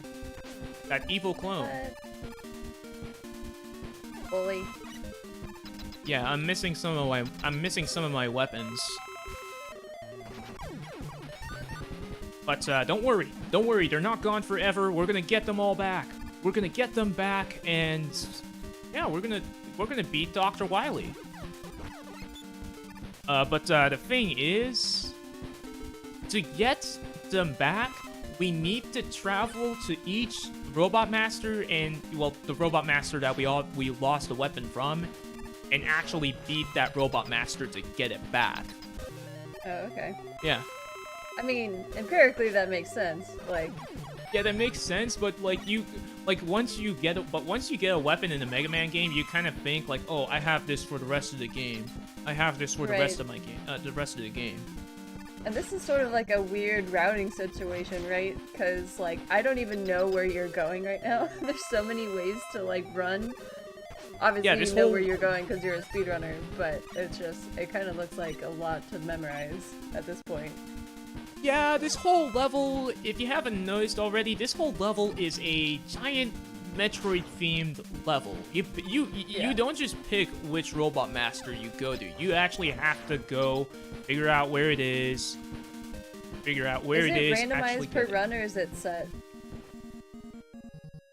[SPEAKER 2] That evil clone.
[SPEAKER 1] Bully.
[SPEAKER 2] Yeah, I'm missing some of my weapons. But don't worry, they're not gone forever. We're gonna get them all back. We're gonna get them back, and yeah, we're gonna beat Dr. Wily. But the thing is, to get them back, we need to travel to each Robot Master and, well, the Robot Master that we lost the weapon from, and actually beat that Robot Master to get it back.
[SPEAKER 1] Oh, okay.
[SPEAKER 2] Yeah.
[SPEAKER 1] I mean, empirically that makes sense. Like,
[SPEAKER 2] yeah, that makes sense, but once you get a weapon in a Mega Man game, you kind of think like, oh, I have this for the rest of the game. I have this for the rest of my game, the rest of the game.
[SPEAKER 1] And this is sort of like a weird routing situation, right? Because, like, I don't even know where you're going right now. There's so many ways to, like, run. Obviously,
[SPEAKER 2] yeah,
[SPEAKER 1] you know where you're going because you're a speedrunner, but it kind of looks like a lot to memorize at this point.
[SPEAKER 2] Yeah, this whole level, if you haven't noticed already, this whole level is a giant Metroid-themed level. You don't just pick which Robot Master you go to. You actually have to go figure out where it is. Figure out where it is.
[SPEAKER 1] Is it randomized per run, or is it set?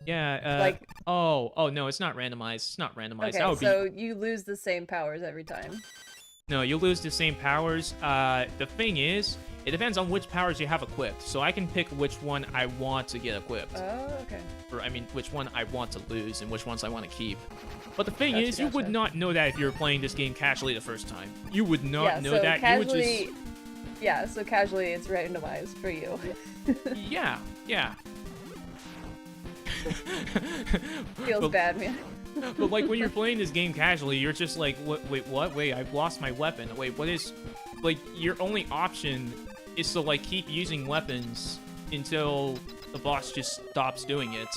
[SPEAKER 2] Yeah.
[SPEAKER 1] Like.
[SPEAKER 2] Oh no, it's not randomized. It's not randomized.
[SPEAKER 1] Okay, so you lose the same powers every time.
[SPEAKER 2] No, you lose the same powers. The thing is, it depends on which powers you have equipped. So I can pick which one I want to get equipped.
[SPEAKER 1] Oh, okay.
[SPEAKER 2] Or, I mean, which one I want to lose and which ones I want to keep. But the thing is, you would not know that if you were playing this game casually the first time. You would not know that.
[SPEAKER 1] Casually,
[SPEAKER 2] you would just...
[SPEAKER 1] Yeah, so casually it's randomized for you.
[SPEAKER 2] Yeah.
[SPEAKER 1] Feels bad, man.
[SPEAKER 2] But like when you're playing this game casually, you're just like, wait, what? Wait, I've lost my weapon. Wait, what is... Like, your only option is to, like, keep using weapons until the boss just stops doing it.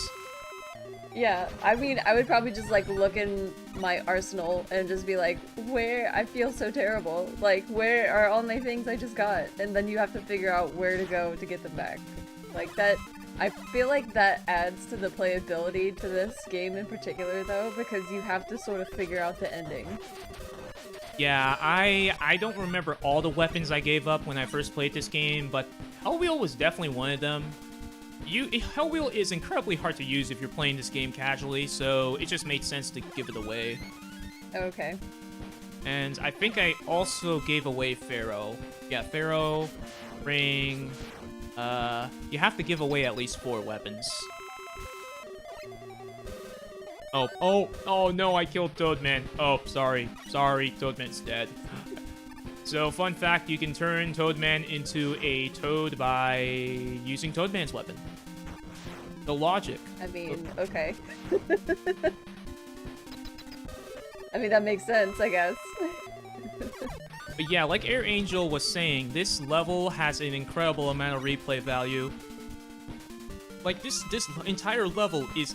[SPEAKER 1] Yeah, I mean, I would probably just, like, look in my arsenal and just be like, where? I feel so terrible. Like, where are all my things I just got? And then you have to figure out where to go to get them back. Like, that... I feel like that adds to the playability to this game in particular, though, because you have to sort of figure out the ending.
[SPEAKER 2] Yeah, I don't remember all the weapons I gave up when I first played this game, but Hellwheel was definitely one of them. Hellwheel is incredibly hard to use if you're playing this game casually, so it just made sense to give it away.
[SPEAKER 1] Okay.
[SPEAKER 2] And I think I also gave away Pharaoh. Yeah, Pharaoh, Ring... you have to give away at least 4 weapons. Oh no, I killed Toadman. Oh, sorry, Toadman's dead. So, fun fact, you can turn Toadman into a toad by using Toadman's weapon. The logic.
[SPEAKER 1] I mean, okay. I mean, that makes sense, I guess.
[SPEAKER 2] But yeah, like Air Angel was saying, this level has an incredible amount of replay value. Like, this entire level is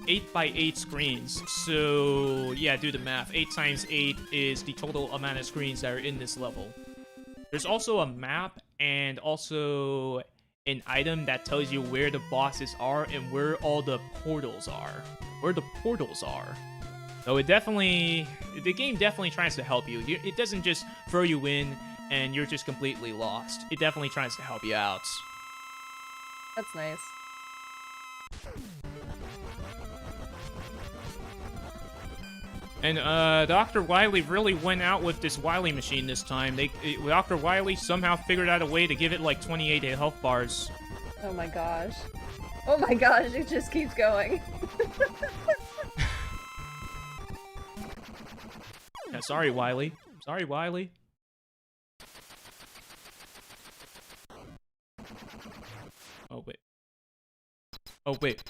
[SPEAKER 2] 8x8 screens, so yeah, do the math. 8 times 8 is the total amount of screens that are in this level. There's also a map and also an item that tells you where the bosses are and where all the portals are. So the game definitely tries to help you. It doesn't just throw you in and you're just completely lost. It definitely tries to help you out.
[SPEAKER 1] That's nice.
[SPEAKER 2] And Dr. Wily really went out with this Wily machine this time. Dr. Wily somehow figured out a way to give it like 28 health bars.
[SPEAKER 1] Oh my gosh. Oh my gosh, it just keeps going.
[SPEAKER 2] Yeah, sorry, Wily. Sorry, Wily. Oh, wait. Oh, wait.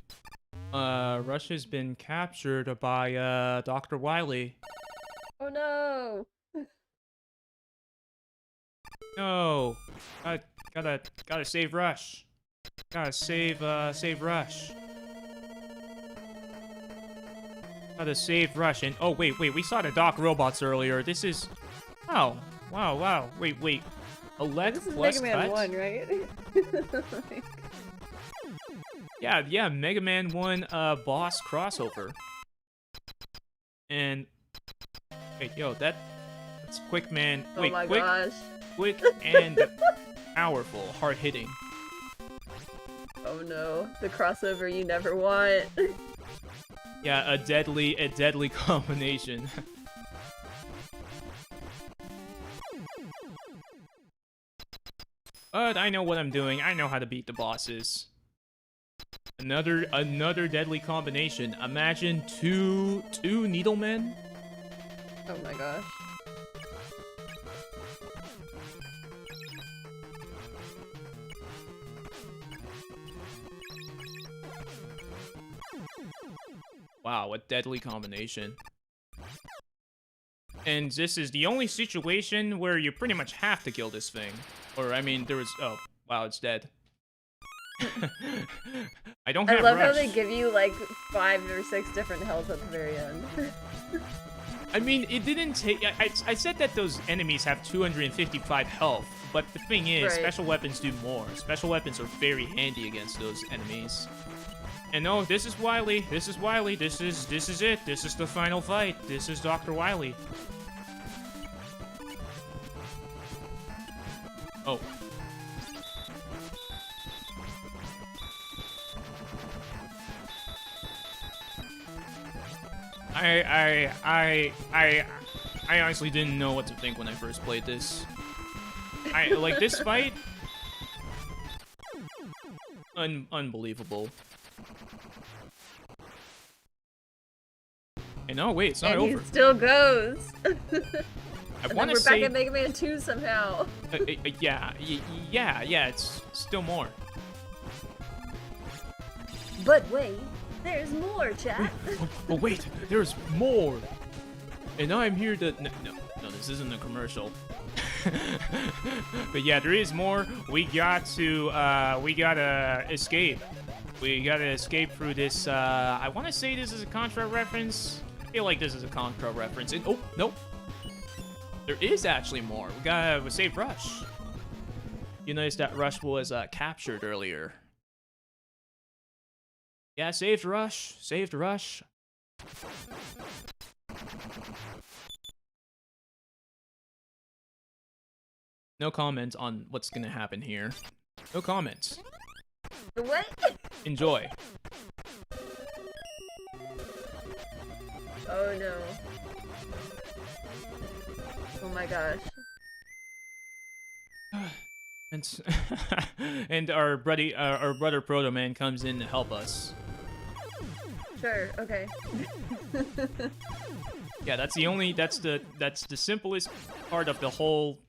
[SPEAKER 2] Rush has been captured by, Dr. Wily.
[SPEAKER 1] Oh no!
[SPEAKER 2] No! Gotta save Rush. Gotta save Rush. Gotta save Rush. And, oh, wait, we saw the Doc robots earlier. This is... Oh, wow. Wait. Elect
[SPEAKER 1] This is
[SPEAKER 2] plus
[SPEAKER 1] Mega Man
[SPEAKER 2] cut?
[SPEAKER 1] 1, right?
[SPEAKER 2] Yeah, Mega Man 1 boss crossover. And wait, yo, that's quick, man. Wait,
[SPEAKER 1] oh my
[SPEAKER 2] quick,
[SPEAKER 1] gosh.
[SPEAKER 2] quick and powerful, hard hitting.
[SPEAKER 1] Oh no, the crossover you never want.
[SPEAKER 2] Yeah, a deadly combination. But I know what I'm doing. I know how to beat the bosses. Another deadly combination. Imagine two Needlemen.
[SPEAKER 1] Oh my gosh.
[SPEAKER 2] Wow, a deadly combination. And this is the only situation where you pretty much have to kill this thing. Or, I mean, there was... Oh, wow, it's dead. I don't have
[SPEAKER 1] I love
[SPEAKER 2] rush.
[SPEAKER 1] how they give you like 5 or 6 different health at the very end.
[SPEAKER 2] I mean, it didn't take... I said that those enemies have 255 health, but the thing is,
[SPEAKER 1] Right.
[SPEAKER 2] special weapons do more. Special weapons are very handy against those enemies. And no, this is Wily. This is Wily. This is it. This is the final fight. This is Dr. Wily. Oh. I honestly didn't know what to think when I first played this. Like this fight. Unbelievable. And oh wait, it's not
[SPEAKER 1] and
[SPEAKER 2] over.
[SPEAKER 1] he still goes.
[SPEAKER 2] I
[SPEAKER 1] And
[SPEAKER 2] want
[SPEAKER 1] then
[SPEAKER 2] to
[SPEAKER 1] we're back
[SPEAKER 2] say,
[SPEAKER 1] at Mega Man 2 somehow.
[SPEAKER 2] yeah, it's still more.
[SPEAKER 1] But wait, there's more, chat.
[SPEAKER 2] Oh wait, there's more. And I'm here to no, this isn't a commercial. But yeah, there is more. We gotta escape. We gotta escape through this. I want to say this is a Contra reference. I feel like this is a Contra reference. And oh nope, there is actually more. We saved Rush. You noticed that Rush was captured earlier. Yeah, saved Rush. Saved Rush. No comments on what's gonna happen here. No comments.
[SPEAKER 1] What?
[SPEAKER 2] Enjoy.
[SPEAKER 1] Oh no. Oh my gosh.
[SPEAKER 2] And and our brother Proto Man comes in to help us.
[SPEAKER 1] Sure, okay.
[SPEAKER 2] Yeah, that's the simplest part of the whole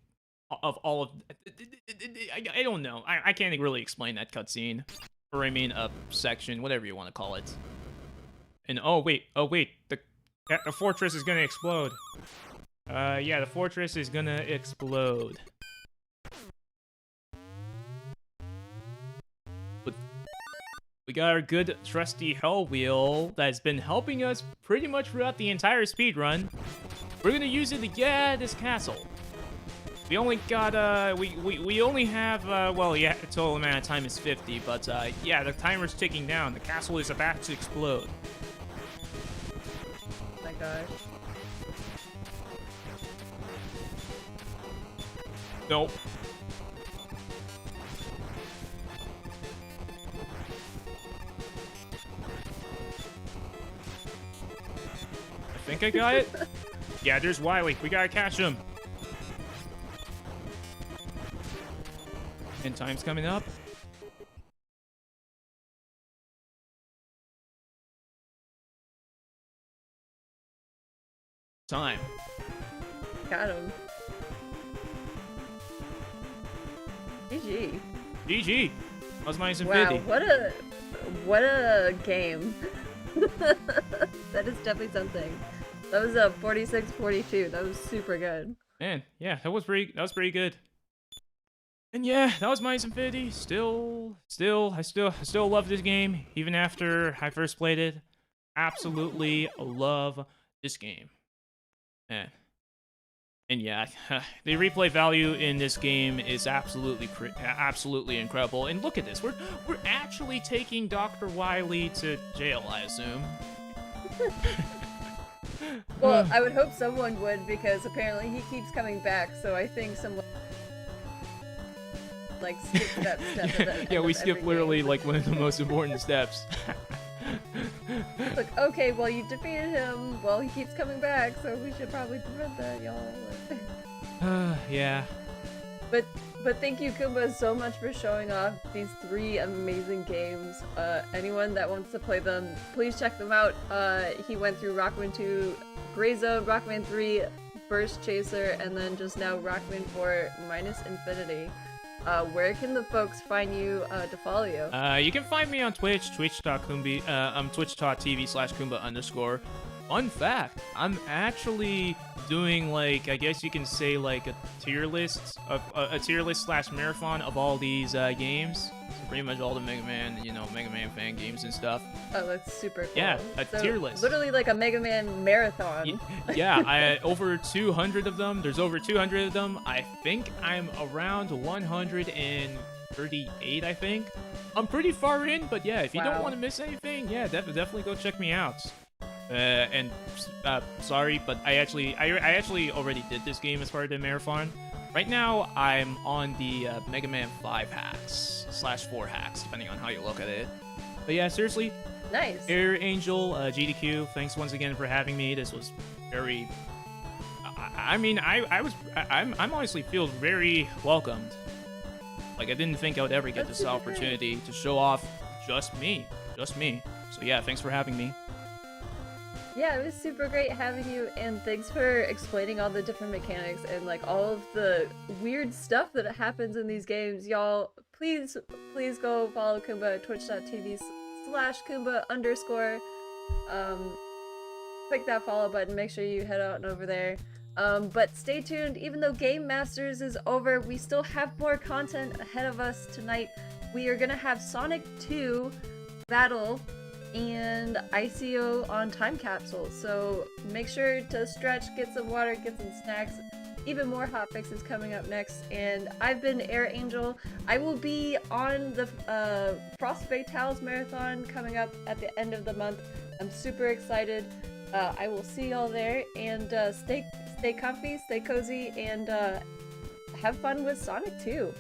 [SPEAKER 2] of all of. I don't know. I can't really explain that cutscene, or I mean a section, whatever you want to call it. And oh wait, the fortress is gonna explode. Yeah, the fortress is gonna explode. But we got our good trusty Hell Wheel that's been helping us pretty much throughout the entire speedrun. We're gonna use it to get this castle. We only got, we only have, well, yeah, the total amount of time is 50, but, yeah, the timer's ticking down. The castle is about to explode.
[SPEAKER 1] Oh my gosh.
[SPEAKER 2] Nope. I think I got it. Yeah, there's Wily. We gotta catch him. And time's coming up. Time.
[SPEAKER 1] Got him. GG.
[SPEAKER 2] GG. That was minus
[SPEAKER 1] Wow,
[SPEAKER 2] infinity.
[SPEAKER 1] what a game. That is definitely something. That was a 46-42. That was super good.
[SPEAKER 2] Man, yeah, that was pretty good. And yeah, that was minus infinity. I still love this game even after I first played it. Absolutely love this game. Man. And yeah, the replay value in this game is absolutely incredible. And look at this, we're actually taking Dr. Wily to jail, I assume.
[SPEAKER 1] Well, I would hope someone would, because apparently he keeps coming back, so I think someone like skip that step at the
[SPEAKER 2] Yeah,
[SPEAKER 1] end
[SPEAKER 2] we
[SPEAKER 1] of
[SPEAKER 2] skip
[SPEAKER 1] every
[SPEAKER 2] literally
[SPEAKER 1] game.
[SPEAKER 2] like one of the most important steps.
[SPEAKER 1] Like, okay, well, you defeated him, well, he keeps coming back, so we should probably prevent that, y'all.
[SPEAKER 2] Yeah.
[SPEAKER 1] But thank you, Kuumba, so much for showing off these 3 amazing games. Anyone that wants to play them, please check them out. He went through Rockman 2, Gray Zone, Rockman 3, Burst Chaser, and then just now Rockman 4 minus infinity. Where can the folks find you to follow you?
[SPEAKER 2] You can find me on Twitch, twitch.tv/Kuumba_. Fun fact, I'm actually doing, like, I guess you can say, like, a tier list slash marathon of all these games. So pretty much all the Mega Man, Mega Man fan games and stuff.
[SPEAKER 1] Oh, that's super cool.
[SPEAKER 2] Yeah,
[SPEAKER 1] so
[SPEAKER 2] tier list.
[SPEAKER 1] Literally like a Mega Man marathon.
[SPEAKER 2] Yeah, over 200 of them. There's over 200 of them. I think I'm around 138, I think. I'm pretty far in, but yeah, if you don't want to miss anything, yeah, definitely go check me out. Sorry, but I actually already did this game as part of the marathon. Right now, I'm on the Mega Man 5 hacks / 4 hacks, depending on how you look at it. But yeah, seriously,
[SPEAKER 1] Nice.
[SPEAKER 2] Air Angel, GDQ, thanks once again for having me. This was very. I'm honestly feel very welcomed. Like, I didn't think I would ever get
[SPEAKER 1] That's
[SPEAKER 2] this
[SPEAKER 1] super
[SPEAKER 2] opportunity to show off just me. So yeah, thanks for having me.
[SPEAKER 1] Yeah, it was super great having you, and thanks for explaining all the different mechanics and like all of the weird stuff that happens in these games. Y'all, please go follow Kuumba at twitch.tv/Kuumba_. Click that follow button, make sure you head out and over there. But stay tuned, even though Game Masters is over, we still have more content ahead of us tonight. We are gonna have Sonic 2 Battle and ICO on Time Capsule, so make sure to stretch, get some water, get some snacks. Even more hot fixes coming up next, and I've been Air Angel. I will be on the Frostbite Towels Marathon coming up at the end of the month. I'm super excited. I will see y'all there, and stay comfy, stay cozy, and have fun with Sonic 2.